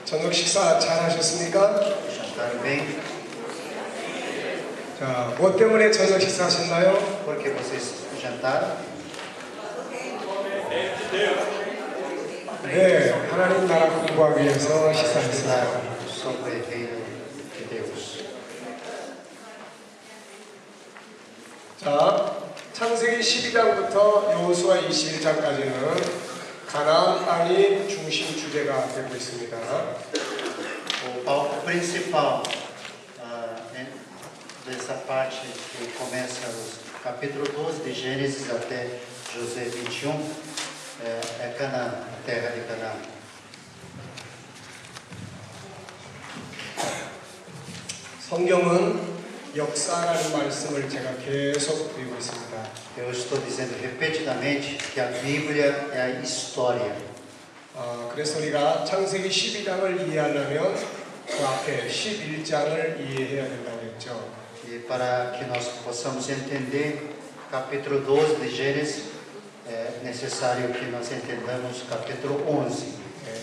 저녁 식사 잘 하셨습니까? Jantaram bem? 자, 뭐 때문에 저녁 식사하셨나요? Por que vocês jantaram? 네, 하나님 나라 공부하기 위해서 식사했습니다. Estudar sobre o reino de Deus. 자, 창세기 12장부터 여호수아 21장까지는 가나안 땅이 중심 주제가 되고 있습니다. O palco principal dessa parte que começa os capítulo 12 de Gênesis até Josué 21 é Canaã, a terra de Canaã. 성경은 역사라는 말씀을 제가 계속 드리고 있습니다. Eu estou dizendo repetidamente que a Bíblia é a história. 그래서 우리가 창세기 12장을 이해하려면 그 앞에 11장을 이해해야 된다고 했죠. E para que nós possamos entender capítulo 12 de Gênesis, é necessário que nós entendamos capítulo 11.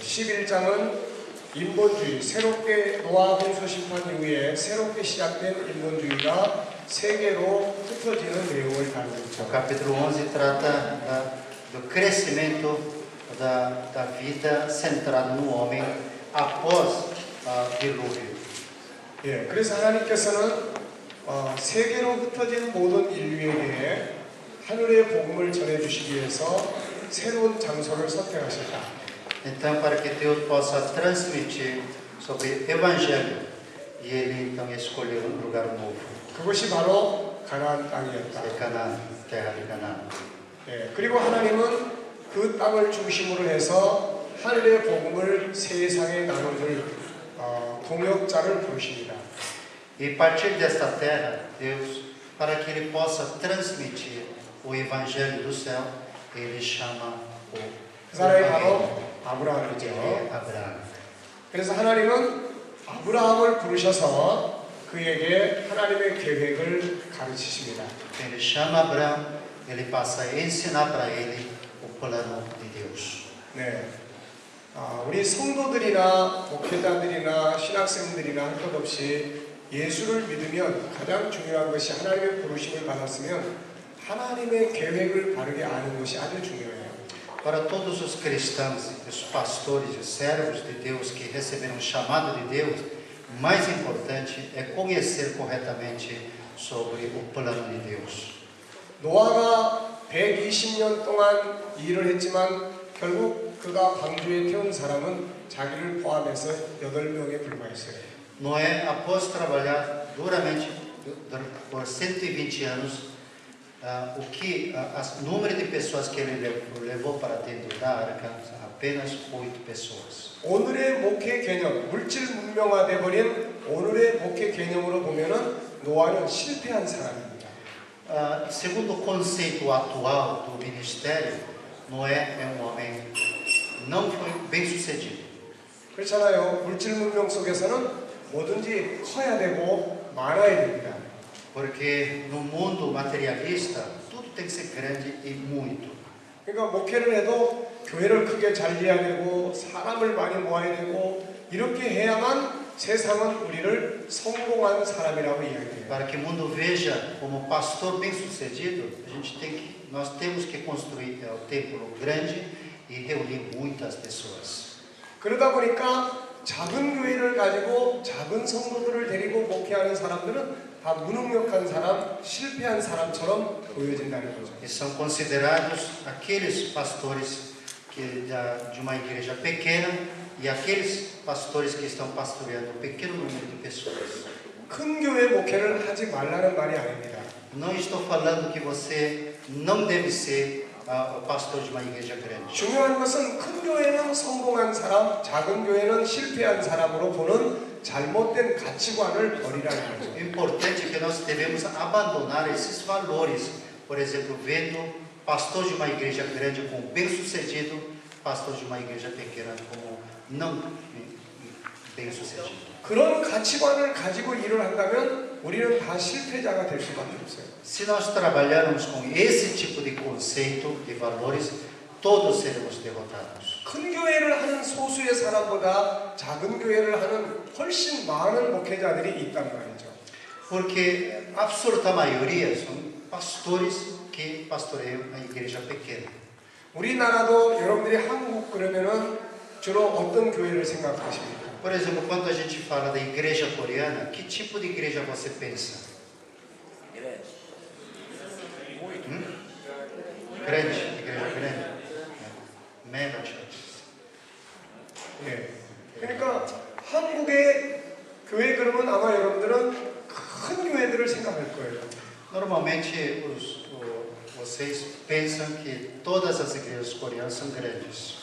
11장은 인본주의, 새롭게 노아 홍수 심판 이후에 새롭게 시작된 인본주의가 세계로 흩어지는 내용을 다루고 O 있죠. capítulo 11 trata do crescimento da vida centrada no homem após o dilúvio. 예, 그래서 하나님께서는 세계로 흩어진 모든 인류에게 하늘의 복음을 전해주시기 위해서 새로운 장소를 선택하셨다. Então, para que Deus possa transmitir sobre o Evangelho, e Ele então escolheu um lugar novo, 그것이 바로 가나안 땅이었다. é Canaã, terra de Canaã. 예, 그리고 하나님은 그 땅을 중심으로 해서 하늘의 복음을 세상에 나눠줄 동역자를 부르십니다. E a partir desta terra, Deus, para que Ele possa transmitir o Evangelho do céu, Ele chama o 그 사람이 바로 Ele 아브라함이죠. é Abraão. 그래서 하나님은 아브라함을 부르셔서 그에게 하나님의 계획을 가르치십니다. Ele chama Abraão, Ele passa a ensinar para ele o plano de Deus. 네, 우리 성도들이나 목회자들이나 신학생들이나 할 것 없이 예수를 믿으면 가장 중요한 것이 하나님의 부르심을 받았으면 하나님의 계획을 바르게 아는 것이 아주 중요해요. Para todos os cristãos, os pastores, os servos de Deus que receberam o chamado de Deus, o mais importante é conhecer corretamente sobre o plano de Deus. 노아가 120년 동안 일을 했지만 결국 그가 방주에 태운 사람은 자기를 포함해서 8명에 불과했어요. Noé, após trabalhar duramente por 120 anos, o número de pessoas que ele levou para dentro da arca, apenas 8 pessoas. 오늘의 목회 개념, 물질 문명화돼 버린 오늘의 목회 개념으로 보면은 노아는 실패한 사람입니다. Segundo o conceito atual do ministério, Noé é um homem não foi bem sucedido. 그렇잖아요. 물질 문명 속에서는 뭐든지 커야 되고 많아야 됩니다. Porque no mundo materialista, tudo tem que ser grande e muito. 그러니까 목회를 해도 교회를 크게 잘해야 되고 사람을 많이 모아야 되고 이렇게 해야만 세상은 우리를 성공한 사람이라고 이야기해요. Para que o mundo veja como pastor bem-sucedido, nós temos que construir o templo grande e reunir muitas pessoas. 그러다 보니까 작은 교회를 가지고 작은 성도들을 데리고 목회하는 사람들은 다 무능력한 사람, 실패한 사람처럼 보여진다는 거죠. E são considerados aqueles pastores de uma igreja pequena e aqueles pastores que estão pastoreando um pequeno número de pessoas. 큰 교회 목회를 하지 말라는 말이 아닙니다. Não estou falando que você não deve ser o pastor de uma igreja grande. 중요한 것은 큰 교회는 성공한 사람, 작은 교회는 실패한 사람으로 보는 잘못된 가치관을 버리라는 거죠. O importante é que nós devemos abandonar esses valores. Por exemplo, vendo pastor de uma igreja grande como bem-sucedido, pastor de uma igreja pequena como não bem-sucedido. 그런 가치관을 가지고 일을 한다면 우리는 다 실패자가 될 수밖에 없어요. Se nós trabalharmos com esse tipo de conceito, de valores, todos seremos derrotados. 큰 교회를 하는 소수의 사람보다 작은 교회를 하는 훨씬 많은 목회자들이 있단 말이죠. Porque a absoluta maioria são pastores que pastoreiam a igreja pequena. 우리나라도 여러분들이 한국 그러면은 주로 어떤 교회를 생각하십니까? Por exemplo, quando a gente fala da igreja coreana, que tipo de igreja você pensa? Grande, igreja grande. Mega churches. 예. 그러니까 한국의 교회 그러면 아마 여러분들은 큰 교회들을 생각할 거예요. Normalmente vocês pensam que todas as igrejas coreanas são grandes,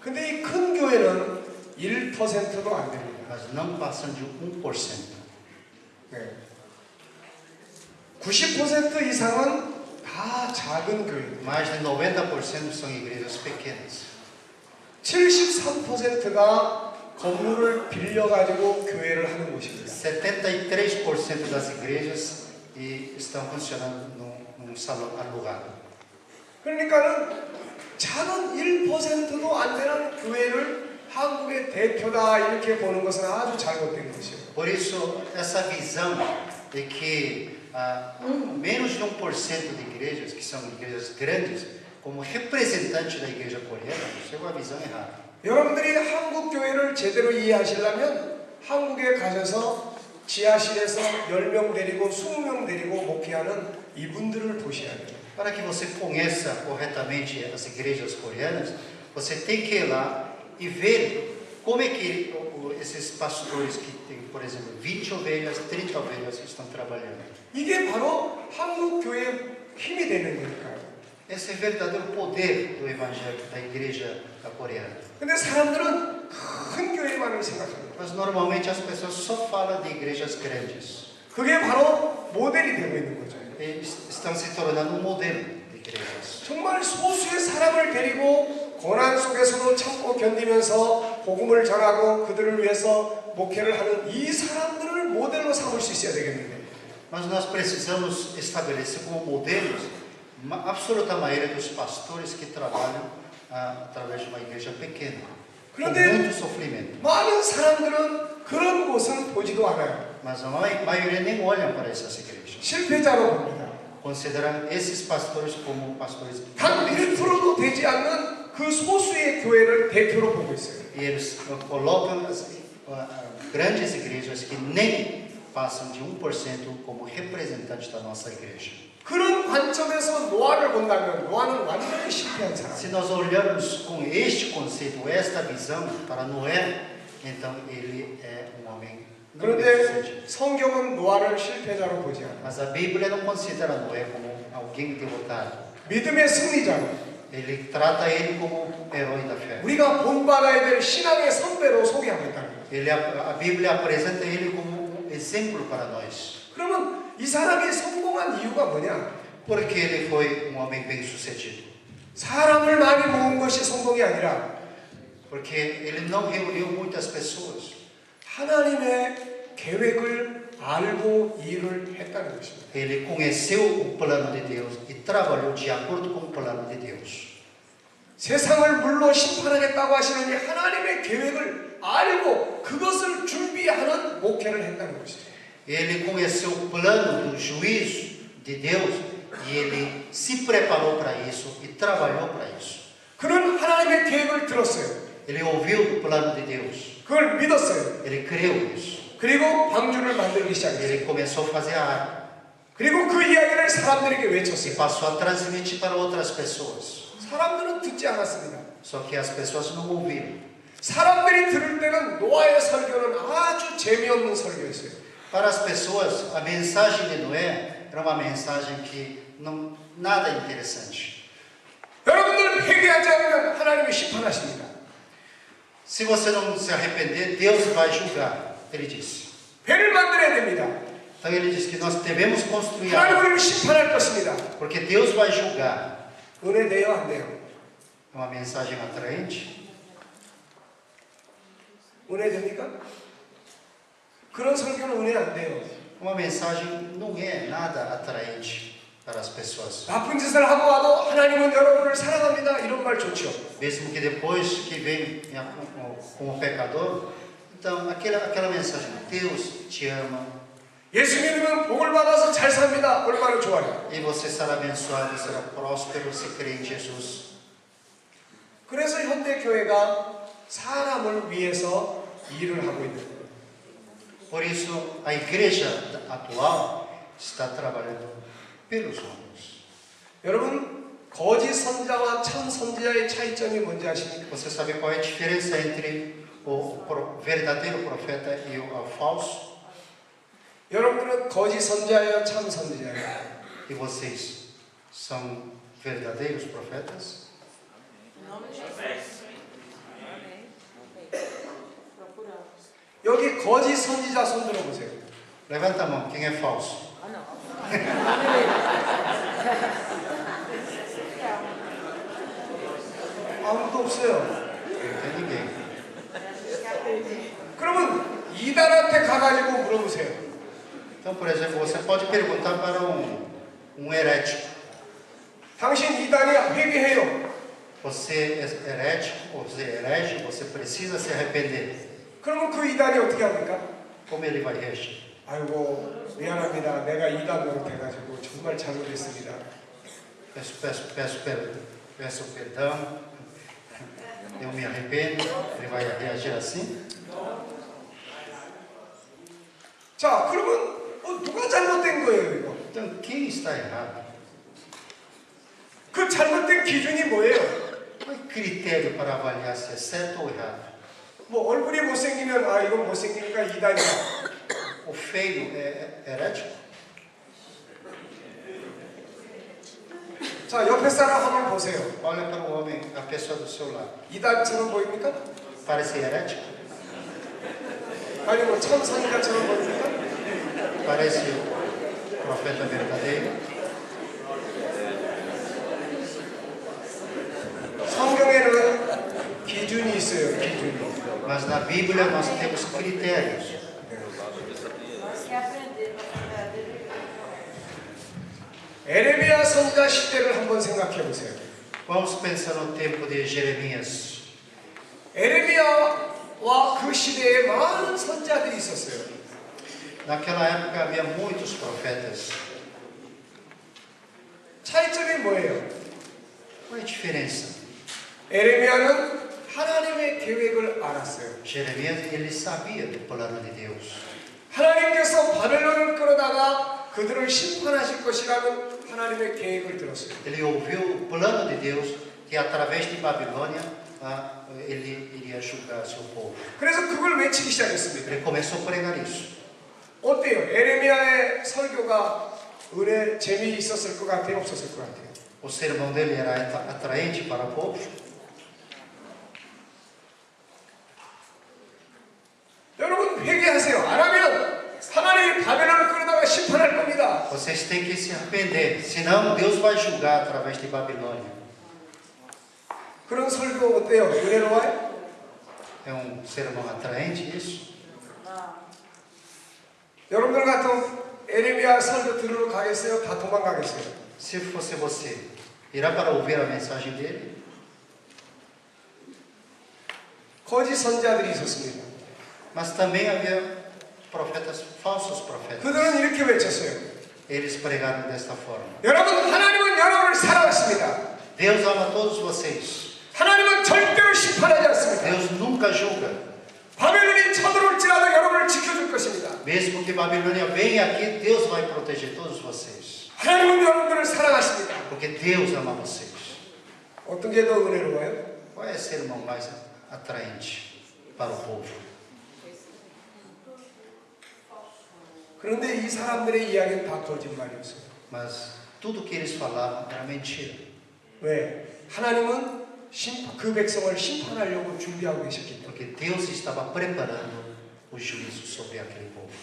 근데 이 큰 교회는 1%도 안 됩니다. mas não passam de 1%. 네. 90% 이상은 다 작은 교회입니다. Mais de 90% são igrejas pequenas. 73%가 건물을 빌려가지고 교회를 하는 곳입니다. 73% das igrejas estão funcionando num salão alugado. 그러니까는 작은 1%도 안 되는 교회를 한국의 대표다 이렇게 보는 것은 아주 잘못된 것이에요. Por isso, essa visão de que menos de 1% de igrejas, que são igrejas grandes, como representante da igreja coreana, isso é uma visão errada. 여러분들이 한국 교회를 제대로 이해하시려면 한국에 가셔서 지하실에서 10명 데리고 20명 데리고 목회하는 이분들을 보셔야 돼요. Para que você conheça corretamente as igrejas coreanas, você tem que ir lá e ver como é que esses pastores que têm, por exemplo, 20 ovelhas, 30 ovelhas estão trabalhando. 이게 바로 한국 교회의 힘이 되는 거니까요. Esse é o verdadeiro poder do evangelho da igreja coreana. 근데 사람들은 큰 교회만을 생각합니다. Mas normalmente as pessoas só falam de igrejas grandes. 그게 바로 모델이 되고 있는 거죠. Eles estão se tornando um modelo de igrejas. 정말 소수의 사람을 데리고 고난 속에서도 참고 견디면서 복음을 전하고 그들을 위해서 목회를 하는 이 사람들을 모델로 삼을 수 있어야 되겠는데. Mas nós precisamos estabelecer como modelos a absoluta maioria dos pastores que trabalham através de uma igreja pequena, com muito sofrimento. 많은 사람들은 그런 곳은 보지도 않아요. Mas a maioria nem olham para essas igrejas. 실패자로 봅니다. Consideram esses pastores como pastores. 단 1%도 되지 않는 그 소수의 교회를 대표로 보고 있어요. E eles colocam as grandes igrejas que nem passam de 1% como representantes da nossa igreja. 그런 관점에서 노아를 본다면 노아는 완전히 실패한 사람. Se nós olharmos com este conceito, esta visão para Noé, então ele é um homem não 그런데 bem-sucedido. 성경은 노아를 실패자로 보지 않아요. Mas a Bíblia não considera Noé como alguém derrotado. 믿음의 승리자로 Ele trata ele como um herói da fé. 우리가 본받아야 될 신앙의 선배로 소개하고 있다는 거예요. A Bíblia apresenta ele como um exemplo para nós. 그러면 이 사람이 성공한 이유가 뭐냐? Porque ele foi um homem bem-sucedido. 사람을 많이 모은 것이 성공이 아니라 Porque ele não reuniu muitas pessoas. 하나님의 계획을 알고 일을 했다는 것입니다. Ele conheceu o plano de Deus e trabalhou de acordo com o plano de Deus. 세상을 물로 심판하겠다고 하시는 이 하나님의 계획을 알고 그것을 준비하는 목회를 했다는 것이죠. Ele conheceu o plano do juízo de Deus e ele se preparou para isso e trabalhou para isso. 그는 하나님의 계획을 들었어요. Ele ouviu o plano de Deus. 그걸 믿었어요. Ele creu nisso. 그리고 방주를 만들기 시작했어요. Ele começou a fazer a arca 그리고 그 이야기를 사람들에게 e 외쳤어요. passou a transmitir para outras pessoas. 사람들은 듣지 않았습니다. Só que as pessoas não ouviram. 사람들이 들을 때는 노아의 설교는 아주 재미없는 설교였어요. Para as pessoas, a mensagem de Noé era uma mensagem que não nada interessante. 여러분들 회개하지 않으면 하나님이 심판하십니다. Se você não se arrepender, Deus vai julgar. Ele disse. 배를 만들어야 됩니다. Então ele diz que nós devemos construir 하나님 algo, 우리를 심판할 것입니다. porque Deus vai julgar. 은혜 돼요, 안 돼요? É uma mensagem atraente? 은혜 됩니까? 그런 설교는 은혜 안 돼요. Uma mensagem não é nada atraente. para as pessoas. 나쁜 짓을 하고 와도 하나님은 여러분을 사랑합니다. 이런 말 좋죠. Mesmo que depois que vem como pecador, então aquela mensagem, Deus te ama 예수 믿으면 복을 받아서 잘 삽니다. 얼마나 좋아요. e você será abençoado, será próspero se crer em Jesus. 그래서 현대 교회가 사람을 위해서 일을 하고 있는 거예요. Por isso, a igreja atual está trabalhando pelos homens. 여러분, 거짓 선지자와 참 선지자의 차이점이 뭔지 아십니까? Você sabe qual é a diferença entre o verdadeiro profeta e o falso? 여러분들은 거짓 선지자예요, 참 선지자예요? E vocês são verdadeiros profetas? 여기 거짓 선지자 손 들어보세요. Levanta a mão, quem é falso? 아무도 없어요. Não tem ninguém. 그러면 이단한테 가가지고 물어보세요. Então, por exemplo, você pode perguntar para um herético: 당신 이단이 회개해요. você é herético, ou você é herege, você precisa se arrepender. 그러면 그 이단이 어떻게 합니까? Como ele vai reagir? 아이고 미안합니다. 내가 이단 노릇해가지고 정말 잘못했습니다. Peço perdão, eu me arrependo. Ele vai reagir assim? 자 그러면 누가 잘못된 거예요 이거? Então, quem está errado? 그 잘못된 기준이 뭐예요? Qual é o critério para avaliar se é certo ou errado? 뭐 얼굴이 못생기면 아 이건 못생기니까 이단이야. O feio é herético? 자 옆에 사람 한번 보세요. Olha para o homem, a pessoa do seu lado. 이단처럼 보입니까? Parece herético? 아니 뭐 참 선지자처럼 보입니까? Parece o profeta verdadeiro? 성경에는 기준이 있어요. 기준이. Mas na Bíblia nós temos critérios. 에레미야 선지자 시대를 한번 생각해 보세요. Vamos pensar no tempo de Jeremias. 에레미야와 그 시대에 많은 선지자들이 있었어요. Naquela época havia muitos profetas. 차이점이 뭐예요? Qual é a diferença? 에레미야는 하나님의 계획을 알았어요. Jeremias, ele sabia do plano de Deus. 하나님께서 바벨론을 끌어다가 그들을 심판하실 것이라는 하나님의 계획을 들었어요. Ele ouviu o plano de Deus que através de Babilônia ele iria julgar seu povo. 그래서 그걸 외치기 시작했습니다. Ele começou a pregar isso. 어때요? 에레미야의 설교가 은혜 재미있었을 것 같아요? 없었을 것 같아요? O sermão dele era atraente para o povo. 여러분 회개하세요. 안 하면 하나님이 바벨론을 끌어다가 심판할 겁니다. Vocês têm que se arrepender, senão Deus vai julgar através de Babilônia. 그런 설교 어때요? 은혜로워요? É sermão atraente isso? 여러분들 같은 에레미야 설교 들으러 가겠어요? 다 도망가겠어요? Se fosse você, irá para ouvir a mensagem dele? 거짓 선지자들이 있었습니다. Mas também havia profetas, falsos profetas. 그들은 이렇게 외쳤어요. Eles pregaram desta forma: 여러분, 하나님은 여러분을 사랑하십니다. Deus ama todos vocês. 하나님은 절대로 심판하지 않습니다. Deus nunca julga. 바벨론이 쳐들어올지라도 여러분을 지켜줄 것입니다. Mesmo que Babilônia venha aqui, Deus vai proteger todos vocês. 하나님은 여러분들을 사랑하십니다. Porque Deus ama vocês. 어떤 게 더 은혜로워요? Qual é o sermão mais atraente para o povo? 그런데 이 사람들의 이야기는 다 거짓말이었어요. Mas tudo que eles falavam era mentira. 왜? 하나님은 그 백성을 심판하려고 준비하고 계셨기 때문에. Porque Deus estava preparando o juízo sobre aquele povo.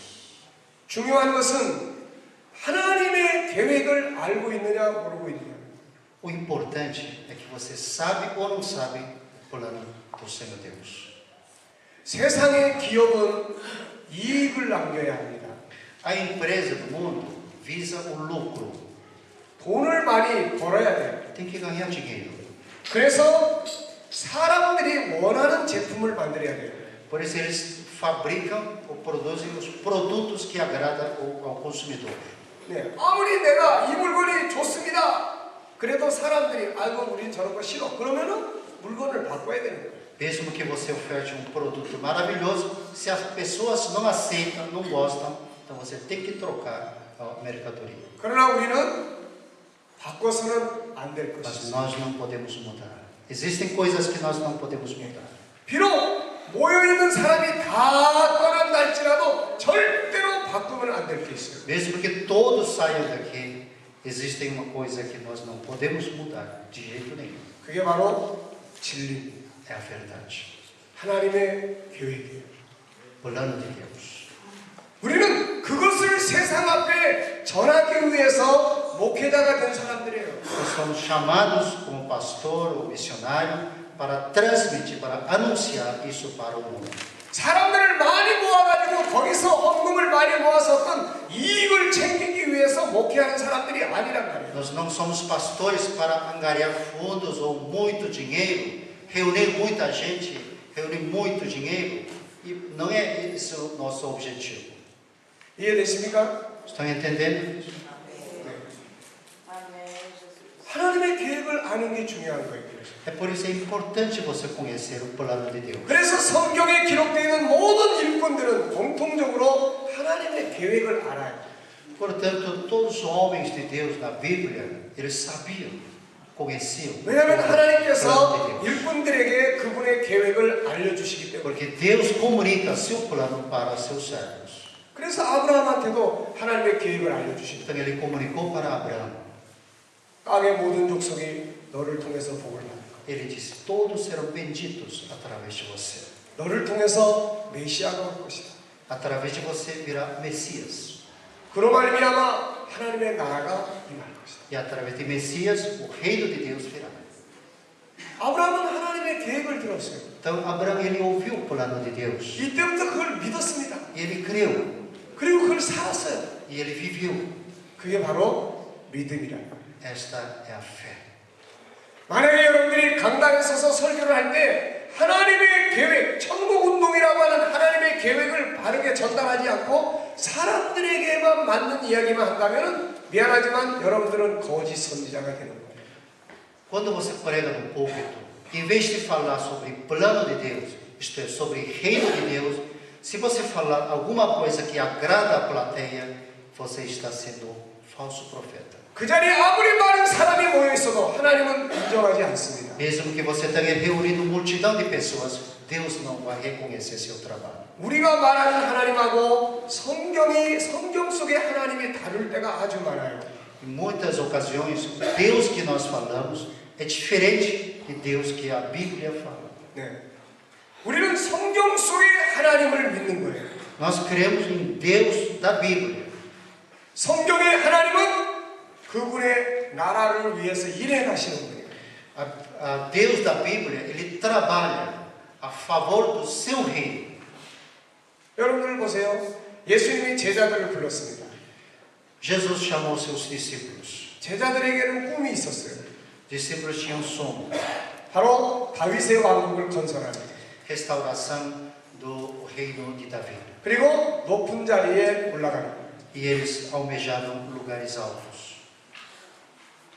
중요한 것은 하나님의 계획을 알고 있느냐 모르고 있느냐. O importante é que você sabe ou não sabe o plano do Senhor Deus. 세상의 기업은 이익을 남겨야 합니다. A empresa do mundo visa o lucro. 돈을 많이 벌어야 돼요. tem que ganhar dinheiro. 그래서 사람들이 원하는 제품을 만들어야 돼요. Por isso eles fabricam ou produzem os produtos que agradam ao consumidor. 네, 아무리 내가 이 물건이 좋습니다. 그래도 사람들이 아이고 우린 저런 거 싫어. 그러면은 물건을 바꿔야 되는 거예요. Mesmo que você oferte um produto maravilhoso, se as pessoas não aceitam, não gostam, então você tem que trocar a mercadoria. 그러나 우리는 바꿔서는 안 될 Mas 것이죠. nós não podemos mudar. Existem coisas que nós não podemos mudar. 비록 모여있는 사람이 다 떠난다 할지라도 절대로 바꾸면 안 될 게 있어요. Mesmo que todos saiam daqui, existe uma coisa que nós não podemos mudar de jeito nenhum. 그게 바로 진리입니다. É a verdade. 하나님의 계획이에요. Plano de Deus. 우리는 그것을 세상 앞에 전하기 위해서 목회자가 된 사람들이에요. Nós somos chamados como pastor ou missionário para transmitir, para anunciar isso para o mundo. 사람들을 많이 모아가지고 거기서 헌금을 많이 모아서 어떤 이익을 챙기기 위해서 목회하는 사람들이 아니란 말이에요. Nós não somos pastores para angariar fundos ou muito dinheiro, reunir muita gente, reunir muito dinheiro. E não é esse o nosso objetivo. 이해되십니까? Estão entendendo? 하나님의 계획을 아는 게 중요한 거예요. É por isso que é importante você conhecer o plano de Deus. 그래서 성경에 기록되어 있는 모든 일꾼들은 공통적으로 하나님의 계획을 알아요. Portanto, todos os homens de Deus na Bíblia, eles sabiam, conheciam o 왜냐하면 plano 하나님께서 de Deus. 일꾼들에게 그분의 계획을 알려주시기 때문에. Porque Deus comunica seu plano para seus servos. 그래서 아브라함한테도 하나님의 계획을 알려주십니다. Então ele comunicou para Abraão. 땅의 모든 족속이 너를 통해서 복을 받을 거야. Ele disse: todos serão benditos através de você. 너를 통해서 메시아가 올 것이다. Através de você virá Messias. 그로 말미암아 하나님의 나라가 임할 것이다. E através de Messias, o reino de Deus virá. 아브라함은 하나님의 계획을 들었어요. Então Abraão, ele ouviu o plano de Deus. 이때부터 그걸 믿었습니다. E ele creu. 그리고 그걸 살았어요. E ele viveu. 그게 바로 믿음이라. Esta é a fé. 만약에 여러분들이 강당에 서서 설교를 할 때 하나님의 계획, 천국운동이라고 하는 하나님의 계획을 바르게 전달하지 않고 사람들에게만 맞는 이야기만 한다면 미안하지만 여러분들은 거짓 선지자가 되는 거예요. Quando você prega no púlpito, em vez de falar sobre o plano de Deus, isto é, sobre o reino de Deus, se você falar alguma coisa que agrada a plateia, você está sendo falso profeta. 그 자리에 아무리 많은 사람이 모여 있어도 하나님은 인정하지 않습니다. Mesmo que você tenha reunido multidão de pessoas, Deus não vai reconhecer seu trabalho. 우리가 말하는 하나님하고 성경 속의 하나님이 다를 때가 아주 많아요. Em muitas ocasiões, o Deus que nós falamos é diferente de Deus que a Bíblia fala. 네. 우리는 성경 속의 하나님을 믿는 거예요. Nós cremos em Deus da Bíblia. 성경의 하나님은 그분의 나라를 위해서 일해 가시는 거예요. A Deus da Bíblia, ele trabalha a favor do seu reino. 여러분들 보세요. 예수님이 제자들을 불렀습니다. Jesus chamou seus discípulos. 제자들에게는 꿈이 있었어요. Discípulos tinham um sonho, 바로 다윗의 왕국을 건설하는. restauração do reino de Davi. 그리고 높은 자리에 올라가는. E eles almejaram lugares altos.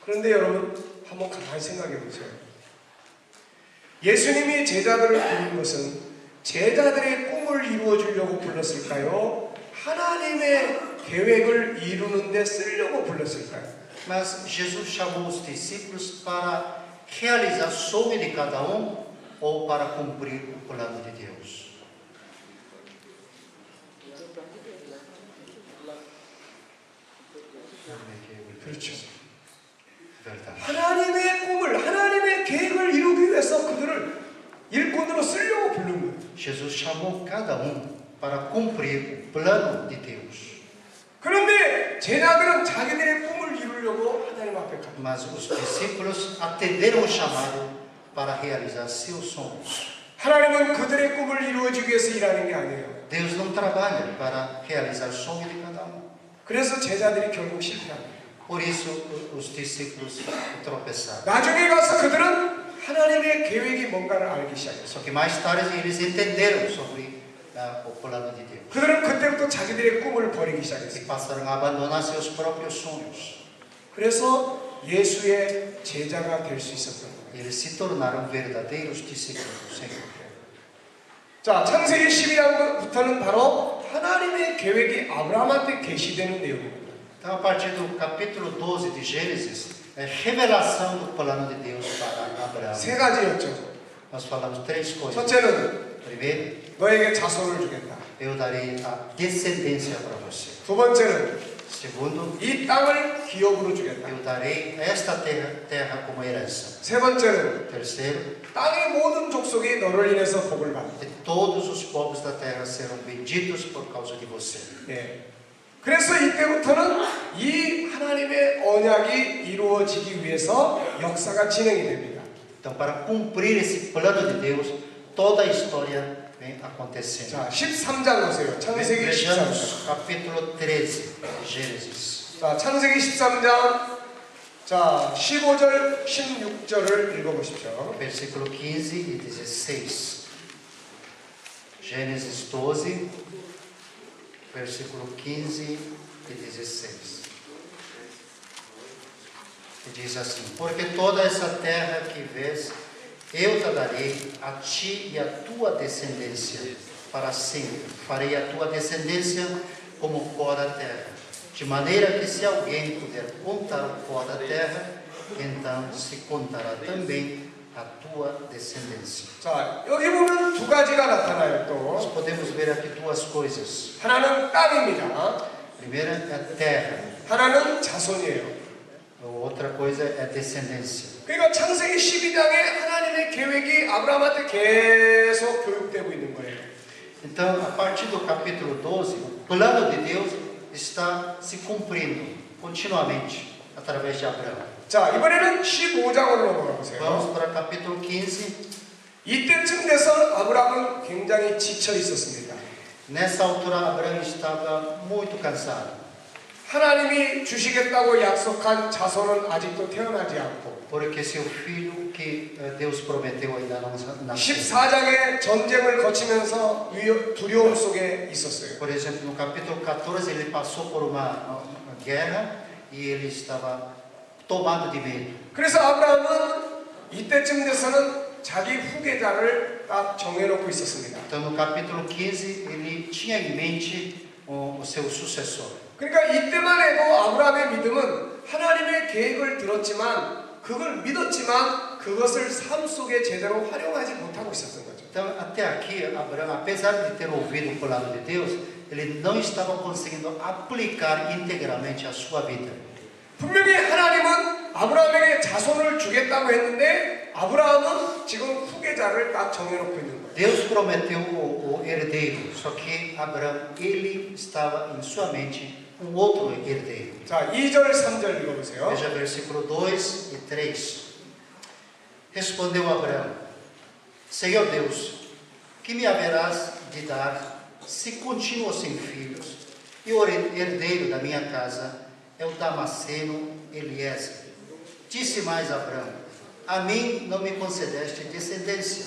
그런데 여러분 한번 가만히 생각해 보세요. 예수님이 제자들을 부른 것은 제자들의 꿈을 이루어 주려고 불렀을까요? 하나님의 계획을 이루는 데 쓰려고 불렀을까요? Mas Jesus chamou os discípulos para realizar o sonho de cada ou para cumprir o plano de Deus. 그렇죠. Verdade. 하나님의 꿈을, 하나님의 계획을 이루기 위해서 그들을 일꾼으로 쓰려고 부른 거예요. Jesus chamou cada para cumprir o plano de Deus. 그런데 제자들은 자기들의 꿈을 이루려고 하나님 앞에 갔다. Mas os discípulos atenderam o chamado para realizar seus sonhos. 하나님은 그들의 꿈을 이루어주기 위해서 일하는 게 아니에요. Deus não trabalha para realizar o sonho de cada 그래서 제자들이 결국 실패합니다. Por isso os discípulos tropeçaram. 나중에 가서 그들은 하나님의 계획이 뭔가를 알기 시작했어요. Só que mais tarde eles entenderam sobre o plano de Deus. 그들은 그때부터 자기들의 꿈을 버리기 E 시작했어요. passaram a abandonar seus próprios sonhos. 그래서 예수의 제자가 될 수 있었던 거예요. Eles se tornaram verdadeiros discípulos do Senhor. 자, 창세기 12장부터는 바로 하나님의 계획이 아브라함한테 계시되는 내용입니다. Então, a partir do capítulo 12 de Gênesis, é revelação do plano de Deus para Abraão. 세 가지였죠. Nós falamos três coisas. 첫째는 Primeiro, 너에게 자손을 주겠다. eu darei a descendência para você. 두 번째는 Segundo, 이 땅을 기업으로 주겠다. eu darei esta terra como herança. 세 번째는 Terceiro, 땅의 모든 족속이 너를 인해서 복을 받는다. e todos os povos da terra serão benditos por causa de você. 예. 그래서 이때부터는 이 하나님의 언약이 이루어지기 위해서 역사가 진행이 됩니다. Então, para cumprir esse plano de Deus, toda a história vem acontecendo. 자, 13장 보세요. 창세기 13장. Vejamos capítulo 13 de Gênesis. 자, 창세기 13장. 자, 15절, 16절을 읽어보십시오. Versículo 15 e 16. Gênesis 12, versículo 15 e 16. E diz assim: Porque toda essa terra que vês, eu te darei a ti e a tua descendência para sempre. Farei a tua descendência como o pó da terra, de maneira que se alguém puder contar o pó da terra, então se contará também a tua descendência. 자, 여기 보면 두 가지가 나타나요, Nós 또. podemos ver aqui duas coisas. 하나는 땅입니다. A primeira é a terra, 하나는 자손이에요. a outra coisa é a descendência. 그러니까 창세기 12장에 하나님의 계획이 아브라함한테 계속 교육되고 있는 거예요. Então, a partir do capítulo 12, o plano de Deus está se cumprindo continuamente através de Abraão. 자, 이번에는 15장으로 넘어가 보세요. Vamos para o capítulo 15. 이때쯤 돼서 아브라함은 굉장히 지쳐 있었습니다. Nessa altura, Abraão estava muito cansado, 하나님이 주시겠다고 약속한 자손은 아직도 태어나지 않고 porque seu filho que Deus prometeu ainda não nasceu. 14장의 전쟁을 거치면서 두려움 속에 있었어요. Por exemplo, no capítulo 14, ele passou por uma guerra e ele estava tomado de medo. 그래서 아브라함은 이때쯤 돼서는 자기 후계자를 딱 정해놓고 있었습니다. Então, no capítulo 15, ele tinha em mente o seu sucessor. 그러니까 이때만 해도 아브라함의 믿음은 하나님의 계획을 들었지만 그걸 믿었지만 그것을 삶 속에 제대로 활용하지 못하고 있었던 거죠. Então, até aqui, Abraão, apesar de ter ouvido o plano de Deus, ele não estava conseguindo aplicar integralmente a sua vida. 분명히 하나님은 아브라함에게 자손을 주겠다고 했는데 아브라함은 지금 후계자를 딱 정해놓고 있는 거예요. Deus prometeu o herdeiro, só que Abraão, ele estava em sua mente outro herdeiro. 자, 2절, 3절 읽어보세요. Veja versículo 2 e 3. Respondeu Abraão: Senhor Deus, que me haverás de dar se continuo sem filhos? E o herdeiro da minha casa é o Damasceno Eliezer. Disse mais Abraão: A mim não me concedeste descendência,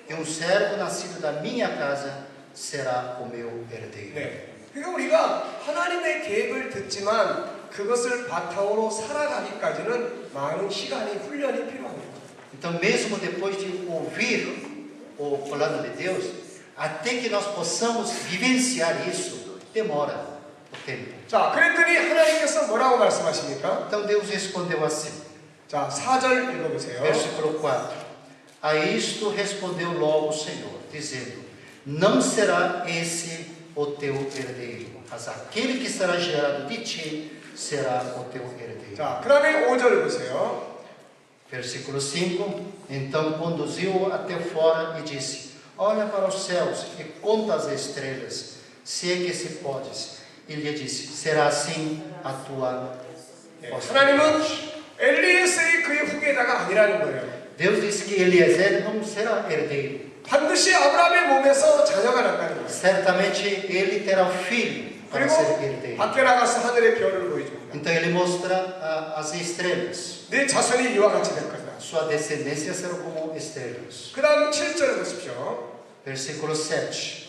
e servo nascido da minha casa será o meu herdeiro. 네. 그러니까 우리가 하나님의 계획을 듣지만 그것을 바탕으로 살아가기까지는 많은 시간이 훈련이 필요합니다. Então, mesmo depois de ouvir o plano de Deus, até que nós possamos vivenciar isso, demora o tempo. 자, 그랬더니 하나님께서 뭐라고 말씀하십니까? Então, Deus respondeu assim, 자, 4절 읽어보세요. versículo 4. A isto respondeu logo o Senhor, dizendo: Não será esse o teu herdeiro, mas aquele que será gerado de ti será o teu herdeiro. 자, 그 다음에 5절 보세요. Versículo 5. Então conduziu-o até fora e disse: Olha para os céus e conta as estrelas, se é que se podes. E lhe disse: Será assim a tua 하나님은 posteridade. 엘리에스의 그의 후계자가 아니라는 거예요. Deus disse que Eliezer não será herdeiro. 반드시 아브라함의 몸에서 자녀가 난다는 거예요. Certamente ele terá filho para 그리고 ser herdeiro. 밖에 나가서 하늘의 별을 보여줍니다. Então ele mostra as estrelas. 네 자손이 이와 같이 될 거다. Sua descendência será como estrelas. 그 다음 7절 보십시오. Versículo 7.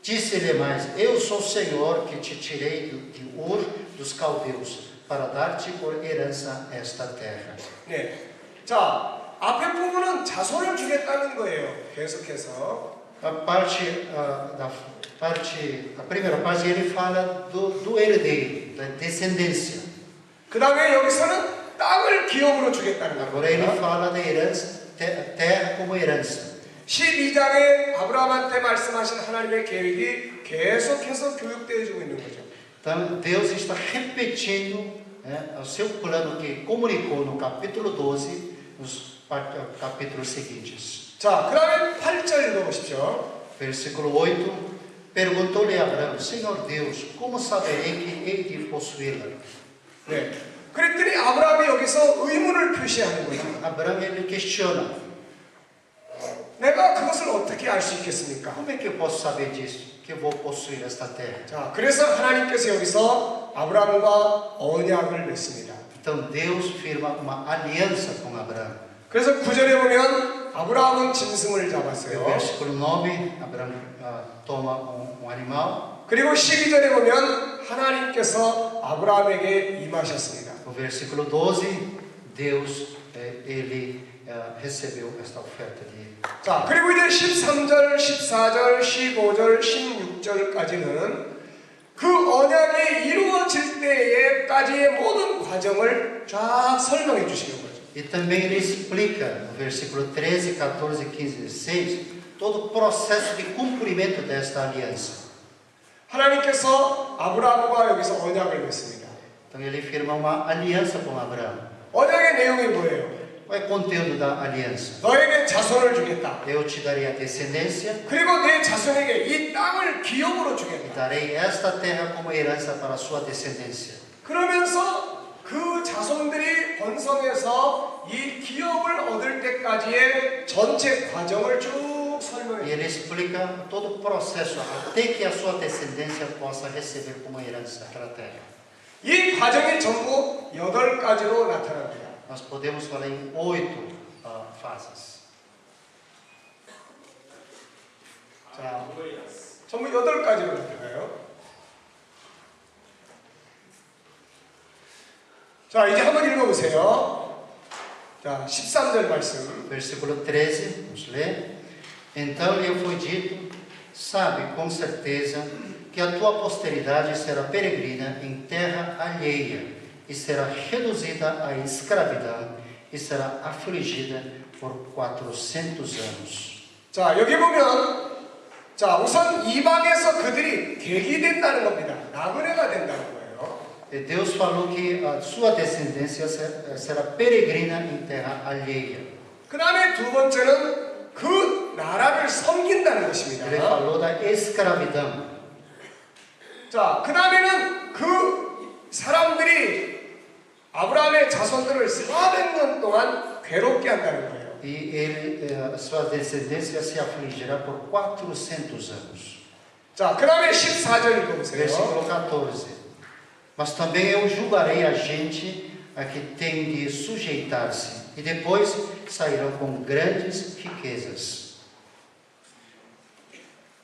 Disse-lhe mais: Eu sou o Senhor que te tirei de Ur dos caldeus, para dar-te por herança esta terra. 네. 자, 앞에 부분은 자손을 주겠다는 거예요. 계속해서. A primeira parte ele fala do herdeiro, da descendência. 그 다음에 여기서는 땅을 기업으로 주겠다는 Agora ele 겁니다. fala da herança, terra como herança. 12장에 아브라함한테 말씀하신 하나님의 계획이 계속해서 교육되어지고 있는 거죠. Então Deus está repetindo o seu plano que comunicou no capítulo 12, nos capítulos seguintes. 자, 그 다음에 8절 읽어보십시오. Versículo 8. Perguntou-lhe Abraão: Senhor Deus, como saberei que hei de possuí-la? 네. 그랬더니 아브라함이 여기서 의문을 표시하는 거죠. Abraão ele questiona: 내가 그것을 어떻게 알 수 있겠습니까? Como é que eu posso saber disso? Que eu vou possuir esta terra? 자, 그래서 하나님께서 여기서 아브라함과 언약을 맺습니다. Então Deus firma uma aliança com Abraão. 그래서 9절에 보면 아브라함은 짐승을 No 잡았어요. versículo 9, Abraão toma animal. 그리고 12절에 보면 하나님께서 아브라함에게 임하셨습니다. No versículo 12, Deus ele recebeu esta oferta de ele. 자, 그리고 이제 13절, 14절, 15절, 16절까지는 그 언약이 이루어질 때에까지의 모든 과정을 쫙 설명해 주시는 거죠. E também ele explica no versículo 13, 14, 15 e 16 todo o processo de cumprimento desta aliança. 하나님께서 아브라함과 여기서 언약을 맺습니다. Então ele firma uma aliança com Abraão. 언약의 내용이 뭐예요? Qual é o conteúdo da aliança? 너에게 자손을 주겠다. Eu te darei a descendência 그리고 내 자손에게 이 땅을 기업으로 e 주겠다. darei esta terra como herança para a sua descendência. 그러면서 그 자손들이 번성해서 이 기업을 얻을 때까지의 전체 과정을 쭉 E 설명해 ele explica todo o processo até que a sua descendência possa receber como herança aquela terra. 이 과정이 전부 8가지로 나타납니다. Nós podemos falar em 8 fases. 자, 전부 8가지로 나타나요. 자, 이제 한번 읽어보세요. 자, 13절 말씀. Versículo 13, vamos ler. Então lhe foi dito: Sabe com certeza que a tua posteridade será peregrina em terra alheia e será reduzida à escravidão e será afligida por 400 anos. 자, 여기 보면 자, 우선 이방에서 그들이 객이 된다는 겁니다. 나그네가 된다는 거예요. E Deus falou que a sua descendência será peregrina em terra alheia. 그 다음에 두 번째는 그 나라를 섬긴다는 것입니다. Ele falou da escravidão. 자, 그 다음에는 그 사람들이 아브라함의 자손들을 400년 동안 괴롭게 한다는 거예요. E a sua descendência se afligirá por 400 anos. 자, 그 다음에 14절 읽어보세요. Versículo 14. Mas também eu julgarei a gente a que tem de sujeitar-se, e depois sairão com grandes riquezas.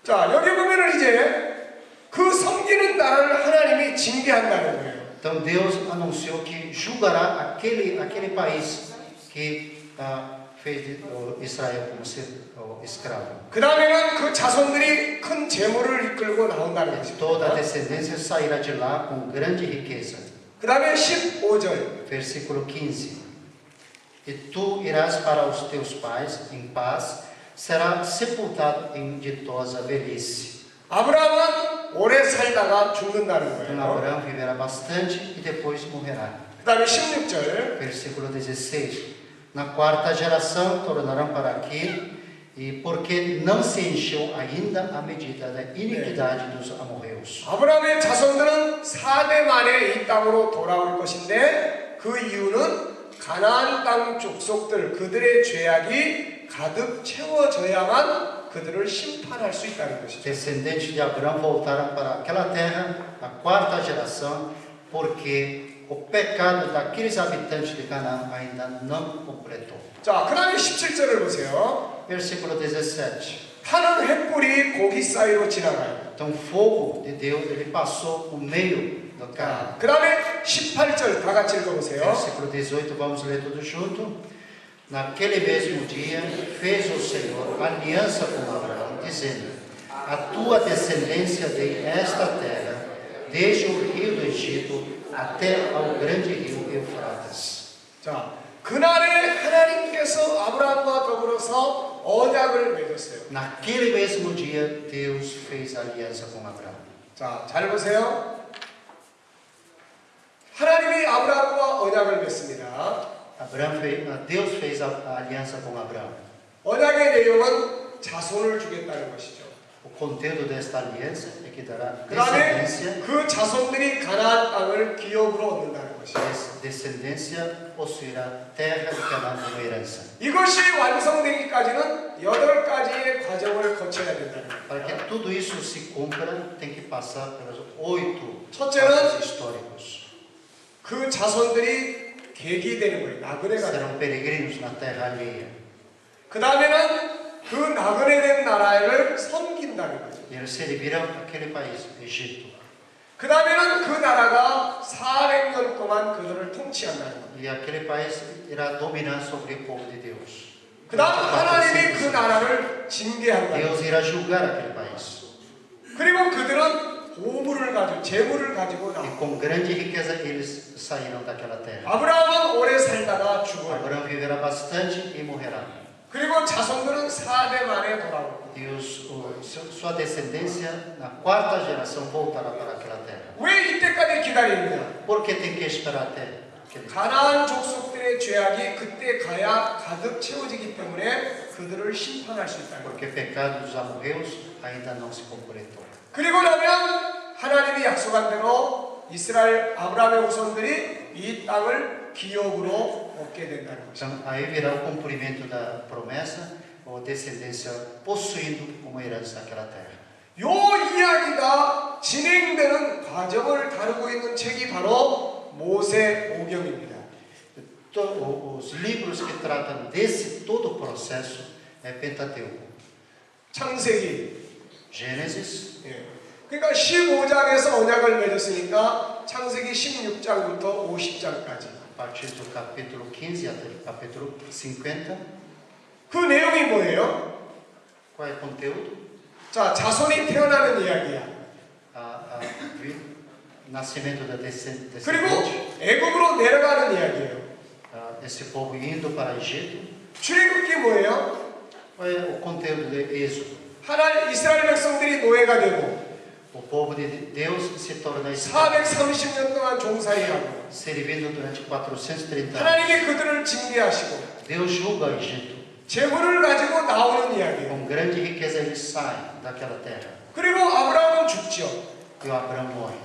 자, 여기 보면은 이제 그 섬기는 나라를 하나님이 징계한다는 거예요. Então Deus anunciou que julgará aquele país que fez Israel como ser escravo. 그 다음에는 그 자손들이 큰 재물을 이끌고 나온다는 Toda a 것입니다. descendência sairá de lá com grande riqueza. 그 다음에 15절. Versículo 15. E tu irás para os teus pais em paz, será sepultado em ditosa velhice. 아브라함은 오래 살다가 죽는다는 Então 거예요. Abraão viverá bastante e depois morrerá. 그 다음에 16절. Versículo 16. Na quarta geração tornarão para aqui, e porque não se encheu ainda a medida da iniquidade dos amorreus. 아브라함의 자손들은 4대 만에 이 땅으로 돌아올 것인데 그 이유는 가나안 땅 족속들 그들의 죄악이 가득 채워져야만 그들을 심판할 수 있다는 것이죠. Descendentes de Abraão voltaram para aquela terra, a quarta geração, porque o pecado daqueles habitantes de Canaã ainda não completou. 자, 그 다음에 17절을 보세요. Versículo 17. 타는 횃불이 고기 사이로 지나가요. Então, o fogo de Deus, ele passou no meio do carro. 그 다음에 18절 다 같이 읽어보세요. Versículo 18, vamos ler tudo junto. Naquele mesmo dia, fez o Senhor aliança com Abraão, dizendo: a tua descendência de esta terra, desde o rio do Egito até ao grande rio Eufrates. 자, 그날에 하나님께서 아브라함과 더불어서 언약을 맺었어요. Naquele mesmo dia, Deus fez aliança com Abraão. 자, 잘 보세요. 하나님이 아브라함과 언약을 맺습니다. Deus fez a aliança com Abraão. 언약의 내용은 자손을 주겠다는 것이죠. O conteúdo desta aliança é que dará 그 다음에 descendência. 그 자손들이 가나안 땅을 기업으로 얻는다는 것이죠. Descendência possuirá terra de Canaã como herança. 이것이 완성되기까지는 8가지의 과정을 거쳐야 된다는 거예요. Para que tudo isso se cumpra, tem que passar pelos 8 첫째는 fatos históricos. 그 자손들이 객이 되는 거예요. 나그네가 되는 Serão peregrinos na terra alheia. 그 다음에는 그 나그네 된 나라를 섬긴다는 거죠. E eles servirão aquele país, Egito. 그 다음에는 그 나라가 400년 동안 그들을 통치한다는 거예요. E aquele país irá dominar sobre o povo de Deus. 그 다음 하나님이 그 나라를 징계한다. Deus irá julgar aquele país. 그리고 그들은 보물을 가지고 재물을 가지고 E 나와. com grande riqueza eles saíram daquela terra. 아브라함은 오래 살다가 죽어요. Abraão viverá bastante e morrerá. 그리고 자손들은 4대 만에 돌아오고. E sua descendência, na quarta geração, voltará para aquela terra. 왜 이때까지 기다리느냐? Por que tem que esperar até aquele tempo? 가나안 족속들의 죄악이 그때 가야 가득 채워지기 때문에 그들을 심판할 수 있다는 거예요. Porque o pecado dos amorreus ainda não se completou. 그리고 나면 하나님이 약속한 대로 이스라엘 아브라함의 후손들이 이 땅을 기업으로 얻게 된다는 거죠. Então, aí virá o cumprimento da promessa, ou descendência possuindo como herança aquela terra. 요 이야기가 진행되는 과정을 다루고 있는 책이 바로 모세오경입니다. Os livros que tratam desse todo o processo é Pentateuco. 창세기. Gênesis, 예. 그러니까 15장에서 언약을 맺었으니까 창세기 16장부터 50장까지. a partir do capítulo 15 até o capítulo 50. 그 내용이 뭐예요? Qual é o conteúdo? 자, 자손이 태어나는 이야기야. Nascimento da descendente. 그리고 애굽으로 내려가는 이야기예요. Esse povo indo para Egito. 출애굽기 뭐예요? Qual é o conteúdo de Êxodo? 하나님 이스라엘 백성들이 노예가 되고 O povo de Deus se torna escravo, 430년 동안 종살이하고 servindo durante 430 anos. 하나님이 그들을 징계하시고 Deus julga o Egito. 재물을 가지고 나오는 이야기예요. Com grande riqueza eles saem daquela terra. 그리고 아브라함은 죽죠. E o Abraão morre.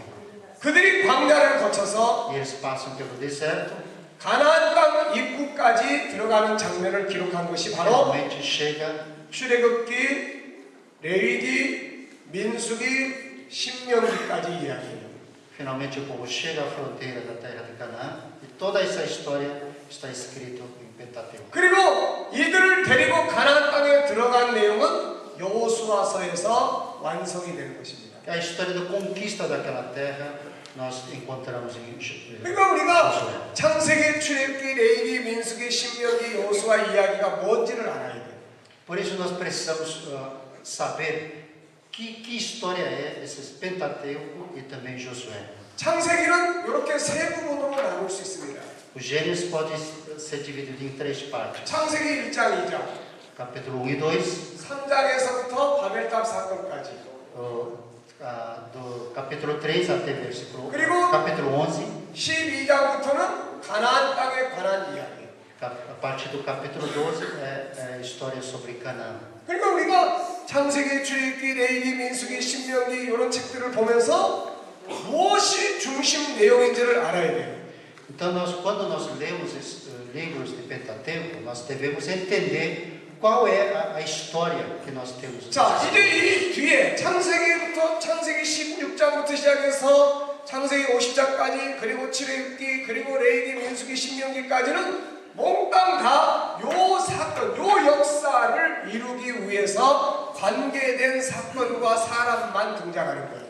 그들이 광야를 거쳐서 E eles passam pelo deserto. 가나안 땅 입구까지 들어가는 장면을 기록한 것이 바로 Finalmente chega 출애굽기, 레위기, 민수기, 신명기까지 이야기해요. Finalmente o povo chega à fronteira da terra de Canaã. E toda essa história está escrita em Pentateuco. 그리고 이들을 데리고 가나안 땅에 들어간 내용은 여호수아서에서 완성이 되는 것입니다. A história da conquista daquela terra nós encontramos em 그러니까 우리가 창세기, 출애굽기, 레위기, 민수기, 신명기, 여호수아 이야기가 뭔지를 알아야 돼요. Por isso nós precisamos saber que história é esses Pentateuco e também Josué. 창세기는 이렇게 세 부분으로 나눌 수 있습니다. O Gênesis pode ser dividido em três partes. 창세기 1장, 2장, Capítulo 1 e 2, 3장에서부터 바벨탑 사건까지. do capítulo 3 até versículo 그리고 capítulo 11, 12장부터는 가나안 땅에 관한 이야기. a partir do capítulo 12 é a história sobre Canaã. 그러니까 우리가 창세기, 출애굽기, 레위기, 민수기, 신명기 이런 책들을 보면서 무엇이 중심 내용인지를 알아야 돼요. Então quando nós lemos esses livros de Pentateuco, nós devemos entender qual é a história que nós temos? 자, 이제 이 뒤에 창세기 16장부터 시작해서 창세기 50장까지 그리고 출애굽기 그리고 레위기 민수기 신명기까지는 몽땅 다 요 사건, 요 역사를 이루기 위해서 관계된 사건과 사람만 등장하는 거예요.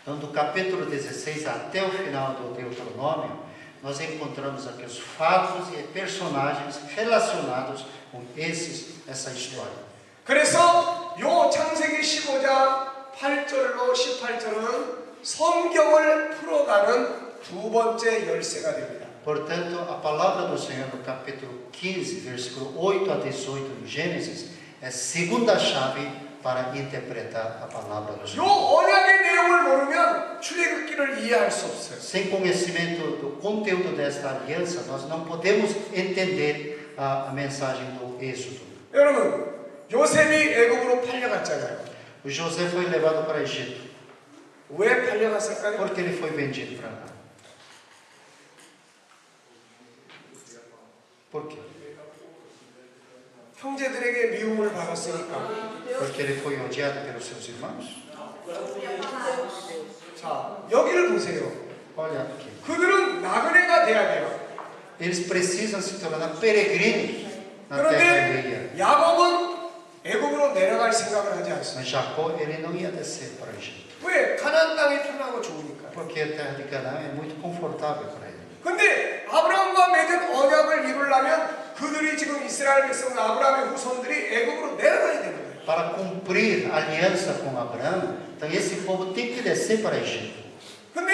Então, do capítulo 16 até o final do Deuteronômio, nós encontramos aqui os fatos e personagens relacionados com essa história. 그래서 요 창세기 15장 8절로 18절은 성경을 풀어가는 두 번째 열쇠가 됩니다. Portanto, a palavra do Senhor no capítulo 15, versículo 8 a 18 de Gênesis, é a segunda chave para interpretar a palavra do 요 Senhor. 언약의 내용을 모르면 출애굽기를 이해할 수 없어요. Sem conhecimento do conteúdo desta aliança, nós não podemos entender a mensagem do Êxodo. 여러분, 요셉이 애굽으로 팔려갔잖아요. O José foi levado para o Egito. 왜 팔려갔을까요? Porque ele foi vendido para lá. Por quê? 형제들에게 미움을 받았으니까. Porque ele foi odiado pelos seus irmãos? 자, 여기를 보세요. Olha aqui. 그들은 나그네가 돼야 돼요. Eles precisam se tornar peregrinos na terra alheia. 그런데 야곱은 애굽으로 내려갈 생각을 하지 않습니다. Mas Jacó, ele não ia descer para o Egito. 왜? 가나안 땅이 편하고 좋으니까. Porque a terra de Canaã é muito confortável para ele. 근데 아브라함과 맺은 언약을 이루려면 그들이 지금 이스라엘 백성 아브라함의 후손들이 애굽으로 내려가야 되는 거예요. Para cumprir a aliança com Abraão, então esse povo tem que descer para o Egito. 근데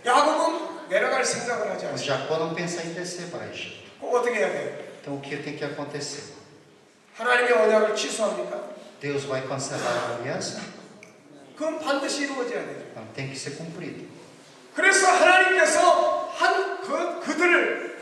야곱은 내려갈 생각을 하지 Mas 않습니다. Jacó não pensa em descer para o Egito. 그럼 어떻게 해야 돼요? Então o que tem que acontecer? 하나님의 언약을 취소합니까? Deus vai cancelar a aliança? 그건 반드시 이루어져야 돼요. Então tem que ser cumprido. 그래서 하나님께서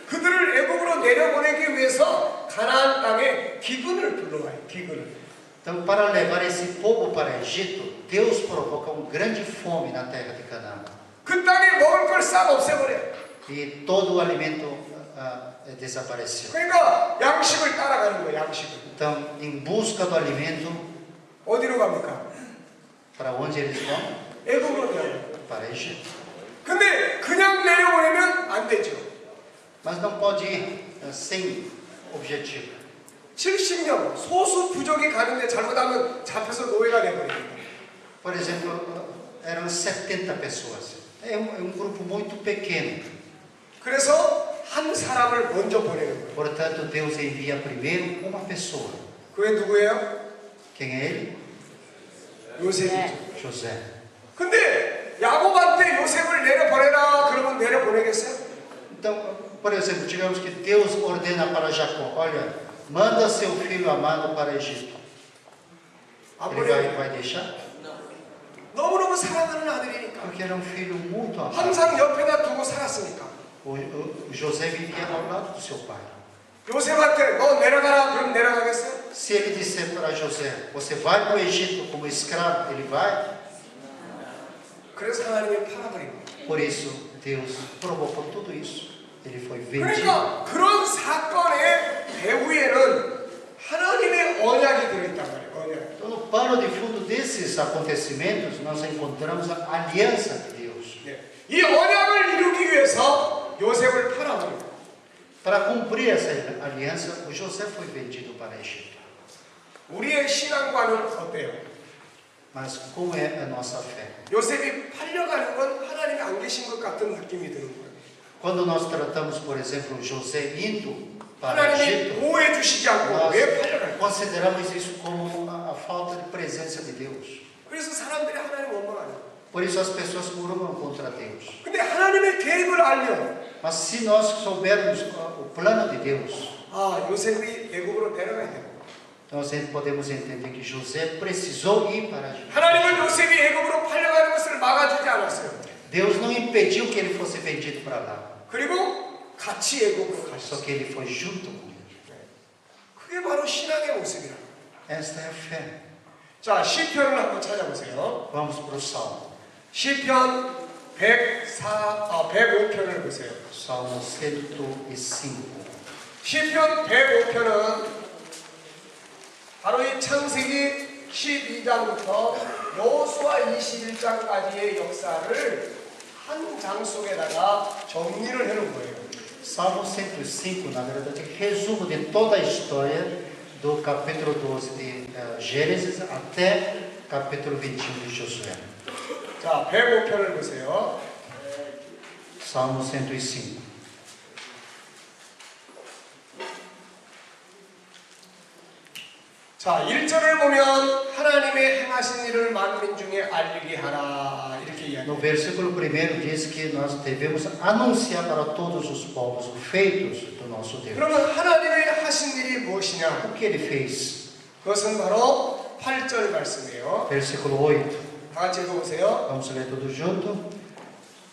그들을 애굽으로 내려보내기 위해서 가나안 땅에 기근을 불러와요. 기근을. Então, para levar esse povo para o Egito, Deus provoca uma grande fome na terra de Canaã. 그 땅에 먹을 걸 싹 없애버려요. E todo o alimento desapareceu. 그러니까 양식을 따라가는 거예요. 양식을. Então, em busca do alimento, 어디로 갑니까? para onde eles vão? 애굽으로 내려요. Para o Egito. 근데 그냥 내려보내면 안 되죠. Mas não pode ir sem objetivo. 70년 소수 부족이 가는데 잘못하면 잡혀서 노예가 되버립니다. Por exemplo, eram 70 pessoas. É um grupo muito pequeno. 그래서 한 사람을 먼저 보내는 거예요. Portanto, Deus envia primeiro uma pessoa. 그게 누구예요? Quem é ele? 요셉이죠. José. 근데 야곱한테 요셉을 내려보내라 그러면 내려보내겠어요? Então, por exemplo, digamos que Deus ordena para Jacó, olha, manda seu filho amado para o Egito. Ele vai deixar? 너무너무 사랑하는 아들이니까. Porque era um filho muito amado. 항상 옆에다 두고 살았으니까. O José vivia ao lado do seu pai. 요셉한테 너 내려가라 그럼 내려가겠어요? Se ele disser para José, você vai para o Egito como escravo, ele vai? 그래서 하나님이 팔아버린 거예요. Por isso, Deus provocou tudo isso. Ele foi vendido. 그러니까 그런 사건의 배후에는 하나님의 언약이 들어있단 말이에요. 언약. Então, no pano de fundo desses acontecimentos, nós encontramos a aliança de Deus. 네. 이 언약을 이루기 위해서 요셉을 팔아버린 거예요. Para cumprir essa aliança, o José foi vendido para o Egito. 우리의 신앙과는 어때요? Mas como é a nossa fé? 요셉이 팔려가는 건 하나님이 안 계신 것 같은 느낌이 드는 거예요. Quando nós tratamos, por exemplo, José indo para o 하나님이 Egito, 보호해 주시지 않고 nós 왜 팔려갈까? consideramos isso como a falta de presença de Deus. 그래서 사람들이 하나님 원망하는 Por isso as pessoas murmuram contra Deus. 근데 하나님의 계획을 알면 Mas se nós soubermos o plano de Deus, 아 요셉이 애굽으로 내려가야 되고 então nós podemos entender que José precisou ir para o Egito. 하나님은 요셉이 애굽으로 팔려가는 것을 막아주지 않았어요. Deus não impediu que ele fosse vendido para lá, 그리고 같이 애굽으로 só 가셨어요. que ele foi junto com ele. 그게 바로 신앙의 모습이라. Esta é a fé. 자 시편을 한번 찾아보세요. Vamos para o Salmo. 시편 105편을 보세요. Salmo 105. 시편 105편은 바로 이 창세기 12장부터 여호수아 21장까지의 역사를 한 장 속에다가 정리를 해놓은 거예요. Salmo 105, na verdade, é resumo de toda a história do capítulo 12 de Gênesis até capítulo 21 de Josué. 자, 105편을 보세요. Salmo 105. 자, 1절을 보면 하나님의 행하신 일을 만민 중에 알리게 하라 이렇게 No 이야기해요. versículo 1 diz que nós devemos anunciar para todos os povos os feitos do nosso Deus. 그러면 하나님의 하신 일이 무엇이냐? O que ele fez? 그것은 바로 8절 말씀이에요. Versículo 8. 다 같이 읽어보세요. Vamos ler tudo junto?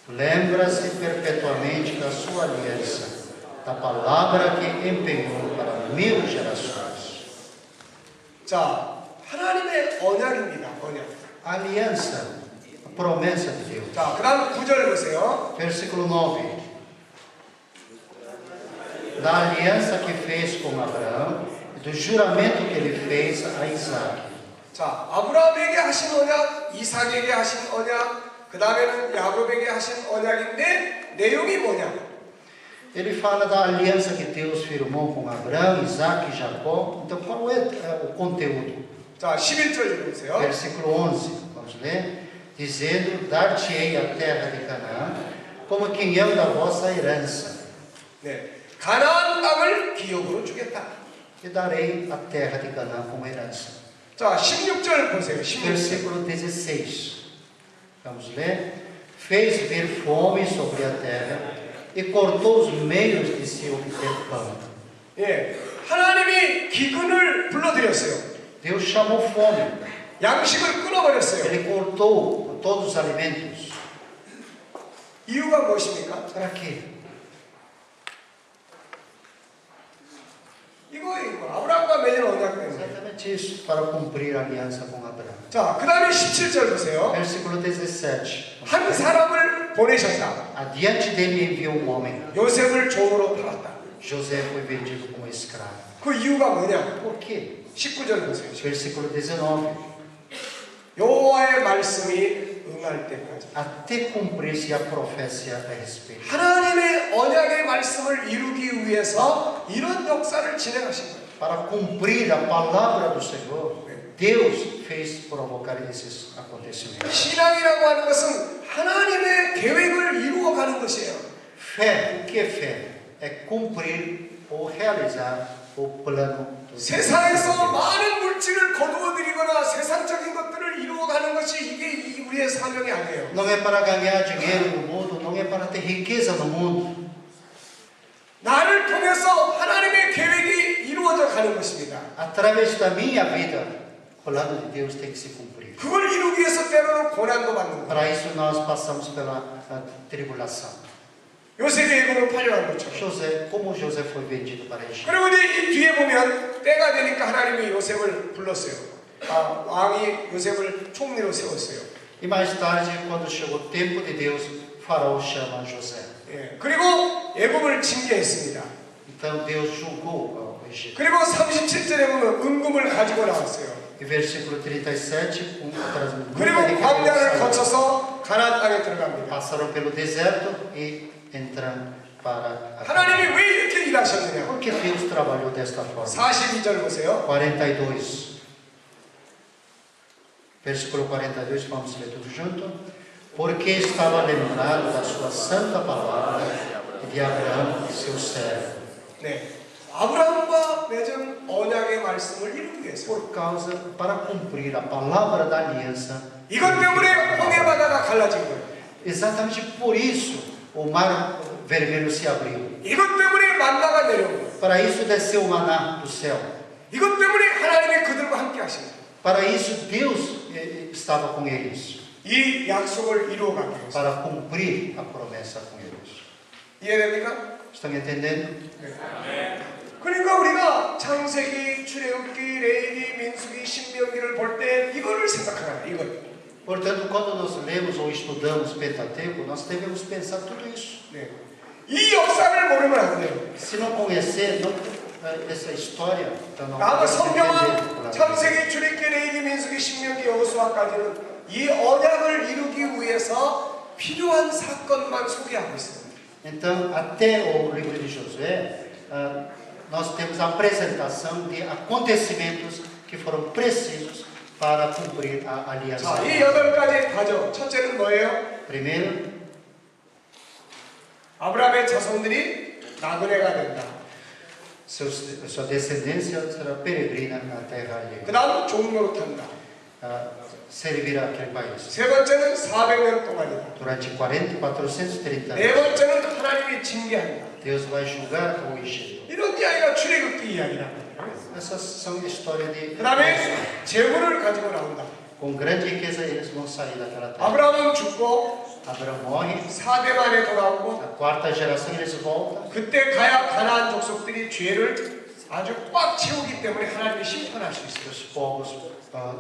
Lembra-se perpetuamente da sua aliança, da palavra que empenhou para 1000 gerações. 자, 하나님의 언약입니다. 언약. Aliança, a promessa de Deus. 자, 그 다음 9절 보세요. Versículo 9. Da aliança que fez com Abraão, do juramento que ele fez a Isaac. 자, 아브라함에게 하신 언약, 이삭에게 하신 언약, 그 다음에는 야곱에게 하신 언약인데 내용이 뭐냐? Ele fala da aliança que Deus firmou com Abraão, Isaac e Jacó. Então, qual é o conteúdo? 자, 11절 읽어보세요. Versículo 11, vamos ler. Dizendo, dar-te-ei a terra de Canaã, como quinhão da vossa herança. 네, 가나안 땅을 기업으로 주겠다. E darei a terra de Canaã como herança. 자, 16절 보세요. 16절. Versículo 16. Vamos ler. Fez vir fome sobre a terra e cortou os meios de se obter pão. 예, 하나님이 기근을 불러들였어요. Deus chamou fome. 양식을 끊어버렸어요. Ele cortou todos os alimentos. 이유가 무엇입니까? Para quê? 이거 아브라함과 맺은 언약 때문에. Exatamente isso, para cumprir a aliança com Abraão. 자, 그 다음에 17절 보세요. Versículo 17. 한 사람을 보내셨다. Adiante dele enviou um homem. 요셉을 종으로 팔았다. José foi vendido como escravo. 그 이유가 뭐냐? Por quê? 19절 보세요. Versículo 19. 여호와의 말씀이 응할 때까지. Até cumprir-se a profecia a respeito. 하나님의 언약의 말씀을 이루기 위해서 이런 역사를 진행하신 거예요. Para cumprir a palavra do Senhor, Deus fez provocar esses acontecimentos. 신앙이라고 하는 것은 하나님의 계획을 이루어가는 것이에요. Fé, o que é fé? É cumprir ou realizar o plano do 세상에서 많은 물질을 거두어들이거나 세상적인 것들을 이루어가는 것이 이게 우리의 사명이 아니에요. Não é para ganhar dinheiro no mundo, não é para ter riqueza no mundo. 나를 통해서 하나님의 계획이 이루어져 가는 것입니다. Através da minha vida, o plano de Deus tem que se cumprir. 그걸 이루기 위해서 때로는 고난도 받는 거예요. Para isso nós passamos pela tribulação. 요셉이 애굽으로 팔려간 것처럼. José, como José foi vendido para Egito. 그리고 이제 이 뒤에 보면 때가 되니까 하나님이 요셉을 불렀어요. 왕이 요셉을 총리로 세웠어요. E mais tarde, quando chegou o tempo de Deus, Faraó chama José. 예. 그리고 애굽을 징계했습니다. Então Deus julgou o Egito. 그리고 37절에 보면 은금을 가지고 나왔어요. E versículo 37, 그리고 광야를 거쳐서 가나안 땅에 들어갑니다. passaram pelo deserto e entram para a 하나님이 왜 이렇게 일하셨느냐? Por que Deus trabalhou desta forma? 42절 보세요. 42. Versículo 42, vamos ler tudo junto. Porque estava lembrado da sua santa palavra e de Abraão, seu servo. 네, 아브라함과 맺은 언약의 말씀을 이루기 위해서. Por causa, para cumprir a palavra da aliança. 이것 때문에 홍해 바다가 갈라진 거예요. Exatamente por isso, o mar vermelho se abriu. 이것 때문에 만나가 내려온 거예요. Para isso desceu o maná do céu. 이것 때문에 하나님이 그들과 함께 하신 거예요. Para isso Deus estava com eles. 이 약속을 이루어가기 위해서. Para cumprir a promessa com eles. 이해됩니까? Estão entendendo? 네. 그러니까 우리가 창세기, 출애굽기, 레위기, 민수기, 신명기를 볼 때 이거를 생각하라. 이거. Portanto, quando nós lemos ou estudamos Pentateuco, nós devemos pensar tudo isso. 네. 이 역사를 모르면 안 돼요. Se não conhecer, essa história. Então não 아마 podemos entender 성경은 pela 창세기, 출애굽기, 레위기, 민수기, 신명기, 여호수아까지는 이 언약을 이루기 위해서 필요한 사건만 소개하고 있습니다. Então, até o livro de Josué, nós temos a apresentação de acontecimentos que foram precisos para cumprir a aliança. 자, 이 8가지 과정, 첫째는 뭐예요? Primeiro, 아브라함의 자손들이 나그네가 된다. sua descendência será peregrina na terra alheia. 그 다음 종노릇한다. Servirá aquele país. 세 번째는 400년 동안이다. Durante 430 네 anos, 번째는 하나님이 징계한다. Deus vai julgar o Egito. 이런 이야기가 출애굽기 이야기라고. Essas são histórias de 그 다음에 재물을 가지고 나온다. com grande riqueza eles vão sair daquela terra. 아브라함은 죽고 Abraão morre, 4대 만에 돌아오고 a quarta geração eles voltam. 그때 가야 가나안 족속들이 죄를 아주 꽉 채우기 때문에 하나님이 심판할 수 있어요. Os povos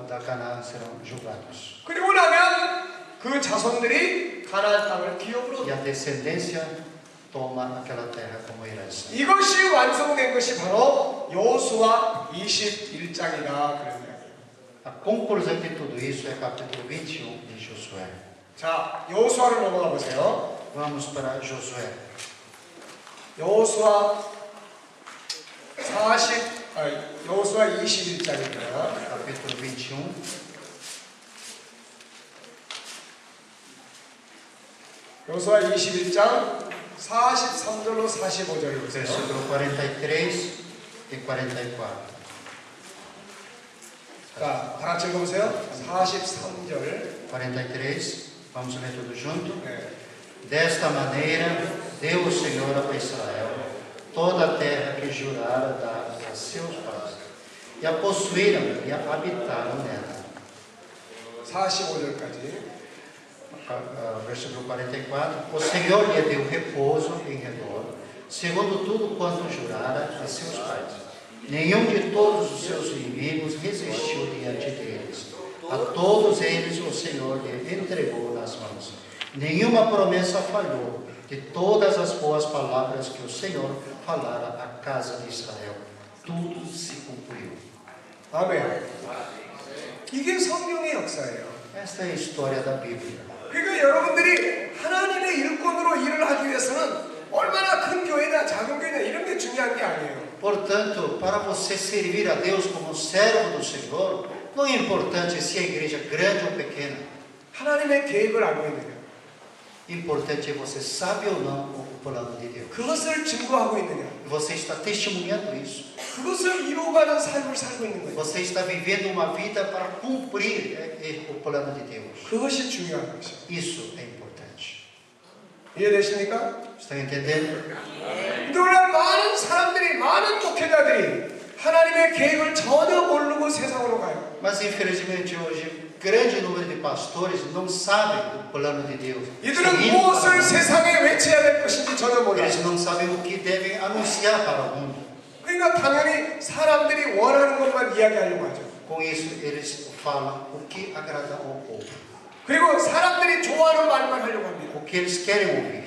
da Canaã serão julgados. 그리고 나면 그 자손들이 가나안 땅을 기업으로 E a descendência toma aquela terra como herança. 이것이 완성된 것이 바로 여호수아 21장이다 그런 이야기예요. A conclusão de tudo isso é capítulo 21 de Josué. 자, 여호수아를 넘어가 보세요. Vamos para Josué. 여호수아 21장입니다. Capítulo 21. 여호수아 21장 43절로 45절 보세요. Versículo 43 e 44. 자, 다 같이 읽어보세요. 43절. 43, vamos ler tudo junto. 네. Desta maneira deu o Senhor a Israel toda a terra que jurara dar a seus pais, e a possuíram e a habitaram nela. 45절까지. Versículo 44. O Senhor lhe deu repouso em redor, segundo tudo quanto jurara a seus pais. Nenhum de todos os seus inimigos resistiu diante deles. A todos eles o Senhor lhe entregou nas mãos. Nenhuma promessa falhou de todas as boas palavras que o Senhor falara à casa de Israel. Tudo se cumpriu. 아멘. 이게 성경의 역사예요. Esta é a história da Bíblia. 그러니까 여러분들이 하나님의 일꾼으로 일을 하기 위해서는 얼마나 큰 교회냐 작은 교회냐 이런 게 중요한 게 아니에요. Portanto, para você servir a Deus como servo do Senhor, não é importante se a igreja é grande ou pequena. 하나님의 계획을 알고 있느냐. Importante é você sabe ou não o plano de Deus. 그것을 증거하고 있느냐. Você está testemunhando isso. 그것을 이루어가는 삶을 살고 있는 거예요. Você está vivendo uma vida para cumprir o plano de Deus. 그것이 중요한 것이에요. Isso é importante. 이해되십니까? Estão entendendo? 근데 오늘 많은 사람들이 많은 목회자들이 하나님의 계획을 전혀 모르고 세상으로 가요. Mas infelizmente hoje, grande número de pastores não sabem o plano de Deus. 이들은 Seguindo 무엇을 para o mundo. 세상에 외쳐야 될 것인지 전혀 몰라요. Eles não sabem o que devem anunciar para o mundo. 그러니까 당연히 사람들이 원하는 것만 이야기하려고 하죠. Com isso, eles falam o que agrada ao povo, 그리고 사람들이 좋아하는 말만 하려고 합니다. o que eles querem ouvir.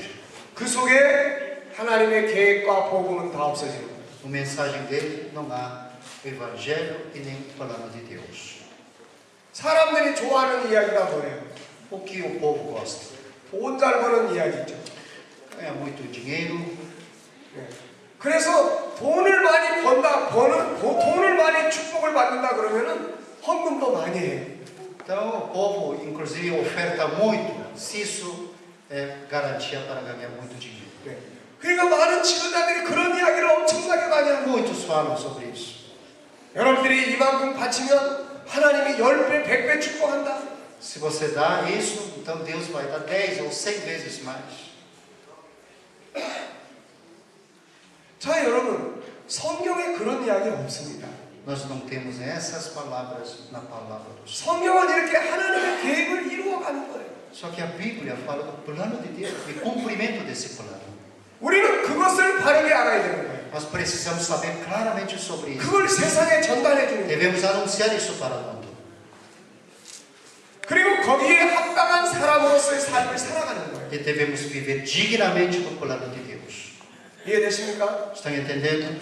그 속에 하나님의 계획과 복음은 다 없어지는 거예요. No mensagem dele não há evangelho e nem plano de Deus. 사람들이 좋아하는 이야기가 뭐예요? O que o povo gosta? 돈 잘 버는 이야기죠. Ganha muito dinheiro. 네. 그래서 돈을 많이 번다, 돈을 많이 축복을 받는다 그러면은 헌금도 많이 해요. Então o povo, inclusive, oferta muito, se isso é garantia para ganhar muito dinheiro. 네. 그러니까 많은 지도자들이 그런 이야기를 엄청나게 많이 하고 Muitos falam sobre isso. 여러분들이 이만큼 바치면 하나님이 10배, 100배 축복한다. Se você dá isso, então Deus vai dar 10 ou 100 vezes mais. 자, 여러분, 성경에 그런 이야기 없습니다. Nós não temos essas palavras na palavra do Senhor. 성경은 이렇게 하나님의 계획을 이루어가는 거예요. Só que a Bíblia fala do plano de Deus e cumprimento desse plano. 우리는 그것을 바르게 알아야 되는 거예요. Nós precisamos saber claramente sobre isso. 그걸 세상에 전달해 주는 거예요. Devemos anunciar isso para o mundo. 그리고 거기에 합당한 사람으로서의 삶을 살아가는 거예요. E devemos viver dignamente no plano de Deus. 이해되십니까? Estão entendendo?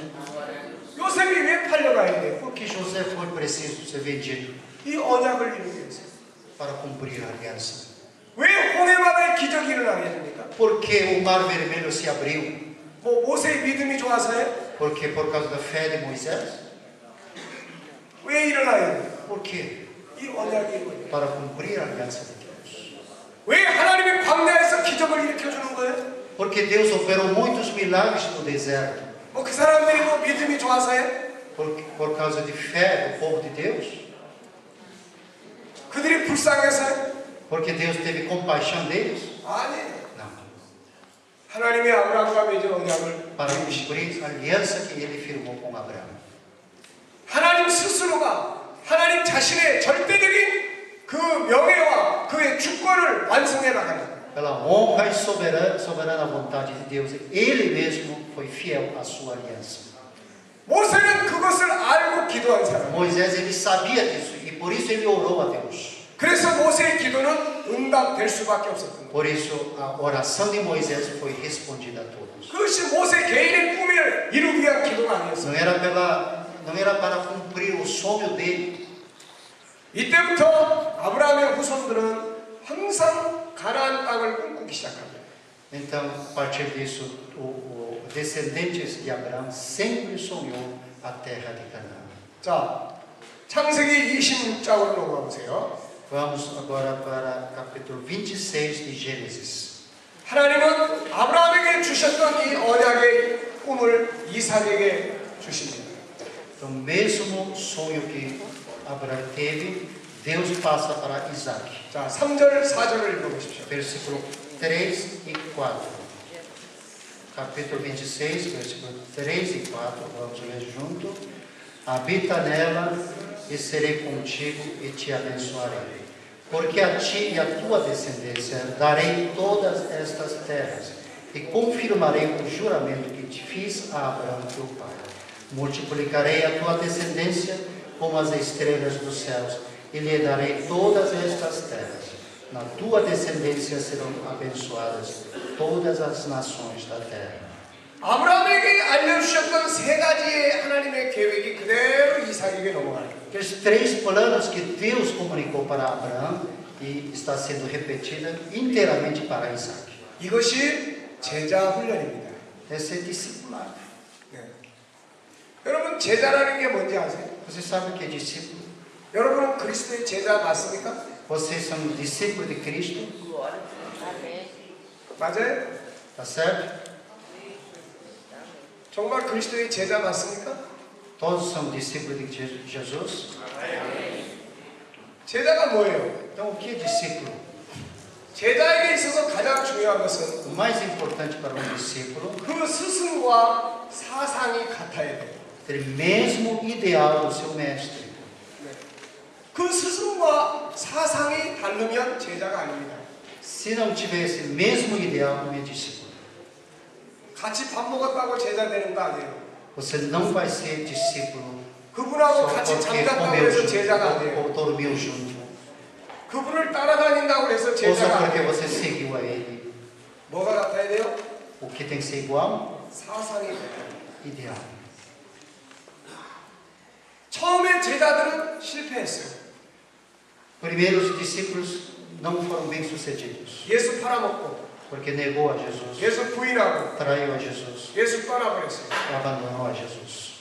요셉이 왜 팔려가야 돼요? Por que José foi preciso ser vendido? 이 언약을 이루기 위해서. Para cumprir a aliança. 왜 홍해바다에 기적이 일어나게 됩니까? Por que o mar vermelho se abriu? 뭐 모세의 믿음이 좋아서요? Porque por causa da fé de Moisés? 왜 일어나야 돼요? Por quê? 이 언약이 이루어져요. Para cumprir a aliança de Deus. 왜 하나님의 광야에서 기적을 일으켜주는 거예요? Porque Deus operou muitos milagres no deserto. 뭐 그 사람들이 뭐 믿음이 좋아서요? Por causa de fé do povo de Deus? 그들이 불쌍해서요? Porque Deus teve compaixão deles? 아니에요. Não. 하나님의 아브라함과 맺은 언약을 Para cumprir a aliança que ele firmou com Abraão. 하나님 스스로가 하나님 자신의 절대적인 그 명예와 그의 주권을 완성해 나가는 Pela honra e soberana vontade de Deus, ele mesmo foi fiel à sua aliança. 모세는 그것을 알고 기도한 사람. Moisés, ele sabia disso e por isso ele orou a Deus. 그래서 모세의 기도는 응답될 수밖에 없었던 거예요. Por isso a oração de Moisés foi respondida a todos. 그것이 모세 개인의 꿈을 이루기 위한 기도가 아니었어요. Não era para cumprir o sonho dele. 이때부터 아브라함의 후손들은 항상 가나안 땅을 꿈꾸기 시작합니다. Então, a partir disso, o descendentes de Abraão sempre sonhou a terra de Canaã. 자, 창세기 26장으로 넘어가 보세요. Vamos agora para capítulo 26 de Gênesis. 하나님은 아브라함에게 주셨던 이 언약의 꿈을 이삭에게 주십니다. Então, o mesmo sonho que Abraão teve, Deus passa para Isaac. 자, 3절, 4절을 읽어보십시오. Versículo 3 e 4. Capítulo 26, versículo 3 e 4. Vamos ler junto. Habita nela e serei contigo e te abençoarei. Porque a ti e a tua descendência darei todas estas terras e confirmarei o juramento que te fiz a Abraão teu pai. Multiplicarei a tua descendência como as estrelas dos céus e lhe darei todas estas terras. Na tua descendência serão abençoadas todas as nações da terra. 아브라함에게 알려주셨던 세 가지의 하나님의 계획이 그대로 이삭에게 넘어가요. Aqueles três planos que Deus comunicou para Abraão e está sendo repetida inteiramente para Isaac. 이것이 제자 훈련입니다. Esse é discipulado. 네. 여러분 제자라는 게 뭔지 아세요? Você sabe o que é discípulo? 여러분은 그리스도의 제자 맞습니까? Vocês são discípulos de Cristo? 맞아요? Tá certo? 정말 그리스도의 제자 맞습니까? Todos são discípulos de Jesus? 제자가 뭐예요? Então, o que é discípulo? 제자에게 있어서 가장 중요한 것은 O mais importante para um discípulo 그 스승과 사상이 같아야 돼요. é ter o mesmo ideal do seu mestre. 그 스승과 사상이 다르면 제자가 아닙니다. Se não tivesse o mesmo ideal, não é discípulo. 같이 밥 먹었다고 제자 되는 거 아니에요. Você não vai ser discípulo 그분하고 só 같이 porque 잠잤다고 comeu 해서 제자가 안 junto 돼요. ou dormiu junto. 그분을 따라다닌다고 해서 Ou só 제자가 안 porque 돼요. você seguiu a ele. 뭐가 같아야 돼요? O que tem que ser igual? 사상이 같아요. Ideal. 처음에 제자들은 실패했어요. Primeiro, os discípulos não foram bem sucedidos, 예수 팔아먹고 porque negou a Jesus, 예수 부인하고 traiu a Jesus, 예수 떠나버렸어요. abandonou a Jesus.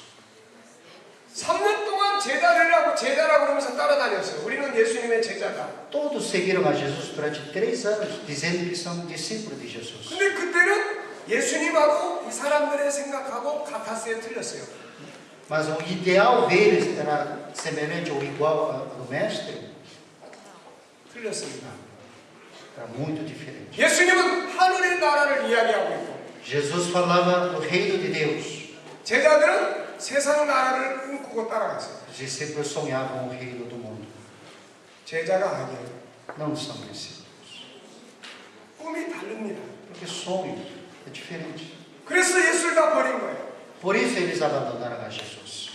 3년 동안 제자 되려고 제자라고 그러면서 따라다녔어요. 우리는 예수님의 제자다. Todos seguiram a Jesus durante 3 anos, dizendo que são discípulos de Jesus. 근데 그때는 예수님하고 이 사람들의 생각하고 같았어요. 틀렸어요. Mas o ideal deles era semelhante ou igual ao mestre? 틀렸습니다. Era muito diferente. 예수님은 하늘의 나라를 이야기하고 있고 Jesus falava do reino de Deus. 제자들은 세상 나라를 꿈꾸고 따라갔어요. Os discípulos sonhavam o reino do mundo. 제자가 아니에요. Não são discípulos. 꿈이 다릅니다. Porque sonho é diferente. 그래서 예수를 다 버린 거예요. Por isso eles abandonaram a Jesus.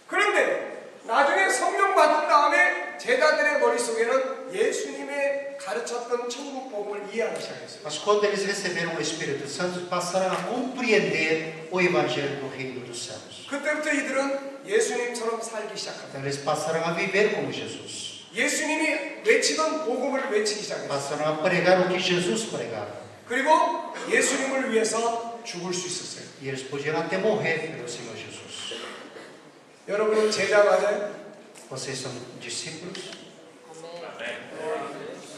그런데 나중에 성령 받은 다음에 제자들의 머릿속에는 예수님의 가르쳤던 천국 복음을 이해하기 시작했어요. Mas quando eles receberam o Espírito Santo, passaram a compreender o Evangelho do Reino dos Céus. 그때부터 이들은 예수님처럼 살기 시작합니다. Então eles passaram a viver como Jesus. 예수님이 외치던 복음을 외치기 시작했어요. Passaram a pregar o que Jesus pregava. 그리고 예수님을 위해서 죽을 수 있었어요. E eles podiam até morrer pelo Senhor Jesus. 여러분은 제자 맞아요? Vocês são discípulos?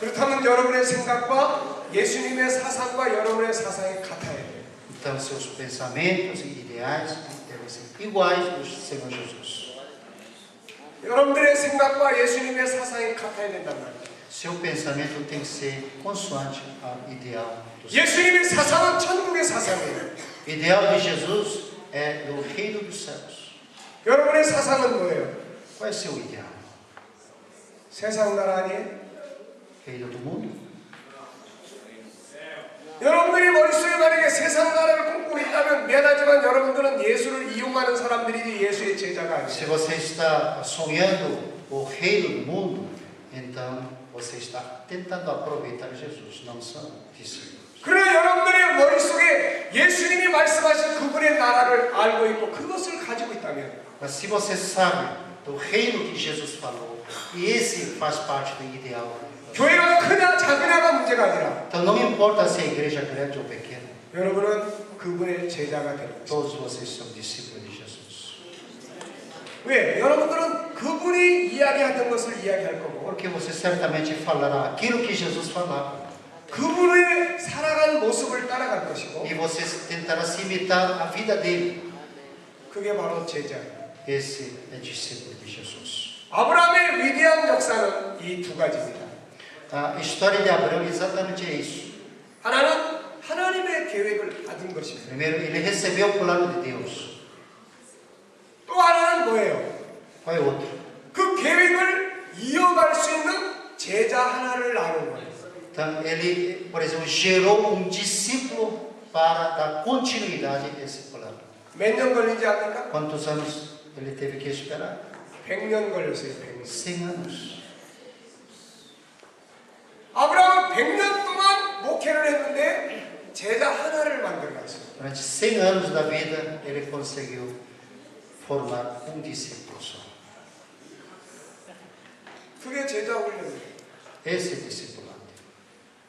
그렇다면 여러분의 생각과 예수님의 사상과 여러분의 사상이 같아야 돼요. Então seus pensamentos e ideais devem ser iguais dos Senhor Jesus. 여러분들의 생각과 예수님의 사상이 같아야 된단 말이에요. Seu pensamento tem que ser consoante ao ideal do Senhor. 예수님의 사상은 천국의 사상이에요. O ideal de Jesus é do reino dos céus. 여러분의 사상은 뭐예요? Qual é o seu ideal? 세상 나라 아니에요? Reino do mundo? 여러분들이 머릿속에 만약에 세상 나라를 꿈꾸고 있다면 미안하지만 여러분들은 예수를 이용하는 사람들이지 예수의 제자가 아니에요. Se você está sonhando o reino do mundo, então você está tentando aproveitar Jesus, não são discípulos. 그러나 여러분들의 머릿속에 예수님이 말씀하신 그분의 나라를 알고 있고 그것을 가지고 있다면 Mas se você sabe do reino que Jesus falou, e esse faz parte do ideal, 교회가 크냐 작으냐가 문제가 아니라 então não importa se a igreja é grande ou pequena, 여러분은 그분의 제자가 되는 것입니다. todos vocês são discípulos de Jesus. 왜? 여러분들은 그분이 이야기하던 것을 이야기할 거고 Porque você certamente falará aquilo que Jesus falava, 그분의 살아간 모습을 따라갈 것이고 e você tentará se imitar a vida dele. 그게 바로 제자예요. Esse é discípulo de Jesus. 아브라함의 위대한 역사는 이 두 가지입니다. A história de Abraão exatamente é isso. 하나는 하나님의 계획을 받은 것입니다. Primeiro, ele recebeu o plano de Deus. 또 하나는 뭐예요? Qual é o outro? 그 계획을 이어갈 수 있는 제자 하나를 낳은 거예요. Então, ele, por exemplo, gerou um discípulo para dar continuidade a esse plano. 몇 년 걸리지 않을까? Quantos anos ele teve que esperar? 100년 걸렸어요. 100년. 100 anos. 아브라함은 100년 동안 목회를 했는데 제자 하나를 만들어놨어요. Durante 100 anos da vida, ele conseguiu formar um discípulo só. 그게 제자 훈련이에요. Esse é discipulado.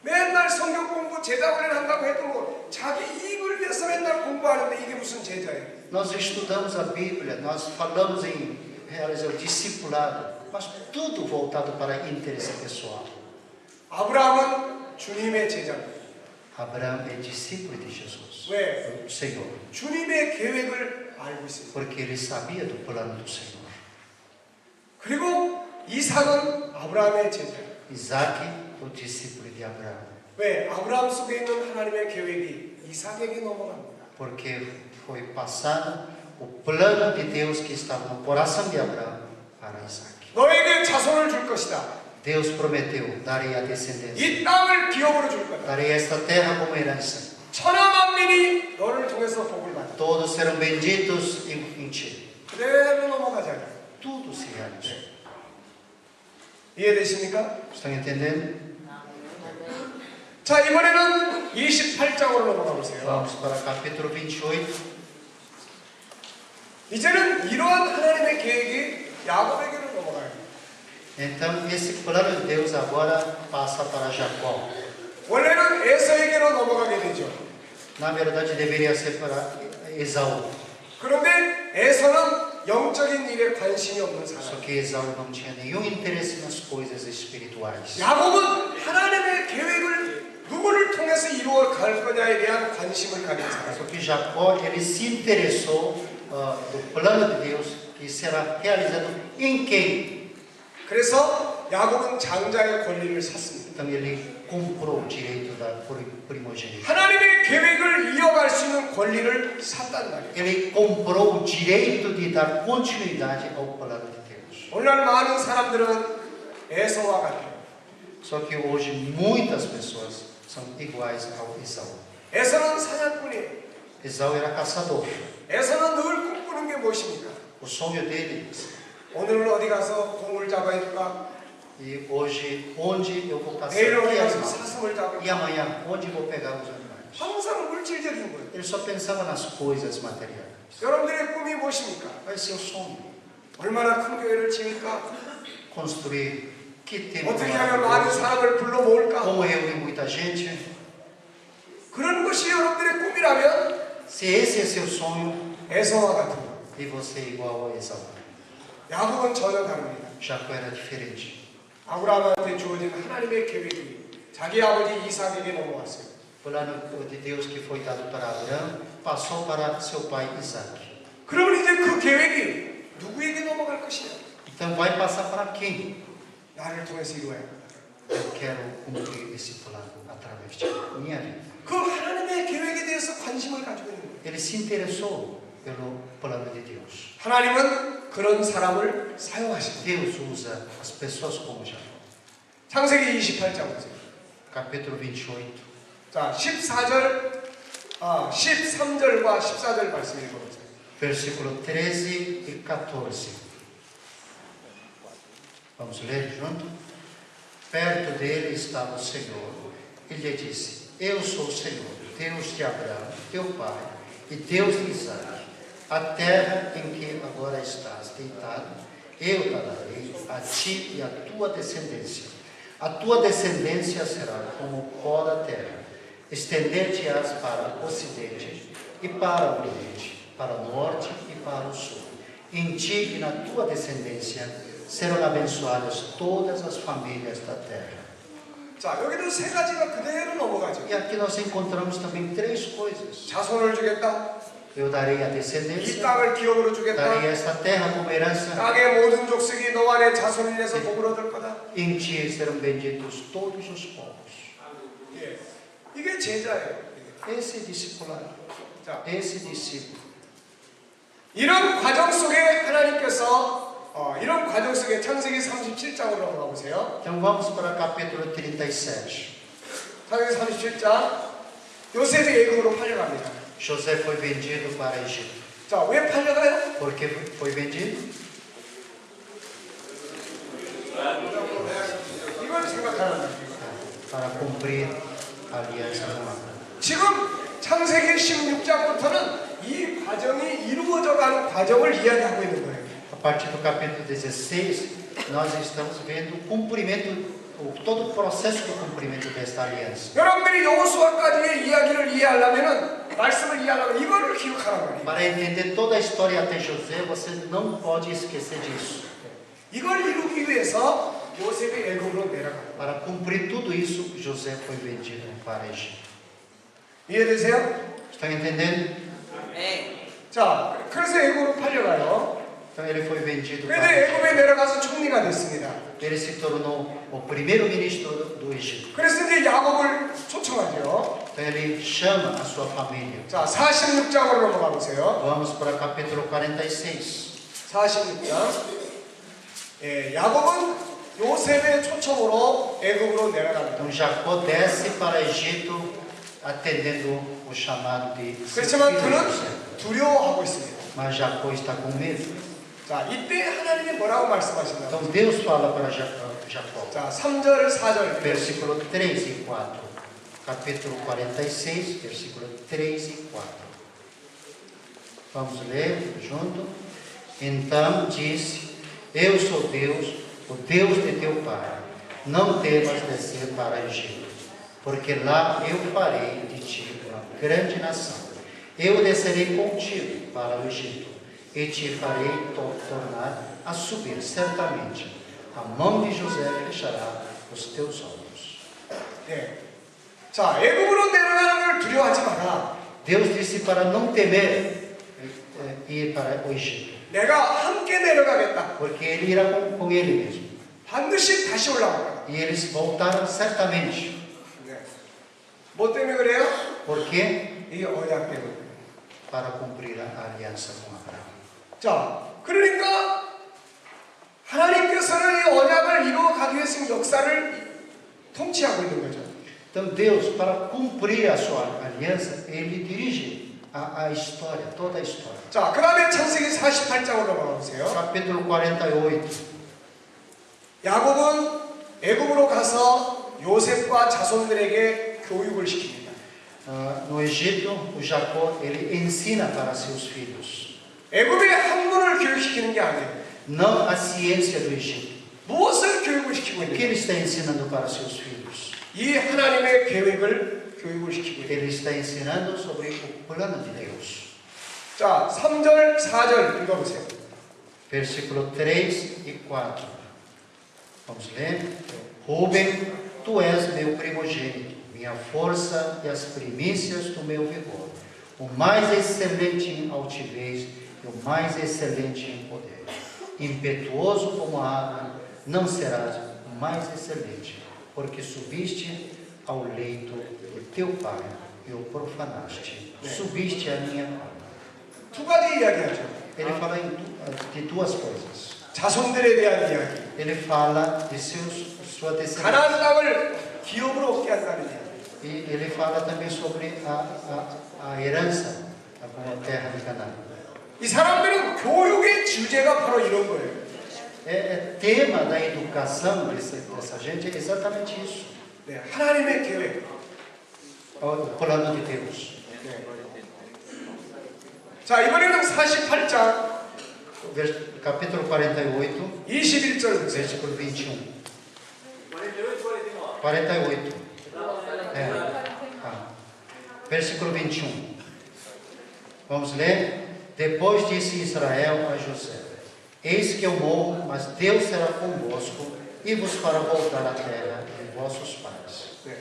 맨날 성경 공부, 제자 훈련 한다고 해도 뭐 자기 이익을 위해서 맨날 공부하는데 이게 무슨 제자예요? Nós estudamos a Bíblia, nós falamos em realizar o discipulado, mas tudo voltado para interesse pessoal. 아브라함은 주님의 제자입니다. Abraão é discípulo de Jesus, 왜? do Senhor, 주님의 계획을 알고 있습니다. porque ele sabia do plano do Senhor. 그리고 이삭은 아브라함의 제자예요. Isaac, o discípulo de Abraão, 왜? 아브라함 속에 있는 하나님의 계획이 이삭에게 넘어갑니다. porque foi passado o plano de Deus que estava no coração de Abraão para Isaac. 너에게 자손을 줄 것이다. Deus prometeu, darei a descendência, 이 땅을 기업으로 줄 거다. darei esta terra como herança. 천하 만민이 너를 통해서 복을 받아. Todos serão benditos em ti. 그대로 넘어가잖아. Tudo se realizou. 이해되십니까? Estão entendendo? 자, 이번에는 28장으로 넘어가 보세요. Vamos para o capítulo 28. 이제는 이러한 하나님의 계획이 야곱에게로 넘어가요. Então, esse plano de Deus agora passa para Jacó. 원래는 에서에게로 넘어가게 되죠. Na verdade, deveria ser para Esaú. 그런데 에서는 영적인 일에 관심이 없는 Só 사람. que Esaú não tinha nenhum interesse nas coisas espirituais. 야곱은 하나님의 계획을 누구를 통해서 이루어 갈 거냐에 대한 관심을 가진 사람. Só que Jacó, ele se interessou do plano de Deus que será realizado em quem? 그래서 야곱은 장자의 권리를 샀습니다. Então, ele comprou o direito da primogenitura. 하나님의 계획을 이어갈 수 있는 권리를 샀단 말이에요. Ele comprou o direito de dar continuidade ao plano de Deus. 오늘날 많은 사람들은 에서와 같아요. Só que hoje muitas pessoas são iguais ao Esaú. 에서는 사냥꾼이에요. Esaú era caçador. 에서는 늘 꿈꾸는 게 무엇입니까? O sonho dele, 오늘은 어디 가서 공을 잡아야 될까? E hoje, onde eu vou passar 내일 어디 aqui 가서 animal? 사슴을 잡을 E amanhã, onde vou pegar os animais? 항상 물질적인 거예요. Ele só pensava nas coisas materiais. 여러분들의 꿈이 무엇입니까? Qual é o seu sonho? 얼마나 큰 교회를 지을까? Construir que templo 어떻게 하면 많은 maravilhoso? 사람을 불러 모을까? Como reunir muita gente? 그런 것이 여러분들의 꿈이라면 Se esse é seu sonho, 에서와 같은 거. e você é igual a Esaú. 야곱은 전혀 다릅니다. Jacó era diferente. 아브라함한테 주어진 하나님의 계획이 자기 아버지 이삭에게 넘어왔어요. O plano de Deus que foi dado para Abraão passou para seu pai Isaac. 그러면 이제 그 계획이 누구에게 넘어갈 것이냐? Então vai passar para quem? 나를 통해서 이루어야 합니다. Eu quero cumprir esse plano através de minha vida. 그 하나님의 계획에 대해서 관심을 가지고 있는 거예요. Ele se interessou pelo plano de Deus. 하나님은 그런 사람을 사용하십니다. Deus usa as pessoas como Jacó. 창세기 28장 보세요. Capítulo 28. 자, 13절과 14절 말씀 읽어보세요. Versículo 13 e 14. Vamos ler junto? Perto dele estava o Senhor e lhe disse: Eu sou o Senhor, Deus de Abraão, teu pai, e Deus de Isaac. A terra em que agora estás deitado, eu darei a ti e a tua descendência. A tua descendência será como o pó da terra. Estender-te-ás para o ocidente e para o oriente, para o norte e para o sul. Em ti e na tua descendência serão abençoadas todas as famílias da terra. 자, 여기도 세 가지가 그대로 넘어가죠. E aqui nós encontramos também três coisas. 자손을 주겠다. Eu darei a 이 descendência, 땅을 기업으로 주겠다. darei esta terra como herança. 땅의 모든 족속이 너와 내 자손을 인해서 복을 얻을 거다. Em ti serão benditos todos os povos. 예. 이게 제자예요. Esse discipulado, 자, esse discípulo. 이런 과정 속에 하나님께서 이런 과정 속에 창세기 37장으로 넘어가 보세요. Então vamos para o capítulo 37. 창세기 37장 요셉이 애굽으로 팔려갑니다. José foi vendido para o Egito. 자, 왜 팔려가요? Por que foi vendido? 이걸 생각하는 거예요. Para cumprir a aliança com Abraão. 지금 창세기 16장부터는 이 과정이 이루어져가는 과정을 이야기하고 있는 거예요. A partir do capítulo 16, nós estamos vendo o cumprimento, todo o processo do cumprimento desta aliança. 여러분들이 여호수아까지의 이야기를 이해하려면은 말씀을 이해하려면 이거를 기억하란 말이에요. Para entender toda a história até José, você não pode esquecer disso. 이걸 이루기 위해서 요셉이 애굽으로 내려가요. Para cumprir tudo isso, José foi vendido para o Egito. 이해되세요? Estão entendendo? 자, 그래서 애굽으로 팔려가요. Então ele foi vendido 그런데 para o Egito. 애굽에 내려가서 총리가 됐습니다. Ele se tornou o primeiro-ministro do Egito. 그래서 이제 야곱을 초청하죠. Então ele chama a sua família. 자, 46장으로 넘어가 보세요. Vamos para o capítulo 46. 46장. 예, 야곱은 요셉의 초청으로 애굽으로 내려갑니다. Então Jacó desce para o Egito, atendendo o chamado de seu 그렇지만 filho 그는 José. 두려워하고 있습니다. Mas Jacó está com medo. 자, 이때 하나님이 뭐라고 말씀하시나요? Então Deus fala para Jacó. 자, 3절, 4절. Versículo 3 e 4. Capítulo 46, versículo 3 e 4. Vamos ler junto. Então disse: Eu sou Deus, o Deus de teu pai. Não temas descer para o Egito, porque lá eu farei de ti uma grande nação. Eu descerei contigo para o Egito e te farei tornar a subir certamente. A mão de José fechará os teus olhos. 예. 자, 애굽으로 내려가는 걸 두려워하지 마라. Deus disse para não temer ir para o Egito, 내가 함께 내려가겠다. porque ele irá com ele mesmo. 반드시 다시 올라올 거다. E eles voltaram certamente. 네. 뭐 때문에 그래요? Porque 이 언약 때문에. para cumprir a aliança com Abraão. 자, 그러니까 하나님께서는 이 언약을 이루어가기 위해서 역사를 통치하고 있는 거죠. Então Deus, para cumprir a sua aliança, ele dirige a história, toda a história. 자, 그 다음에 창세기 48장으로 넘어가 보세요. Capítulo 48. 야곱은 애굽으로 가서 요셉과 자손들에게 교육을 시킵니다. No Egito, o Jacó ele ensina para seus filhos. 애굽의 학문을 교육시키는 게 아니에요. Não a ciência do Egito. 무엇을 교육을 시키고 O que 있는지 ele está ensinando para seus filhos? 이 하나님의 계획을 교육을 시키고 있는. Ele está ensinando sobre o plano de Deus. 자, 3절, 4절 읽어보세요. Versículo 3 e 4. Vamos ler. Rúben, tu és meu primogênito, minha força e as primícias do meu vigor, o mais excelente em altivez e o mais excelente em poder. Impetuoso como a água, não serás o mais excelente, porque subiste ao leito do teu pai e o profanaste. Subiste à minha cama. 두 가지 이야기하죠. Ele fala de duas coisas. 자손들에 대한 이야기. Ele fala de sua descendência. 가나안 땅을 기업으로 얻게 한다는 이야기. E ele fala também sobre a herança da terra de Canaã. 이 사람들은 교육의 주제가 바로 이런 거예요. Tema da educação dessa gente é exatamente isso. 네, 하나님의 계획. O plano de Deus. 네. 자, 이번에는 48장 Capítulo 48, 21절 보세요. versículo 21. 48. Versículo 21. Vamos ler. Depois disse Israel a José: Eis que eu morro, mas Deus será convosco e vos fará voltar à terra de vossos pais. 네.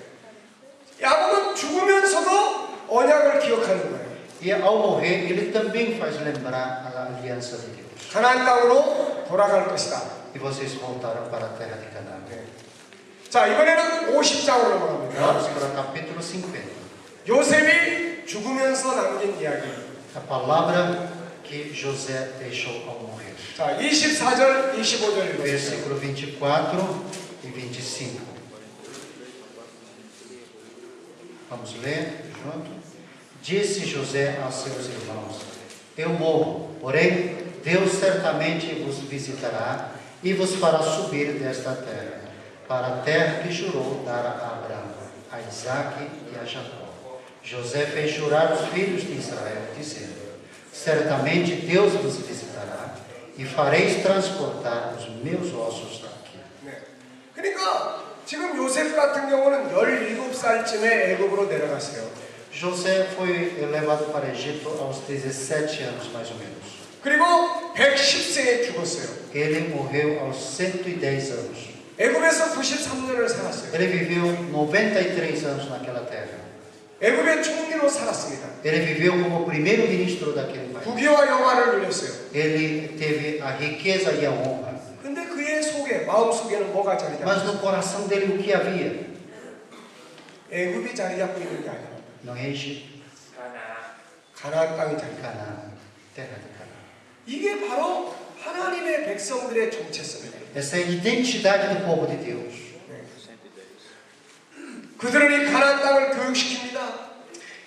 야곱은 죽으면서도 언약을 기억하는 거예요. E ao morrer, ele também faz lembrar a aliança de Deus. 가나안 땅으로 돌아갈 것이다. E vocês voltaram para a terra de Canaã. 자, 이번에는 50장으로 넘어갑니다. Vamos para o capítulo 50. 요셉이 죽으면서 남긴 이야기. A palavra que José deixou ao morrer. 자, 24절, 25절 읽어주세요. Versículo 24 e 25. Vamos ler junto. Disse José aos seus irmãos: Eu morro, porém Deus certamente vos visitará e vos fará subir desta terra, para a terra que jurou dar a Abraão, a Isaque e a Jacó. José fez jurar os filhos de Israel, dizendo: Certamente Deus vos visitará e fareis transportar os meus ossos daqui. 네. 그러니까 지금 요셉 같은 경우는 17살쯤에 애굽으로 내려갔어요. José foi levado para o Egito aos 17 anos, mais ou menos. 그리고 110세에 죽었어요. Ele morreu aos 110 anos. 애굽에서 93년을 살았어요. Ele viveu 93 anos naquela terra. 애굽의 총리로 살았습니다. Ele viveu como primeiro-ministro daquele país. 부귀와 영화를 누렸어요. Ele teve a riqueza e a honra. 근데 그의 속에, 마음 속에는 뭐가 자리 잡고 Mas no coração dele o que havia? 애굽이 자리 잡고 있는 게 아니라 Não é Egito, 가나안 땅이 자리 잡고 Canaã, terra de Canaã. 이게 바로 하나님의 백성들의 정체성이에요. Essa é a identidade do povo de Deus. 그들은 이 가나안 땅을 교육시킵니다.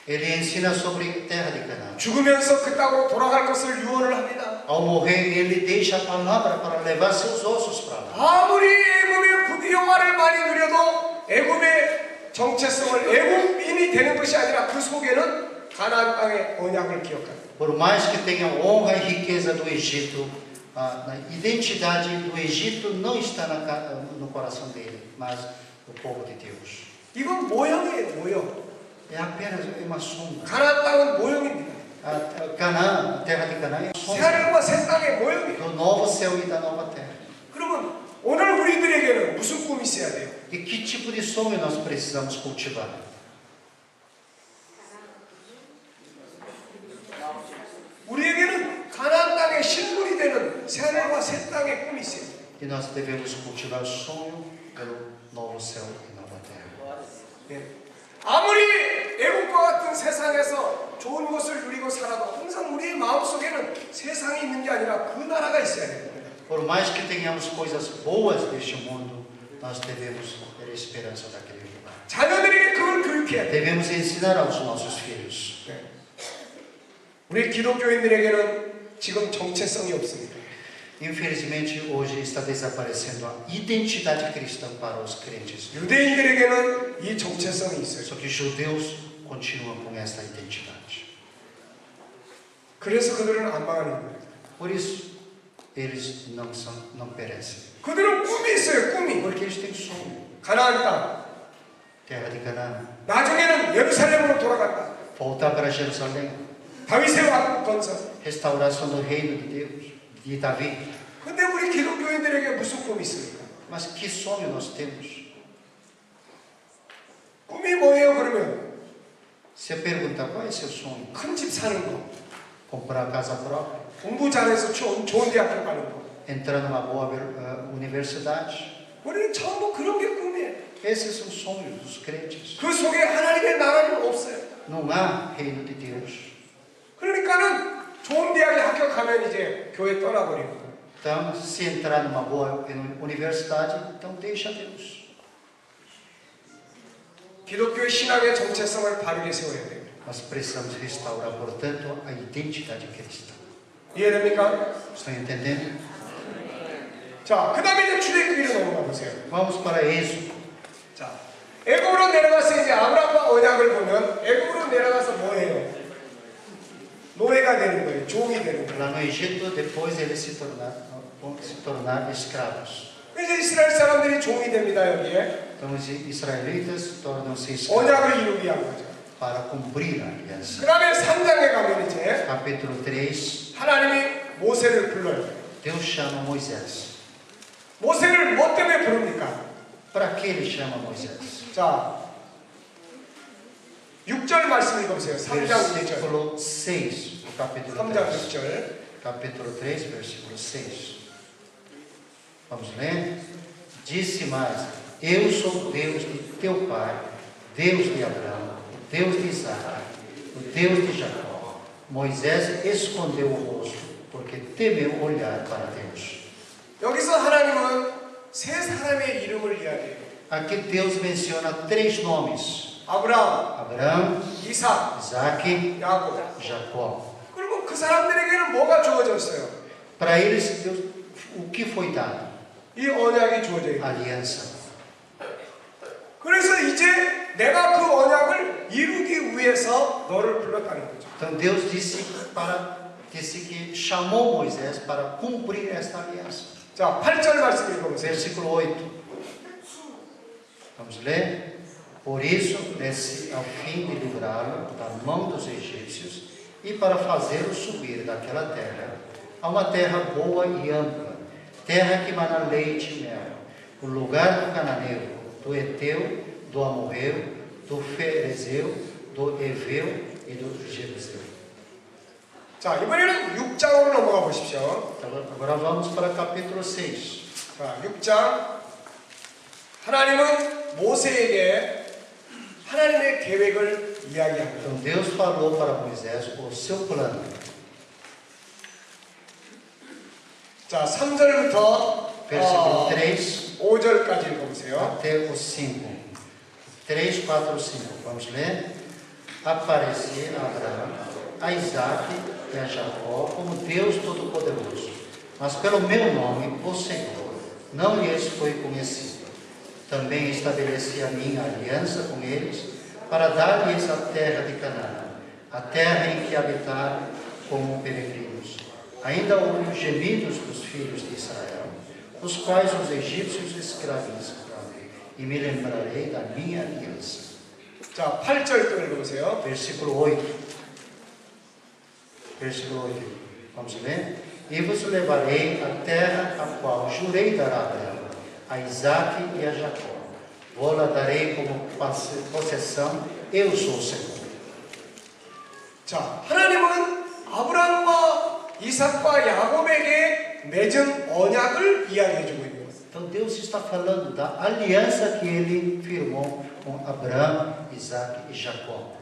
Ele ensina sobre terra de Canaã. 죽으면서 그 땅으로 돌아갈 것을 유언을 합니다. Ao morrer, ele deixa a palavra para levar seus ossos para lá. 아무리 애굽의 부귀 영화를 많이 누려도 애굽의 정체성을 애굽인이 되는 것이 아니라 그 속에는 가나안 땅의 언약을 기억합니다. Por mais que tenha honra e riqueza do Egito, a identidade do Egito não está no coração dele, mas o povo de Deus. 이건 모형이에요, 모형. É apenas uma sombra. 가나안 땅은 모형입니다. Canaã, a terra de Canaã é sombra 새하늘과 새 땅의 모형이에요. do novo céu e da nova terra. 그러면 오늘 우리들에게는 무슨 꿈이 있어야 돼요? E que tipo de sonho nós precisamos cultivar? 우리에게는 가나안 땅의 실물이 되는 새하늘과 새 땅의 꿈이 있어요. E nós devemos cultivar o sonho pelo novo céu e nova terra. 네. 아무리 애국과 같은 세상에서 좋은 것을 누리고 살아도 항상 우리의 마음속에는 세상이 있는 게 아니라 그 나라가 있어야 됩니다. Por mais que tenhamos coisas boas deste mundo, nós devemos ter esperança daquele lugar. 자녀들에게 그걸 교육해야 돼요. Devemos ensinar aos nossos filhos. 네. 우리 기독교인들에게는 지금 정체성이 없습니다. Infelizmente, hoje está desaparecendo a identidade cristã para os crentes. 유대인들에게는 이 정체성이 있어요. Só que judeus continuam com esta identidade. 그래서 그들은 안 망하는 거예요. Por isso, eles não perecem. 그들은 꿈이 있어요. 꿈이. Porque eles têm sonho. 가나안 땅. Terra de Canaã. 나중에는 예루살렘으로 돌아갔다. Voltar para Jerusalém. 다윗의 왕국 건설. Restauração do reino de Deus, de Davi. 근데 우리 기독교인들에게 무슨 꿈이 있습니까? Mas que sonho nós temos? 꿈이 뭐예요 그러면? Se eu perguntar qual é seu sonho? 큰 집 사는 거. Comprar casa própria? 공부 잘해서 좋은 대학교 가는 거. Entrar numa boa universidade? 우리는 전부 그런 게 꿈이에요. Esses são sonhos dos crentes. 그 속에 하나님의 나라는 없어요. Não há reino de Deus. 그러니까는 좋은 대학에 합격하면 이제 교회 떠나버리고. Então, se entrar numa boa universidade, então deixa Deus. 기독교의 신앙의 정체성을 바르게 세워야 돼요. Nós precisamos restaurar, portanto, a identidade cristã. 이해됩니까? Estão entendendo? 자, 그 다음에 이제 출애굽기로 넘어가 보세요. Vamos para Êxodo. 자, 애굽으로 내려가서 이제 아브라함과 언약을 보면 애굽으로 내려가서 뭐예요? 노예가 되는 거예요. 종이 되는 거예요. Lá no Egito, depois eles se tornaram escravos. 이제 이스라엘 사람들이 종이 됩니다 여기에. Então, os israelitas tornam-se escravos 언약을 이루기 위한 거죠. para cumprir a aliança. 그 다음에 3장에 가면 이제 Capítulo 3, 하나님이 모세를 불러요. Deus chama Moisés. 모세를 뭐 때문에 부릅니까? Para que ele chama Moisés? 자, 6절 말씀 읽어보세요. 3장 6절. Versículo 6, o capítulo 3장 3. 6절. Capítulo 3, versículo 6. Vamos ler? Disse mais: Eu sou Deus de teu pai, Deus de Abraão, Deus de Isaac, o Deus de Jacó. Moisés escondeu o rosto, porque temeu olhar para Deus. 여기서 하나님은 세 사람의 이름을 이야기해요. Aqui Deus menciona três nomes: 아브라함, Abraão, 이삭, Isaac, 야곱. Jacó. 그리고 그 사람들에게는 뭐가 주어졌어요? Para eles, Deus, o que foi dado? 이 언약이 주어져요. Aliança. 그래서 이제 내가 그 언약을 이루기 위해서 너를 불렀다는 거죠. Então Deus disse que chamou Moisés para cumprir esta aliança. 자, 8절 말씀 읽어보세요. Versículo 8. Vamos ler? Por isso, desci ao fim de livrá-lo da mão dos egípcios e para fazê-lo subir daquela terra a uma terra boa e ampla, terra que mana leite e mel, o lugar do cananeu, do Eteu, do Amorreu, do Ferezeu, do Eveu e do Jebuseu. 자, 이번에는 6장으로 넘어가 보십시오. Agora vamos para o capítulo 6. 자, 6장. 하나님은 모세에게 하나님의 계획을 이야기합니다. Então Deus falou para Moisés o seu plano. 자, 3절부터 Versículo 3 5절까지 읽어보세요. até o 5. 3, 4, 5. Vamos ler? Aparecia a Abraão, a Isaac e a Jacó como Deus Todo-Poderoso. Mas pelo meu nome, o Senhor, não lhes foi conhecido. Também estabeleci a minha aliança com eles para dar-lhes a terra de Canaã, a terra em que habitaram como peregrinos. Ainda houve os gemidos dos filhos de Israel, os quais os egípcios escravizam, e me lembrarei da minha aliança. 자, 8절 또 읽어보세요. Versículo 8. Versículo 8. Vamos ler? E vos levarei à terra a qual jurei dar a Abraão, a Isaac e a Jacó. Vou-la darei como possessão, eu sou o Senhor. 자, 하나님은 아브라함과 이삭과 야곱에게 맺은 언약을 이야기해주고 있는 것입니다. Então Deus está falando da aliança que ele firmou com Abraão, Isaac e Jacó.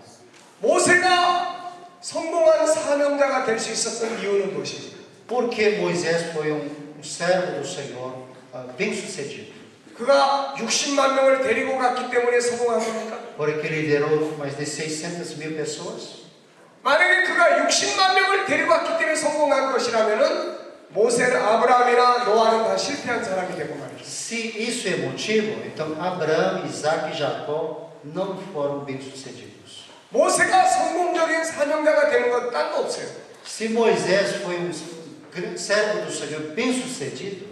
모세가 성공한 사명자가 될 수 있었던 이유는 무엇입니까? Porque Moisés foi servo do Senhor bem-sucedido. 그가 60만 명을 데리고 갔기 때문에 성공한 겁니까? Porque liderou mais de 600.000 pessoas. 만약에 그가 60만 명을 데리고 갔기 때문에 성공한 것이라면은 모세나 아브라함이나 노아는 다 실패한 사람이 되고 말이죠. Se isso é motivo, então Abraão, Isaac e Jacó não foram bem-sucedidos. 모세가 성공적인 사명자가 되는 건 딴 거 없어요. Se Moisés foi servo do Senhor bem-sucedido,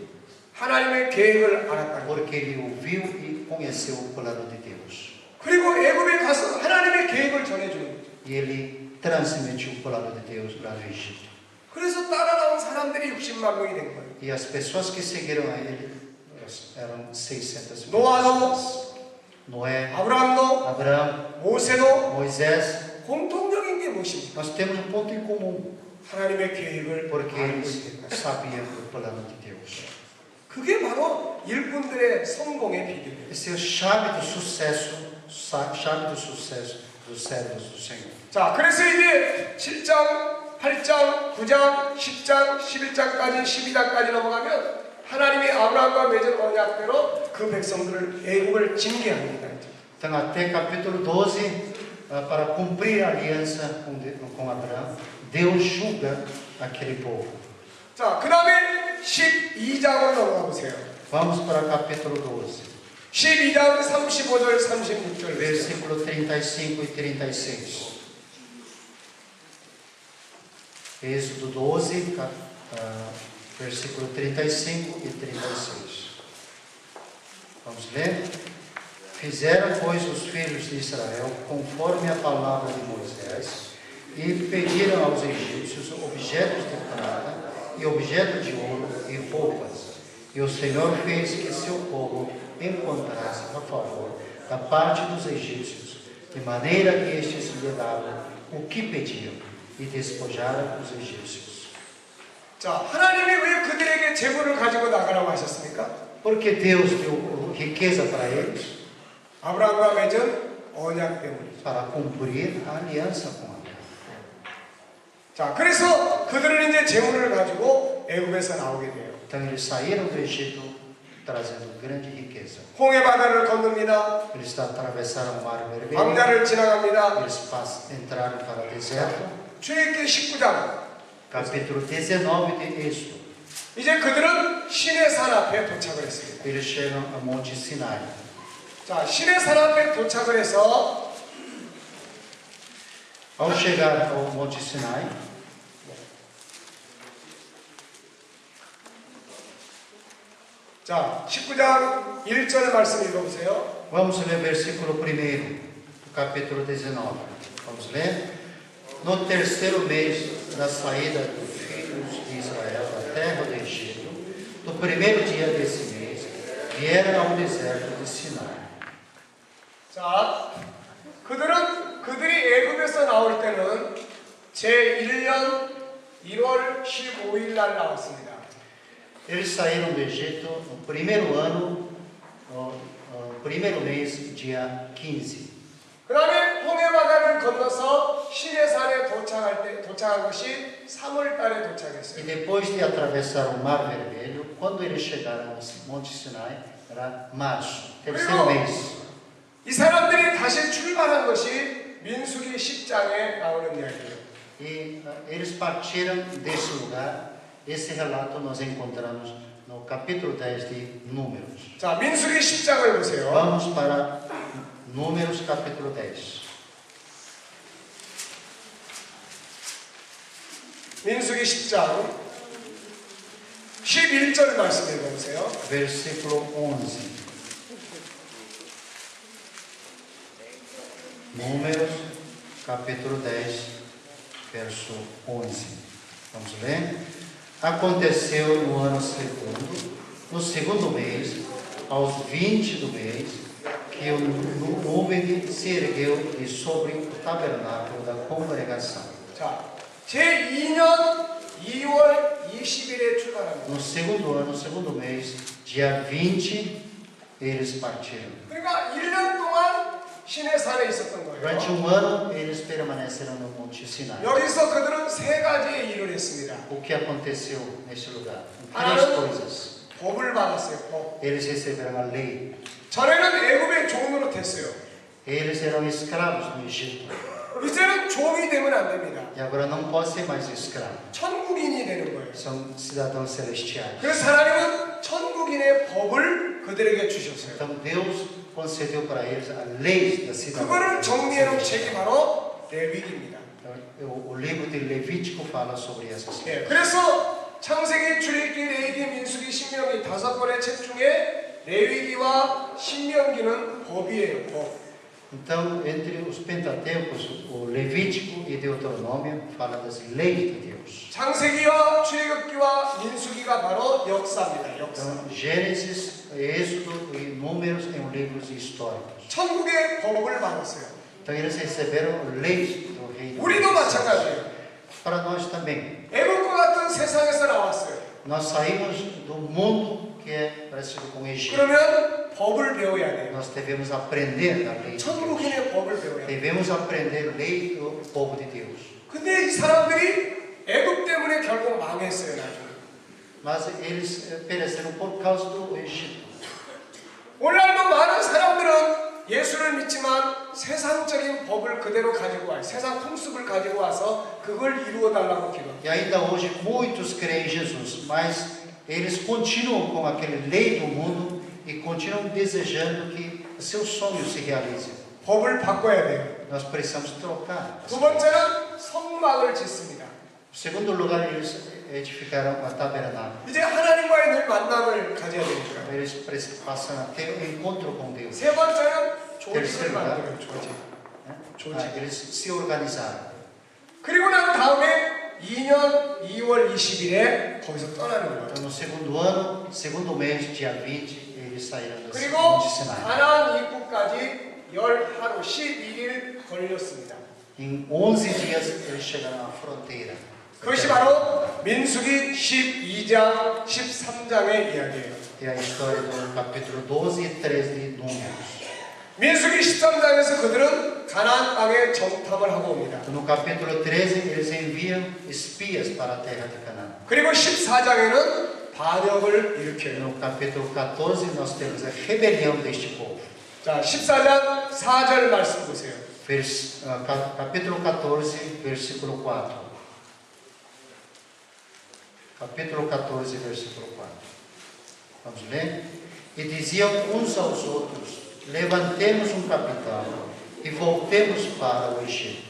하나님의 계획을 알았다는 거예요. porque ele ouviu e conheceu o plano de Deus. 그리고 애굽에 가서 하나님의 계획을 전해주는 거죠. E ele transmitiu o plano de Deus lá no Egito. 그래서 따라 나온 사람들이 60만 명이 된 거예요. E as pessoas que seguiram a ele eram 600 노아도, pessoas. Noé, 아브라함도, Abraão, 모세도 Moisés. 공통적인 게 무엇입니까? Nós temos um ponto em comum, 하나님의 계획을 porque 알고 eles 있다. sabiam do plano de Deus. 그게 바로 일꾼들의 성공의 비결이에요. Esse é a chave do sucesso dos servos do Senhor. 자, 그래서 이제 7장, 8장, 9장, 10장, 11장까지 12장까지 넘어가면 하나님이 아브라함과 맺은 언약대로 그 백성들을 애국을 징계합니다. Então, até capítulo 12, para cumprir a aliança com Abraão, Deus julga aquele povo. 자, 그 다음에 12장으로 넘어가 보세요. Vamos para o capítulo 12, 12장 35절, 36절. versículo 35 e 36. Êxodo 12, versículo 35 e 36. Vamos ler? Fizeram, pois, os filhos de Israel conforme a palavra de Moisés e pediram aos egípcios objetos de prata e objetos de ouro e roupas. E o Senhor fez que seu povo encontrasse a favor da parte dos egípcios, de maneira que estes lhe davam o que pediam e despojaram os egípcios. 자, 하나님이 왜 그들에게 재물을 가지고 나가라고 하셨습니까? Porque Deus deu riqueza para eles 아브라함과 맺은 언약 때문이죠. para cumprir a aliança com Abraão. 자, 그래서 그들은 이제 재물을 가지고 애굽에서 나오게 돼요. Então eles saíram do Egito trazendo grande riqueza. 홍해 바다를 건넙니다. Eles atravessaram o Mar Vermelho, 광야를 지나갑니다. eles entraram para o deserto. 출애굽기 19장. Capítulo 19 de Êxodo. 이제 그들은 신의 산 앞에 도착을 했습니다. Eles chegam a Monte Sinai. 자, 신의 산 앞에 도착을 해서 Ao chegar ao Monte Sinai, 자, 19장 1절 말씀 읽어보세요. vamos ler o versículo 1 do capítulo 19. Vamos ler? No terceiro mês da saída dos filhos de Israel da terra do Egito, no primeiro dia desse mês, vieram ao deserto de Sinai. 자, 그들이 애굽에서 나올 때는 제1년 1월 15일 날 나왔습니다. Eles saíram do Egito no primeiro ano, no primeiro mês, dia 15. 그 다음에 홍해바다를 건너서 시내산에 도착한 것이 3월 달에 E 도착했어요. depois de atravessar o Mar Vermelho, quando eles chegaram ao Monte Sinai, era março, terceiro mês. 이 사람들이 다시 출발한 것이 민수기 10장에 나오는 이야기예요. E eles partiram desse lugar. Esse relato nós encontramos no capítulo 10 de Números. 자, 민수기 10장을 보세요. Vamos para Números capítulo 10. 민수기 10장 11절 말씀 읽어보세요. Versículo 11. Números capítulo 10, verso 11. Vamos ler? Aconteceu no ano segundo, no segundo mês, aos 20 do mês, que o nuvem se ergueu de sobre o tabernáculo da congregação. 자, 제2년 2월 20일에 출발합니다. No segundo ano, no segundo mês, dia 20, eles partiram. 그러니까 1년 동안 시내산에 있었던 Durante 거예요. ano, eles permaneceram no Monte Sinai. 여기서 그들은 세 가지의 일을 했습니다. O que aconteceu neste lugar? Ah, Três não. coisas. 법을 받았어요. 법. Eles receberam a lei. 전에는 애굽의 종으로 됐어요. Eles eram escravos no Egito. 이제는 종이 되면 안 됩니다. E agora não pode ser mais escravo. 천국인이 되는 거예요. 거예요. são cidadãos celestiais. 그래서 하나님은 천국인의 법을 그들에게 주셨어요. Então Deus concedeu para eles a lei da 그거를 cidadania. 정리해 놓은 책이 바로 레위기입니다. Então, o livro de Levítico fala sobre essas coisas. 예, 그래서 창세기, 출애굽기, 레위기, 민수기, 신명기 5권의 책 중에 레위기와 신명기는 법이에요. 법. Então, entre os Pentateucos, o Levítico e Deuteronômio fala das leis de Deus. 창세기와 출애굽기와 민수기가 바로 역사입니다. 역사. Então, Gênesis, Êxodo e Números são livros históricos. 천국의 법을 받았어요. Então, eles receberam leis do reino. 우리도 마찬가지예요. Para nós também. 애국과 같은 세상에서 나왔어요. Nós saímos do mundo que é parecido com o Egito. 그러면 법을 배워야 돼요. Nós devemos aprender a lei de Deus. 천국인의 법을 배워야 돼요. Devemos aprender a lei do povo de Deus. 근데 이 사람들이 애국 때문에 결국 망했어요. 나중에. Mas eles pereceram por causa do Egito. 오늘날도 많은 사람들은 예수를 믿지만 세상적인 법을 그대로 가지고 와요. 세상 풍습을 가지고 와서 그걸 이루어 달라고 기도해요. E ainda hoje muitos creem em Jesus, mas eles continuam com aquela lei do mundo e continuam desejando que seus sonhos se realizem. 법을 바꿔야 돼요. Nós precisamos trocar. 두 번째는 성막을 짓습니다. Em segundo lugar, eles edificaram a tabernáculo. 이제 하나님과의 늘 만남을 가져야 되니까. Eles passam a ter um encontro com Deus. 세 번째는 조직을 terceiro 만들어요. 조직. Ah, eles se organizaram. 그리고 난 다음에 2년 2월 20일에 거기서 떠나는 거예요. Então, no segundo ano, segundo mês, dia 20, eles saíram da 그리고 Monte Sinai. 가나안 입구까지 10하루 11일 걸렸습니다. Em 11 dias, eles chegaram à fronteira. 그것이 바로 민수기 12장 13장의 이야기예요. É a história do capítulo 12 e 13 de Números. 민수기 13장에서 그들은 가나안 땅에 정탐을 하고 옵니다. No capítulo 13, eles enviam espias para a terra de Canaã. 그리고 14장에는 반역을 일으켜요. No capítulo 14, nós temos a rebelião deste povo. 자, 14장 4절 말씀 보세요. Capítulo 14, versículo 4. Capítulo 14, versículo 4. Vamos ler? E diziam uns aos outros: levantemos capitão e voltemos para o Egito.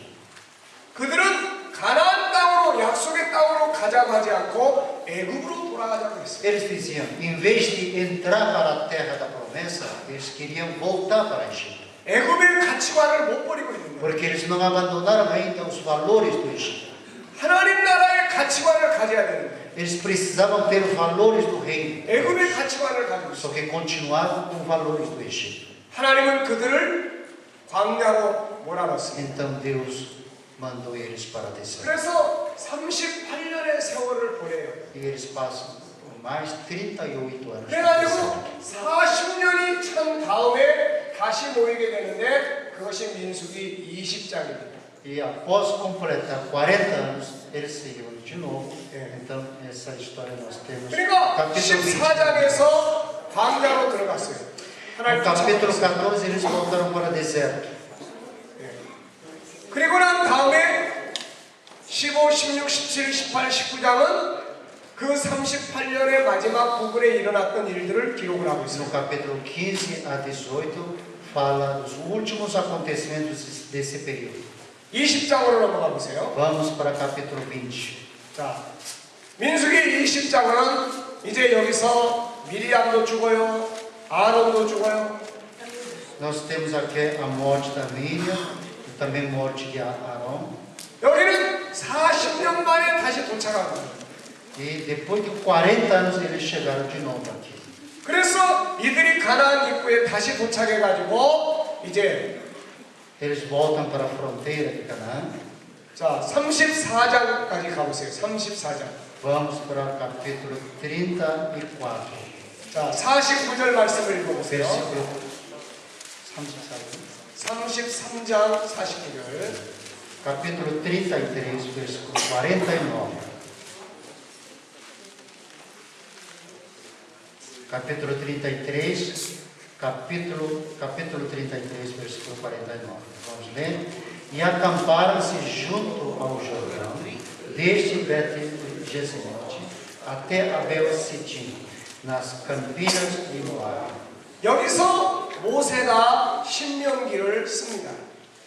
그들은 가나안 땅으로 약속의 땅으로 가자고 하지 않고 애굽으로 돌아가자고 했어요. Eles diziam, em vez de entrar para a terra da promessa, eles queriam voltar para o Egito. 애굽의 가치관을 못 버리고 있는 거예요. Porque eles não abandonaram ainda os valores do Egito. 하나님 나라의 가치관을 가져야 되는데 Eles precisavam ter os valores do reino. 애굽의 가치관을 가지고 있어요. Só que continuavam com os valores do Egito. 하나님은 그들을 광야로 몰아넣습니다. Então Deus mandou eles para descer. 그래서 38년의 세월을 보내요. E eles passam por mais 38 anos. 그래가지고 40년이 찬 다음에 다시 모이게 되는데 그것이 민수기 20장입니다. E após completar 40 anos, eles se reúnem de novo. É. Então, essa história nós temos. 그러니까 Capítulo 20. 14장에서 광야로 들어갔어요. No capítulo 14, eles voltaram para o deserto. 그리고 난 다음에 15, 16, 17, 18, 19장은 그 38년의 마지막 부분에 일어났던 일들을 기록을 하고 No 있어요. capítulo 15 a 18, fala dos últimos acontecimentos desse período. 20장으로 넘어가 보세요. Vamos para o capítulo 20. 자, 민수기 20장은 이제 여기서 미리암도 죽어요. 아론도 죽어요. Nós temos aqui a morte da Miriam e também a morte de Arão. 여기는 40년 만에 다시 도착한 거예요. E depois de 40 anos eles chegaram de novo aqui. 그래서 이들이 가나안 입구에 다시 도착해가지고 이제 Eles voltam para a fronteira de Canaã. 자 34장까지 가보세요. 34장. Vamos para o capítulo 34. 자 49절 말씀을 읽어보세요. Versículo 33장 49절. capítulo 33, versículo 49. Capítulo 33, capítulo 33, versículo 49. Vamos ler. E acamparam-se junto ao Jordão, desde Bet-Gesemote até Abel-Sitim, nas campinas de Moab. 여기서 모세가 신명기를 씁니다.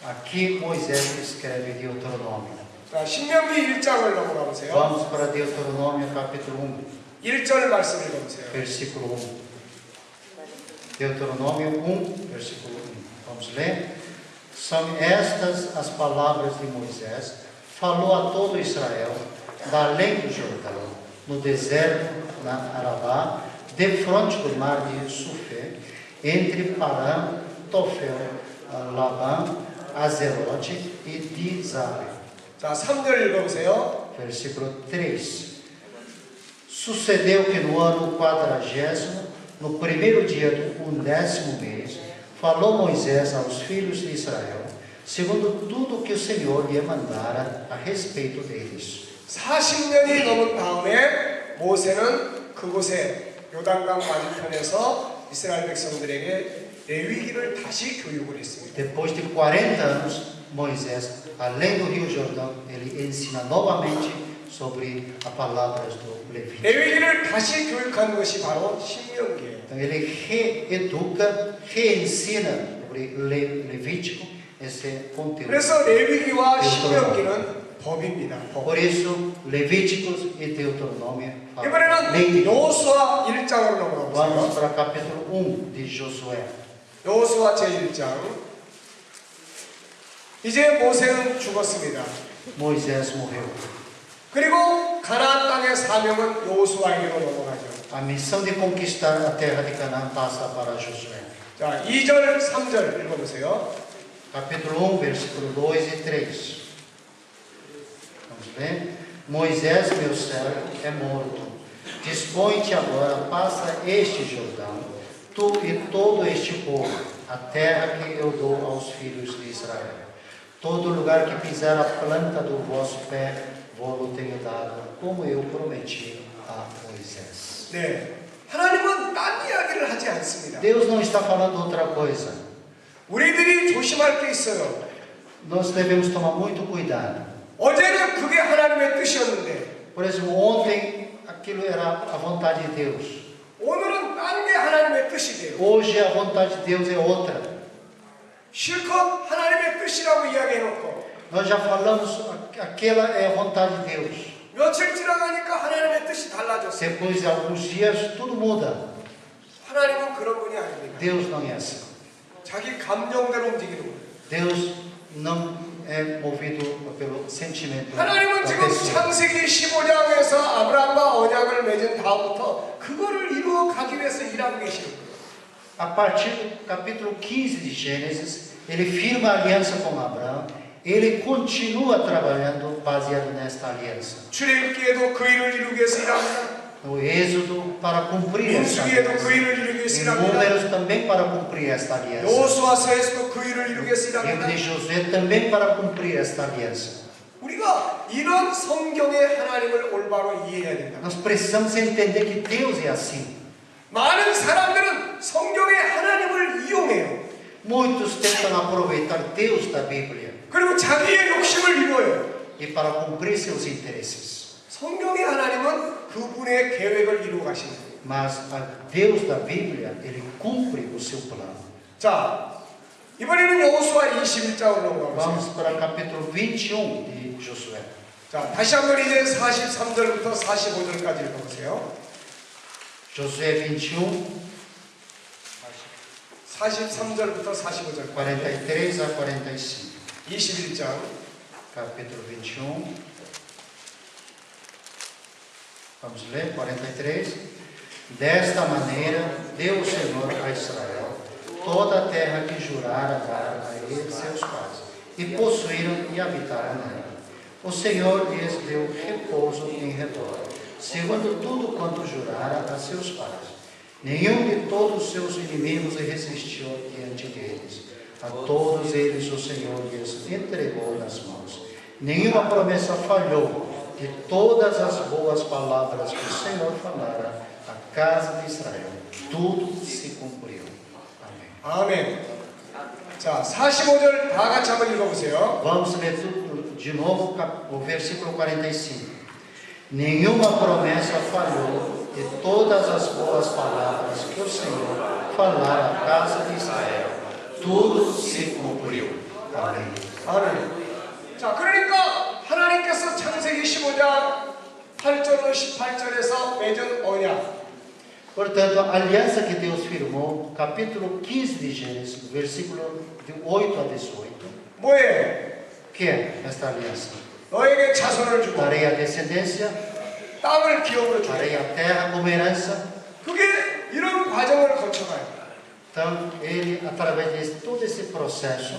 Aqui Moisés escreve Deuteronômio. 자, 신명기 1장을 넘어가 보세요. Vamos para Deuteronômio capítulo 1, 1절 말씀 읽어보세요. versículo 1. Deuteronômio 1, versículo 1. Vamos ler? São estas as palavras de Moisés, falou a todo Israel, da além do Jordão, no deserto, na Arabá, de frente do mar de Sufé, entre Parã, Tofel, Labã, Azerote e de Zabe. 자, 3절 읽어보세요. Versículo 3. Sucedeu que no ano 40º, no primeiro dia do 10º mês, falou Moisés aos filhos de Israel, segundo tudo que o Senhor lhe mandara a respeito deles. 40년이 넘은 다음에 모세는 그곳에 요단강 맞은편에서 이스라엘 백성들에게 레위기를 다시 교육을 했습니다. Depois de 40 anos, Moisés, além do rio Jordão, ele ensina novamente sobre as palavras do Levítico. 레위기를 다시 교육한 것이 바로 신명기예요. Então ele reeduca, reensina sobre Levítico esse conteúdo. 그래서 레위기와 신명기는 법입니다. 법. Por isso, Levíticos e Deuteronômio falam 이번에는 lei. 여호수아 1장으로 넘어가 Vamos 보세요. para o capítulo 1 de Josué. 여호수아 제1장. 이제 모세는 죽었습니다. Moisés morreu. 그리고 가나안 땅의 사명은 여호수아에게로 넘어가죠. A missão de conquistar a terra de Canaã passa para Josué. 자, 2절, 3절 읽어보세요. Capítulo 1, versículo 2 e 3. Vamos ver? Moisés, meu servo, é morto. Dispõe-te agora, passa este Jordão, tu e todo este povo, a terra que eu dou aos filhos de Israel. Todo lugar que pisar a planta do vosso pé, vou-lo tenho dado, como eu prometi a Moisés. 네, 하나님은 딴 이야기를 하지 않습니다. Deus não está falando outra coisa. 우리들이 조심할 게 있어요. Nós devemos tomar muito cuidado. 어제는 그게 하나님의 뜻이었는데 Por exemplo, ontem aquilo era a vontade de Deus. 오늘은 딴 게 하나님의 뜻이 돼요. Hoje a vontade de Deus é outra. 실컷 하나님의 뜻이라고 이야기해놓고 Nós já falamos, aquela é a vontade de Deus. 며칠 지나가니까 하나님의 뜻이 달라졌어요. Depois de alguns dias, tudo muda. 하나님은 그런 분이 아닙니다. Deus não é assim. 자기 감정대로 움직이는 거예요. Deus não é movido pelo sentimento 하나님은 da 지금 pessoa. 창세기 15장에서 아브라함과 언약을 맺은 다음부터 그거를 이루어 가기 위해서 일하고 계시는 거예요. A partir do capítulo 15 de Gênesis, ele firma a aliança com Abraão. Ele continua trabalhando baseado nesta aliança. 출애굽기에도 그 일을 이루기 위해서 일합니다. No Êxodo, para cumprir esta 민수기에도 그 aliança. 일을 이루기 위해서 Em 일합니다. Números, também para cumprir esta aliança. 여호수아서에서도 그 일을 이루기 위해서 Livro 일합니다. de Josué, também para cumprir esta aliança. 우리가 이런 성경의 하나님을 올바로 이해해야 된다. Nós precisamos entender que Deus é assim. 많은 사람들은 성경의 하나님을 이용해요. Muitos tentam aproveitar Deus da Bíblia 그리고 자기의 욕심을 이루어요. e para cumprir seus interesses. 성경의 하나님은 그분의 계획을 이루어 가시는 거예요. Mas a Deus da Bíblia, ele cumpre o seu plano. 자, 이번에는 여호수아 21장으로 넘어가 보세요. Vamos para o capítulo 21 de Josué. 자, 다시 한번 이제 43절부터 45절까지 읽어보세요. Josué 21, 43절부터 45절까지. 43 a 45. 21장. Capítulo 21. Vamos ler, 43. Desta maneira deu o Senhor a Israel toda a terra que jurara dar a eles seus pais, e possuíram e habitaram nela. O Senhor lhes deu repouso em redor, segundo tudo quanto jurara a seus pais. Nenhum de todos os seus inimigos resistiu diante deles. A todos eles o Senhor lhes entregou nas mãos. Nenhuma promessa falhou de todas as boas palavras que o Senhor falara à casa de Israel. Tudo se cumpriu. Amém. 아멘. 자, 45절 다 같이 한번 읽어보세요. Vamos ler tudo de novo o versículo 45. Nenhuma promessa falhou de todas as boas palavras que o Senhor falara à casa de Israel. Tudo se cumpriu. Amém. 아멘. 자, 그러니까 하나님께서 창세기 15장 8절로 18절에서 맺은 언약. Portanto, a aliança que Deus firmou, capítulo 15 de Gênesis, versículo de 8 a 18. 뭐예요? Que é esta aliança? 너에게 자손을 주고 Darei a descendência, 땅을 기업으로 주고. darei a terra como herança. 그게 이런 과정을 거쳐가요. Então, ele, através de todo esse processo,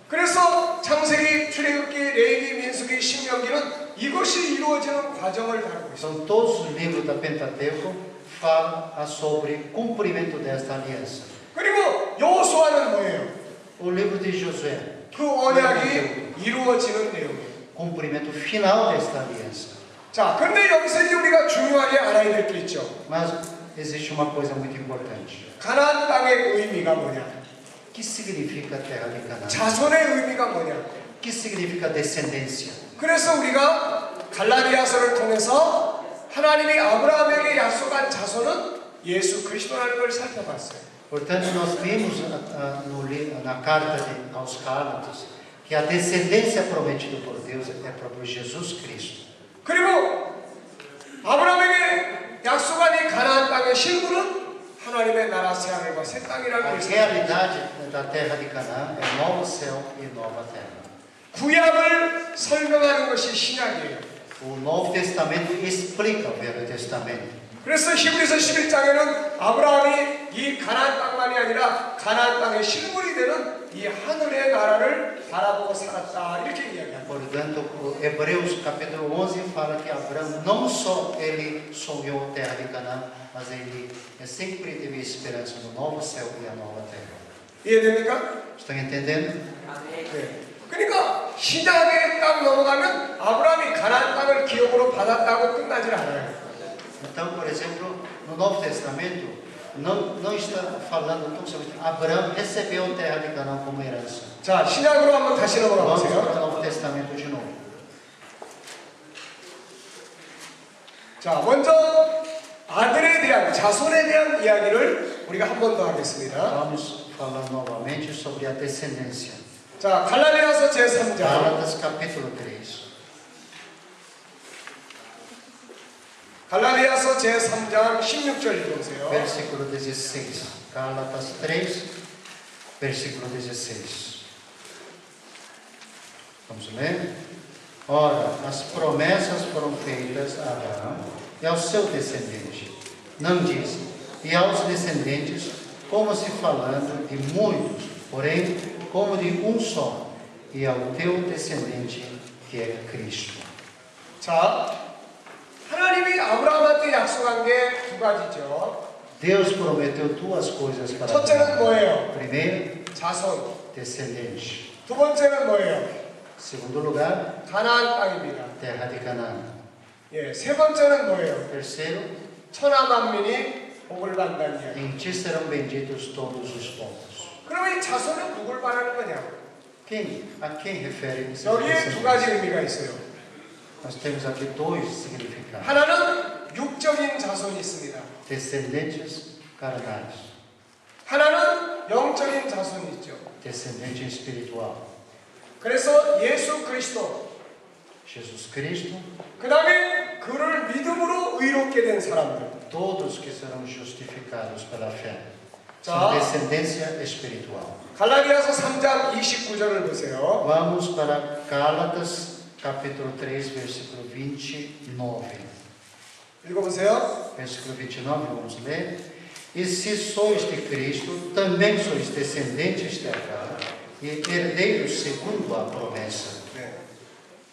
그래서 창세기, 출애굽기, 레위기, 민수기, 신명기는 이것이 이루어지는 과정을 다루고 있어요. são todos os livros da Pentateuco falam sobre cumprimento desta aliança. 그리고 여호수아는 뭐예요? O livro de Josué, 그 언약이 이루어지는 내용이에요. cumprimento final desta aliança. 자, 근데 여기서 이제 우리가 중요하게 알아야 될 게 있죠. Mas existe uma coisa muito importante. 가나안 땅의 의미가 뭐냐? O que significa a terra de Canaã? 자손의 의미가 뭐냐? O que significa descendência? 그래서 우리가 갈라디아서를 통해서 하나님이 아브라함에게 약속한 자손은 예수 그리스도라는 걸 살펴봤어요. Portanto, nós vimos na carta aos Gálatas que a descendência prometida por Deus é próprio Jesus Cristo. 그리고 아브라함에게 약속한 이 가나안 땅의 실물은 하나님의 나라 새 하늘과 새 땅이라고 A 했어요. realidade da terra de Canaã é novo céu e nova terra. 구약을 설명하는 것이 신약이에요. O Novo Testamento explica o Velho Testamento. 그래서 히브리서 11장에는 아브라함이 이 가나안 땅만이 아니라 가나안 땅의 실물이 되는 이 하늘의 나라를 바라보고 살았다 이렇게 이야기합니다. Portanto, o Hebreus capítulo 11 fala que Abraão não só ele sonhou a terra de Canaã, mas ele sempre teve esperança no novo céu e a nova terra. 이해됩니까? Estão entendendo? 네. 그러니까 신약에 딱 넘어가면 아브라함이 가나안 땅을 기업으로 받았다고 끝나질 않아요. Então, por exemplo, no Novo Testamento, não está falando tão somente Abraão recebeu a terra de Canaã como herança. 자, 신약으로 한번 다시 넘어가 Vamos 보세요. para o Novo Testamento de novo. 자, 먼저 아들에 대한 자손에 대한 이야기를 우리가 한 번 더 하겠습니다. Vamos falar novamente sobre a descendência. 자, 갈라디아서 제3장 Gálatas capítulo 3. 갈라디아서 제3장 16절 읽어보세요. Versículo 16. Gálatas 3, versículo 16. Vamos ler? Ora, as promessas foram feitas a Abraão e ao seu descendente. Não diz, e aos descendentes, como se falando de muitos, porém, como de um só, e ao teu descendente, que é Cristo. 자, 하나님이 아브라함한테 약속한 게 두 가지죠. Deus prometeu duas coisas para 첫째는 Abraão. 뭐예요? Primeiro, 자손. descendente. 두 번째는 뭐예요? Segundo lugar, 가나안 땅입니다. terra de Canaã. 예, 세 번째는 뭐예요? Terceiro, 천하 만민이 복을 받는다는 이야기. em ti serão benditos todos os povos. 그러면 이 자손은 누굴 말하는 거냐? A quem refere esses 여기에 두 가지 descendentes? 의미가 있어요. Nós temos aqui dois significados. 하나는 육적인 자손이 있습니다. Descendentes carnais, 하나는 영적인 자손이 있죠. descendente espiritual. 그래서 예수 그리스도, Jesus Cristo, 그 다음에 그를 믿음으로 의롭게 된 사람들. todos que serão justificados pela fé. 자. São descendência espiritual. 갈라디아서 3장 29절을 보세요. Vamos para Gálatas, capítulo 3, versículo 29. 읽어보세요. Versículo 29, vamos ler. E se sois de Cristo, também sois descendentes de Abraão e herdeiros segundo a promessa. 네.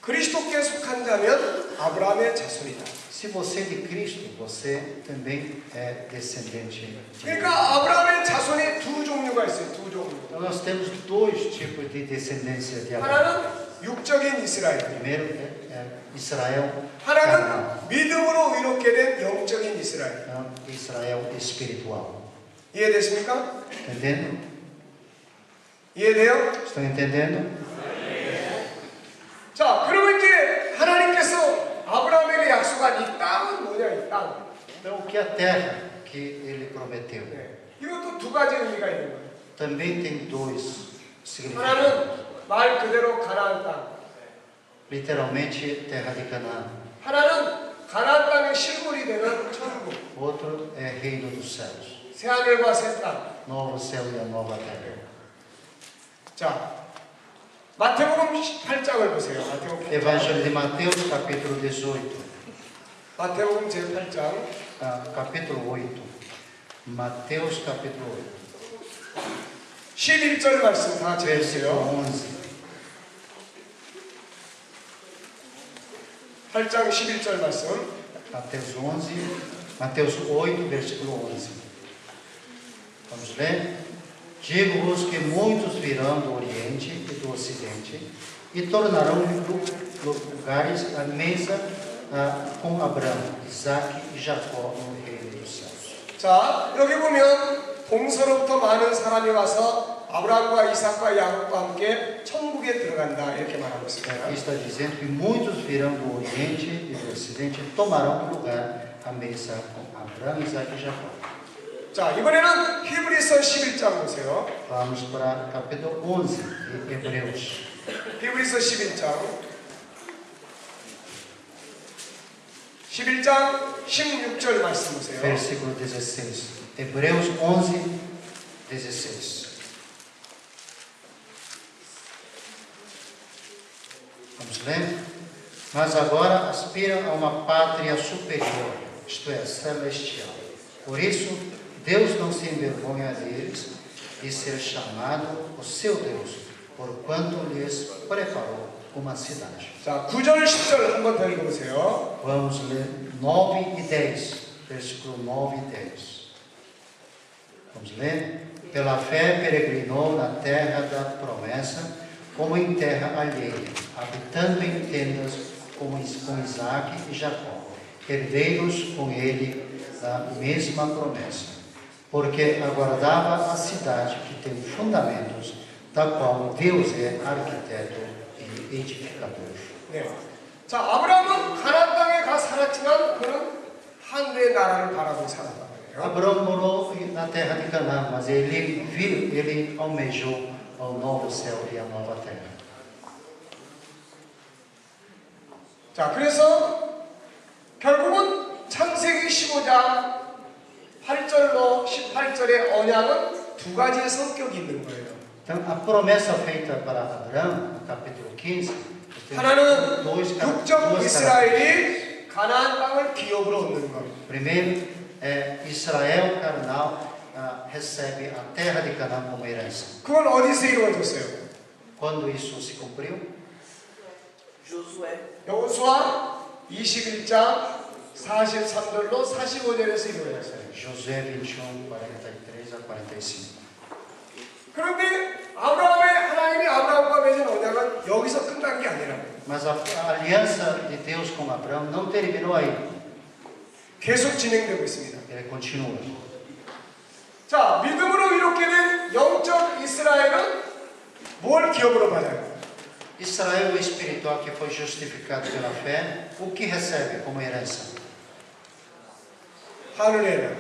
그리스도께 속한 자면 아브라함의 자손이다. Se você é de Cristo, você também é descendente de Abraão. 그러니까 아브라함의 자손이 두 종류가 있어요. 두 종류. Então nós temos dois tipos de descendência de Abraão. 하나는 육적인 이스라엘, Primeiro é Israel 하나는 carnal. 믿음으로 의롭게 된 영적인 이스라엘. Então, Israel espiritual. 이해되십니까? Entendendo? 이해돼요? Estão entendendo? 자, 그러면 이제 하나님께서 아브라함에게 약속한 이 Então, o que é a terra que ele prometeu? 네. 이것도 두 가지 의미가 있는 거예요. Também tem dois significados. 하나는 말 그대로 가나안 땅. Literalmente, terra de Canaã. 하나는 가나안 땅의 실물이 되는 천국. Outro é reino dos céus. 새하늘과 새 땅. Novo céu e a nova terra. 자, 마태복음 8장을 보세요. 마태복음 8장. Evangelho de Mateus, capítulo 18. 마태복음 제8장. Capítulo 8. Mateus, capítulo 8. 11절 말씀 다 Versículo 제해주세요. 11. 8장 11절 말씀. Mateus 11. Mateus 8, versículo 11. Vamos ler? Digo-vos que muitos virão do Oriente e do Ocidente e tornarão lugares à mesa com Abraão, Isaque e Jacó no reino dos céus. 자, 여기 보면 동서로부터 많은 사람이 와서 아브라함과 이삭과 야곱과 함께 천국에 들어간다 이렇게 말하고 있습니다. Aqui está dizendo que muitos virão do Oriente e do Ocidente e tomarão lugar à mesa com Abraão, Isaque e Jacó. 자, 이번에는 히브리서 11장 보세요. Vamos para capítulo 11 de Hebreus. 히브리서 11장 11장 16절 말씀 보세요. Versículo 16. Hebreus 11, 16. Vamos ler? Mas agora aspiram a uma pátria superior, isto é, celestial. Por isso, Deus não se envergonha deles de ser chamado o seu Deus, porquanto lhes preparou uma cidade. 자, 9절 10절 한번 더 읽어보세요. Vamos ler 9 e 10, versículo 9 e 10. Vamos ler? Pela fé peregrinou na terra da promessa, como em terra alheia, habitando em tendas com Isaque e Jacó, herdeiros com ele da mesma promessa, porque aguardava a cidade que tem fundamentos, da qual Deus é arquiteto e edificador. 네. 자, 아브라함은 가나안 땅에 가 살았지만 그는 하늘의 나라를 바라고 살았단 말이에요. Abraão morou na terra de Canaã, mas ele almejou o novo céu e a nova terra. 자, 그래서 결국은 창세기 15장 8절로 18절의 언약은 두 가지의 성격이 있는 거예요. Então, a promessa feita para Abraão, no capítulo 15, tem 하나는 duas 육적 características. 이스라엘이 가나안 땅을 기업으로 얻는 것. Primeiro, Israel carnal recebe a terra de Canaã como herança. 그건 어디서 이루어졌어요? Quando isso se cumpriu? 여호수아 21장 43절로 45절에서 이루어졌어요. Josué 21, 43 a 45. 그런데 하나님이 아브라함과 맺은 언약은 여기서 끝난 게 아니라고요. Mas a aliança de Deus com Abraão não terminou aí. 계속 진행되고 있습니다. Ele continua. 자, 믿음으로 이롭게 된 영적 이스라엘은 뭘 기업으로 받아요? Israel espiritual que foi justificado pela fé, o que recebe como herança? 하늘의 나라,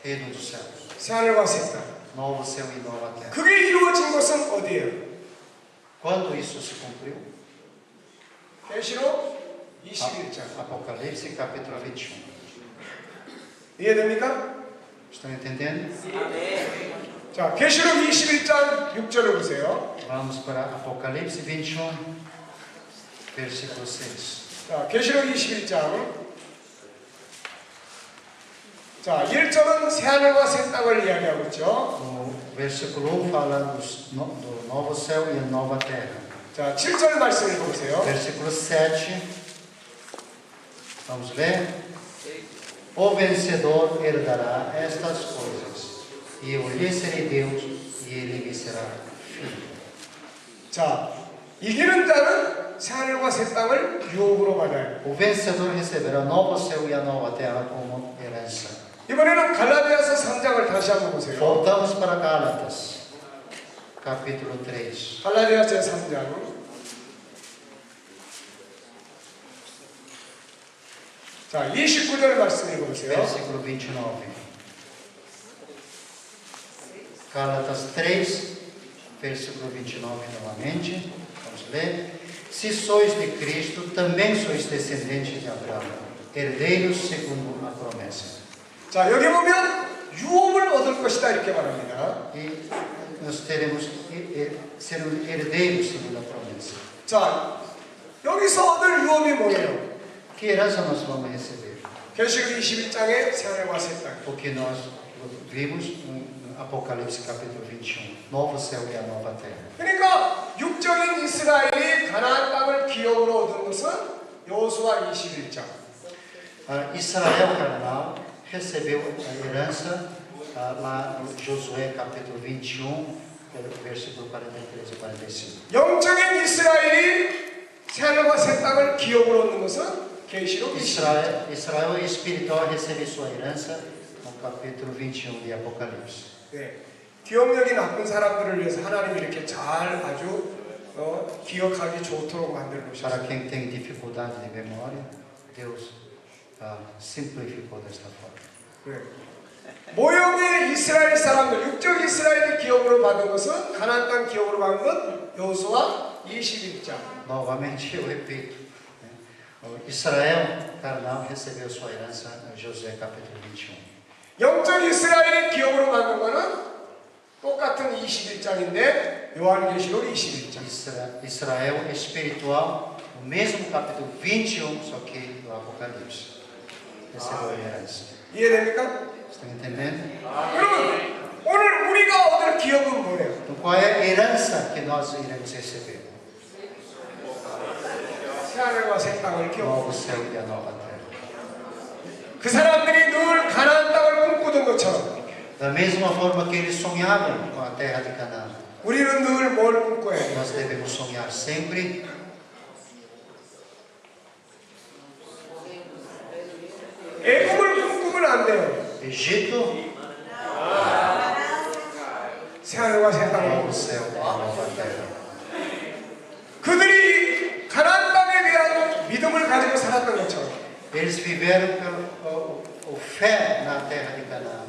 Reino dos céus, 새하늘과 새 땅. novo céu e nova terra. 그게 이루어진 것은 어디예요? Quando isso se cumpriu? 계시록 21장. Apocalipse capítulo 21. 이해됩니까? Estão entendendo? 자, 계시록 21장 6절을 보세요. Vamos para Apocalipse 21, versículo 6. 자, 계시록 21장. 자, 1절은 새하늘과 새 땅을 이야기하고 있죠. O versículo 1 fala do novo céu e a nova terra. 자, 7절 말씀 읽어보세요. Versículo 7. Vamos ler? O vencedor herdará estas coisas, e eu lhe serei Deus, e ele me será filho. 자, 이기는 자는 새하늘과 새 땅을 유업으로 받아요. O vencedor receberá o novo céu e a nova terra como herança. 이번에는 갈라디아서 3장을 다시 한번 보세요. Voltamos para Gálatas, capítulo 3. 갈라디아서 3장. 자, 29절 말씀 읽어보세요. Versículo 29. Gálatas 3, versículo 29 novamente. Vamos ler. Se sois de Cristo, também sois descendentes de Abraão, herdeiros segundo a promessa. 자, 여기 보면 유업을 얻을 것이다 이렇게 말합니다. E nós teremos ser herdeiros segundo a promessa. 자, 여기서 얻을 유업이 뭐예요? Que herança nós vamos receber? 계시록 21장의 새하늘과 새 땅. Porque nós vimos no Apocalipse capítulo 21, novo céu e a nova terra. 그러니까 육적인 이스라엘이 가나안 땅을 기업으로 얻은 것은 여호수아 21장. Israel carnal recebeu a herança lá no Josué capítulo 21, versículo 43 e 45. 영적인 이스라엘이 새하늘과 새 땅을 기업으로 얻는 것은 계시록 21장. Israel espiritual recebe sua herança no capítulo 21 de Apocalipse. 네. 기억력이 나쁜 사람들을 위해서 하나님이 이렇게 잘 아주 기억하기 좋도록 만들어 Para 놓으셨어요. quem tem dificuldade de memória, Deus simplificou desta forma. 네. 모형의 이스라엘 사람들, 육적 이스라엘이 기업으로 받은 것은 가나안 땅 기업으로 받은 것 여호수아 21장. Novamente eu repito, Israel carnal recebeu sua herança no Josué capítulo 21. 영적 이스라엘이 기업으로 받는 것은 똑같은 21장인데 요한계시록 21장. Israel espiritual, o mesmo capítulo 21, só que do Apocalipse. Recebeu a herança. 이해됩니까? Estão entendendo? 여러분, 오늘 우리가 얻을 기업은 뭐예요? Então qual é a herança que nós iremos receber? 새하늘과 새 땅을 O 기업. novo céu e a nova terra. 그 사람들이 늘 가나안 땅을 꿈꾸던 것처럼 Da mesma forma que eles sonhavam com a terra de Canaã, 우리는 늘 뭘 꿈꿔야 해요? nós devemos sonhar sempre 애굽을 꿈꾸면 안 돼요. Egito, 새하늘과 새 o 땅을. novo céu e a nova terra. 그들이 가나안 땅에 대한 믿음을 가지고 살았던 것처럼 Eles viveram pelo fé na terra de Canaã.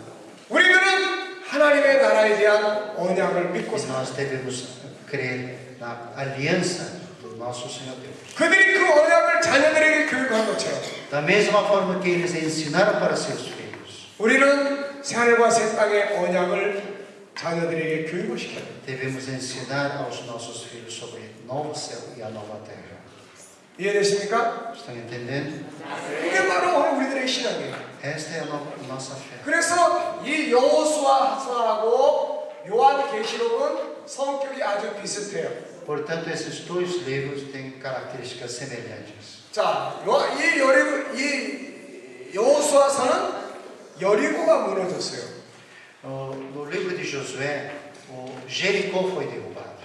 우리들은 하나님의 나라에 대한 언약을 믿고 E 살아. nós devemos crer na aliança do nosso Senhor Deus. 그들이 그 언약을 자녀들에게 교육한 것처럼 Da mesma forma que eles ensinaram para seus filhos, 우리는 새하늘과 새 땅의 언약을 자녀들에게 교육을 시켜야 돼요. devemos ensinar aos nossos filhos sobre o novo céu e a nova terra. 이해되십니까? Estão entendendo? 이게 바로 오늘 우리들의 신앙이에요. Esta é a nossa fé. 그래서 이 여호수아서하고 요한계시록은 성격이 아주 비슷해요. Portanto, esses dois livros têm características semelhantes. 자, 이 여호수아서는 여리고가 무너졌어요. No livro de Josué, o Jericó foi derrubado.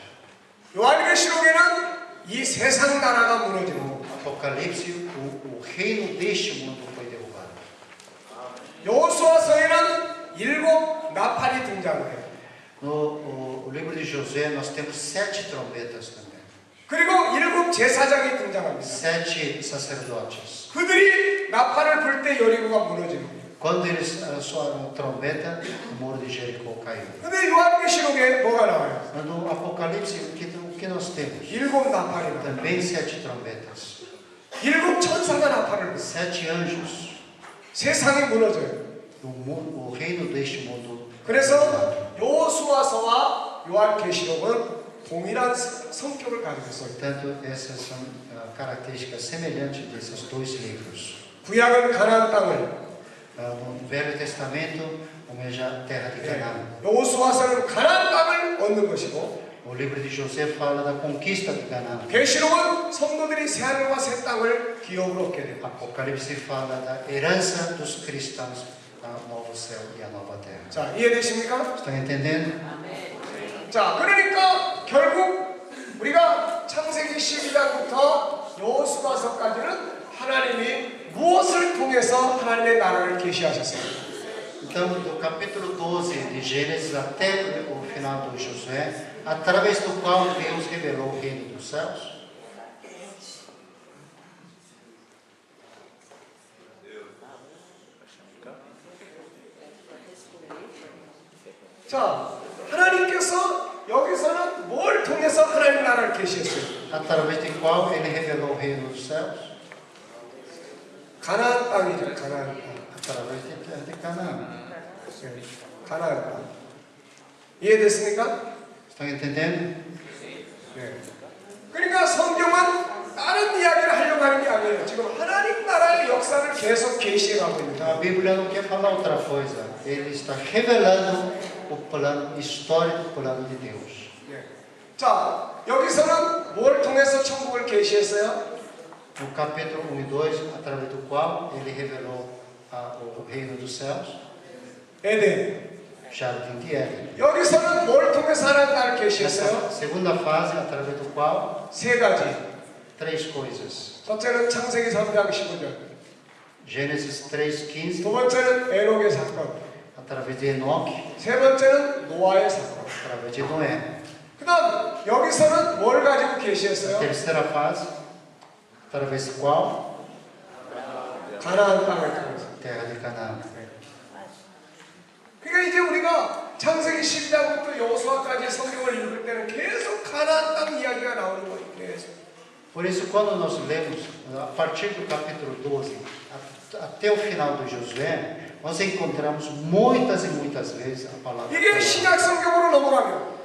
요한계시록에는 이 세상 나라가 무너지는 No Apocalipse, o reino deste mundo foi derrubado. 여호수아서에는 7 나팔이 등장을 해요. No livro de Josué, nós temos 7 trombetas também. 그리고 7 제사장이 등장합니다. 7 sacerdotes. 그들이 나팔을 불 때 여리고가 무너지는 거예요. Quando eles soaram trombeta, o muro de Jericó caiu. 근데 요한계시록에 뭐가 나와요? No Apocalipse, o que nós temos? 7 나팔이 나와요. Também 7 trombetas. 7 천사가 나팔을 불어요. 7 anjos. 세상이 무너져요. O reino deste mundo. 그래서 여호수아서와 요한계시록은 동일한 성격을 가지고 있어요. Portanto, essas são características semelhantes desses dois livros. 구약은 가나안 땅을, No Velho Testamento, almeja a terra de Canaã. 여호수아서는 가나안 땅을 얻는 것이고, O livro de José fala da conquista de Canaã. 계시록은 성도들이 새하늘과 새 땅을 기업으로 얻게 돼요. Apocalipse fala da herança dos cristãos, o novo céu e a nova terra. 자, 이해되십니까? Estão entendendo? 자, 그러니까 결국 우리가 창세기 12장부터 여호수아서까지는 하나님이 무엇을 통해서 하나님의 나라를 계시하셨어요? Então, do capítulo 12 de Gênesis até o final do Josué, através do qual Deus revelou o reino dos céus. 자, 하나님께서 여기서는 뭘 통해서 하나님 나라를 계시했어요? através de qual ele revelou o reino dos céus, 가나안 땅이죠, 가나안 땅. através da terra de Canaã. 네, 가나안 땅. 이해됐습니까? Estão entendendo? 네. 그러니까 성경은 다른 이야기를 하려고 하는 게 아니에요. 지금 하나님 나라의 역사를 계속 계시해가고 있는 A 거예요. Bíblia não quer falar outra coisa. Ele está revelando o plano histórico, o plano de Deus. 네. 자, 여기서는 뭘 통해서 천국을 계시했어요? No capítulo 1 e 2, através do qual ele revelou o reino dos céus, 에덴. Jardim de Éden. 여기서는 뭘 통해서 하나님 나라를 Nessa 계시했어요? segunda fase, através do qual, 세 가지. três coisas. 첫째는 창세기 3장 15절. Gênesis 3:15, 두 번째는 에녹의 사건. através de Enoque, 세 번째는 노아의 사건. através de Noé. 그 다음 여기서는 뭘 가지고 계시했어요? Terceira fase, através do qual, 가나안 땅을 통해서. terra de Canaã. 그러니까 이제 우리가 창세기 12장부터 여호수아까지 성경을 읽을 때는 계속 가나안 땅 이야기가 나오는 거예요. 계속. Por isso, quando nós lemos, a partir do capítulo 12 até o final do Josué, nós encontramos muitas e muitas vezes a palavra 이게 Canaã. 신약 성경으로 넘어가면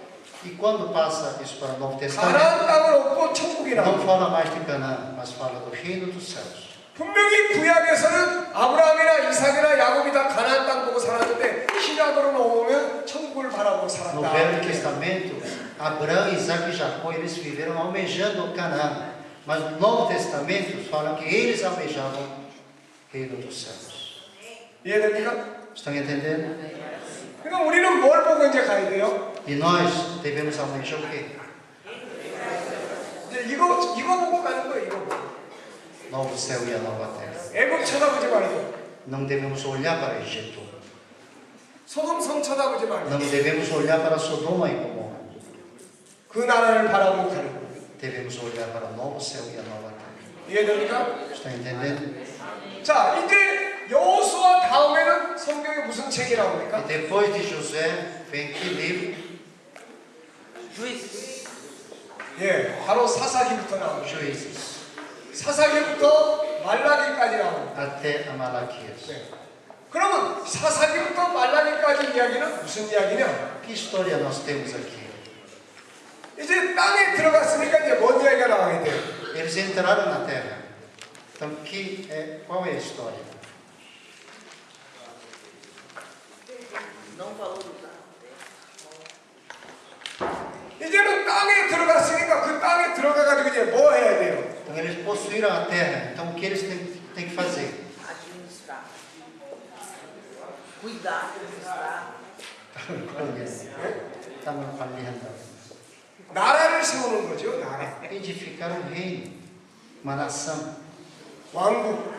E quando passa isso para o Novo Testamento, 가나안 땅을 얻고 천국이 não 나옵니다. fala mais de Canaã, mas fala do reino dos céus. 분명히 구약에서는 아브라함이나 이삭이나 야곱이 다 가나안 땅 보고 살았는데 신약으로 넘어오면 천국을 바라보고 No 살았다. Velho Testamento, Abraão, Isaac e Jacó, eles viveram almejando Canaã. Mas no Novo Testamento, falam que eles almejavam o reino dos céus. 이해됩니까? Estão entendendo? 그러니까 우리는 뭘 보고 이제 가야 돼요? E nós devemos almejar o quê? 이제 이거 보고 가는 거예요. 이거 보고. Novo céu e a nova terra. 애굽 쳐다보지 말고, Não devemos olhar para Egito. 소돔 성 쳐다보지 말고, Não devemos olhar para Sodoma e Gomorra. 그 나라를 바라보고 가는 거예요. Devemos olhar para o novo céu e a nova terra. 이해됩니까? Estão entendendo? 자, 이제 여호수아 다음에는 성경에 무슨 책이 E 나옵니까? depois de Josué, vem que livro? 예, 바로 사사기부터 나옵니다. Juízes. 사사기부터 말라기까지 나옵니다. Até a Malaquias. 네. 그러면 사사기부터 말라기까지 이야기는 무슨 이야기냐? Que história nós temos aqui? 이제 땅에 들어갔으니까 이제 뭔 이야기가 나와야 돼요? Eles entraram na terra. Então, qual é a história? Não valorizar. 이제는 땅에 들어갔으니까 그 땅에 들어가가지고 이제 뭐 해야 돼요? Então, eles possuíram a terra. Então, o que eles têm que fazer? Administrar. Cuidar, administrar. Estamos falhando. 나라를 세우는 거죠, 나라. Edificar um reino, uma nação. 왕국.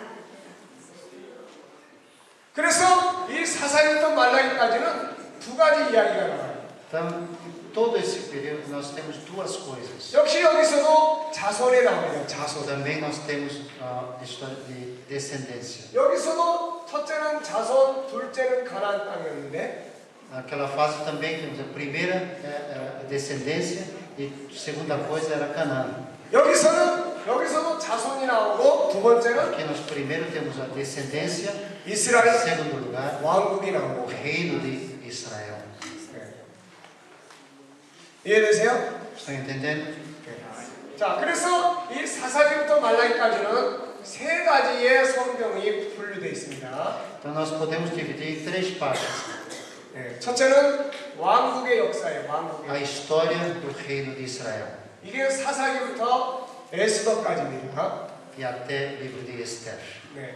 그래서 이 사사기부터 말라기까지는 두 가지 이야기가 나와요. Então, em todo esse período, nós temos duas coisas. 역시 여기서도 자손이 나옵니다. 자손. Também nós temos a história de descendência. 여기서도 첫째는 자손, 둘째는 가나안 땅이었는데 Naquela fase também temos a primeira a descendência e a segunda coisa era Canaã. 여기서도 자손이 나오고 두 번째는 Aqui nós primeiro temos a descendência, em 이스라엘 segundo lugar 왕국이 o 나오고. reino de Israel. 네. 이해되세요? Estão entendendo? 네. 자, 그래서 이 사사기부터 말라기까지는 세 가지의 성경이 분류되어 있습니다. Então nós podemos dividir em três partes: 네. 첫째는 왕국의 역사예요. a 왕국의. história do reino de Israel 이게 사사기부터 에스더까지입니다. e até o livro de Esther. 네.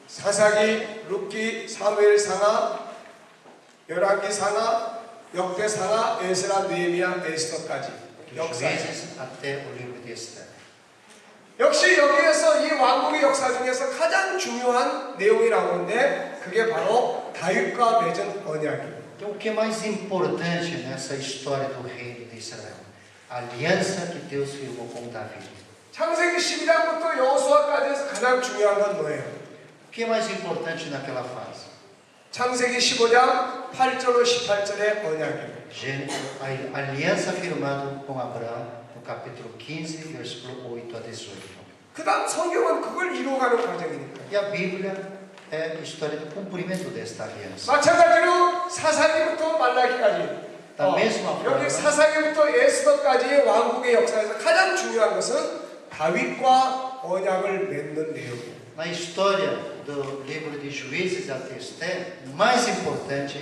사사기, 룻기, 사무엘상하, 열왕기상하, 역대상하, 에스라, 느헤미야, 에스더까지 역사. Juízes até o livro de Esther. 역시 여기에서 이 왕국의 역사 중에서 가장 중요한 내용이 나오는데 그게 바로 다윗과 맺은 언약이에요. Então, o que é mais importante nessa história do reino de Israel? A aliança que Deus firmou com Davi. 창세기 12장부터 여호수아까지 해서 가장 중요한 건 뭐예요? O que é mais importante naquela fase? 창세기 15장 8절로 18절의 언약이에요. A aliança firmada com Abraão, no capítulo 15, versículo 8 a 18. 그 다음 성경은 그걸 이루어가는 과정이니까. E a Bíblia é a história do cumprimento desta aliança. 마찬가지로 사사기부터 말라기까지 Da mesma forma, 여기 사사기부터 에스더까지의 왕국의 역사에서 가장 중요한 것은 다윗과 언약을 맺는 내용이에요. na história do livro de Juízes até Esther, o mais importante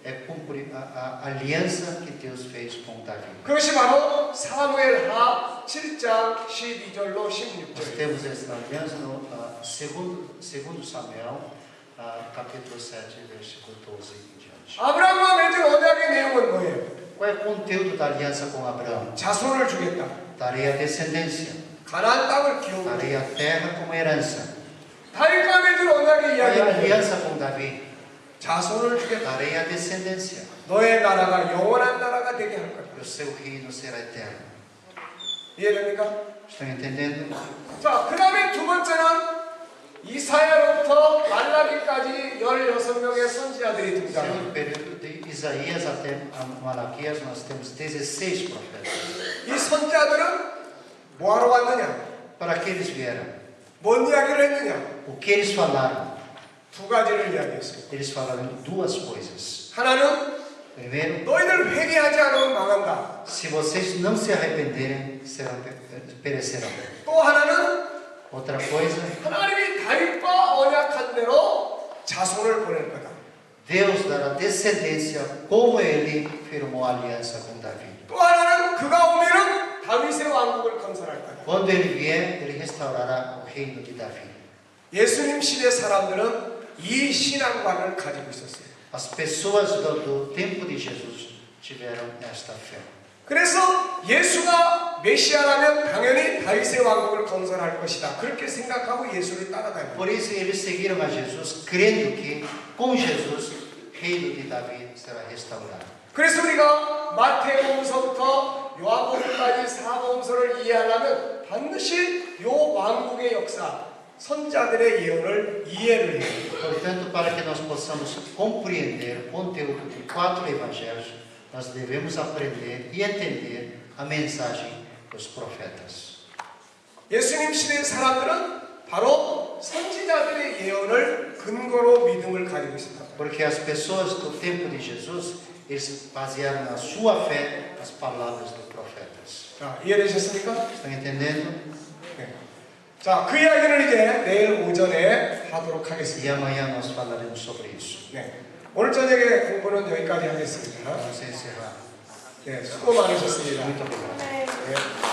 é cumprir a aliança que Deus fez com Davi. 그것이 바로 사무엘하 7장 12절로 Nós 16절. temos essa aliança no segundo Samuel, capítulo 7, versículo 12 em diante. 아브라함과 맺은 언약의 내용은 뭐예요? Qual é o conteúdo da aliança com Abraão? 자손을 주겠다. Darei a descendência, 가나안 땅을 기업으로. darei a terra como herança. 다윗과 맺은 언약의 Qual é a 이야기는 aliança com Davi? 자손을 주겠다. Darei a descendência, 너의 나라가 영원한 나라가 되게 할 거다. e o seu reino será eterno. 이해됩니까? Estão entendendo? 자, 그 다음에 두 번째는 이사야로부터 말라기까지 16명의 선지자들이 No 등장합니다. período de Isaías até Malaquias, nós temos 16 profetas. 이 선지자들은 뭐하러 왔느냐? Para que eles vieram? 뭔 이야기를 했느냐? O que eles falaram? 두 가지를 이야기했어요. Eles falaram duas coisas. 하나는 Primeiro, 너희들 회개하지 않으면 망한다. se vocês não se arrependerem, perecerão. 또 하나는 Outra coisa, 하나님이 다윗과 언약한 대로 자손을 보낼 거다. Deus dará descendência como ele firmou a aliança com Davi. 또 하나는 그가 오면은 다윗의 왕국을 건설할 거다. Quando ele vier, ele restaurará o reino de Davi. 예수님 시대 사람들은 이 신앙관을 가지고 있었어요. As pessoas do tempo de Jesus tiveram esta fé. 그래서 예수가 메시아라면 당연히 다윗의 왕국을 건설할 것이다. 그렇게 생각하고 예수를 따라다녔어요. Por isso eles seguiram a Jesus, crendo que com Jesus o reino de Davi será restaurado. 그래서 우리가 마태복음서부터 요한복음까지 사복음서를 이해하려면 반드시 요 왕국의 역사, 선자들의 예언을 이해를 해야 돼요. Portanto, para que nós possamos compreender o conteúdo de 4 evangelhos, nós devemos aprender e entender a mensagem dos profetas. 예수님 시대의 사람들은 바로 선지자들의 예언을 근거로 믿음을 가지고 있습니다. Porque as pessoas do tempo de Jesus, eles basearam na sua fé nas palavras dos profetas. 자, 이해되셨습니까? Estão entendendo? 네. 자, 그 이야기를 이제 내일 오전에 하도록 E 하겠습니다. amanhã nós falaremos sobre isso. 네. 오늘 저녁에 공부는 여기까지 하겠습니다. Vamos encerrar. 네, 수고 많으셨습니다. Muito obrigado. 네.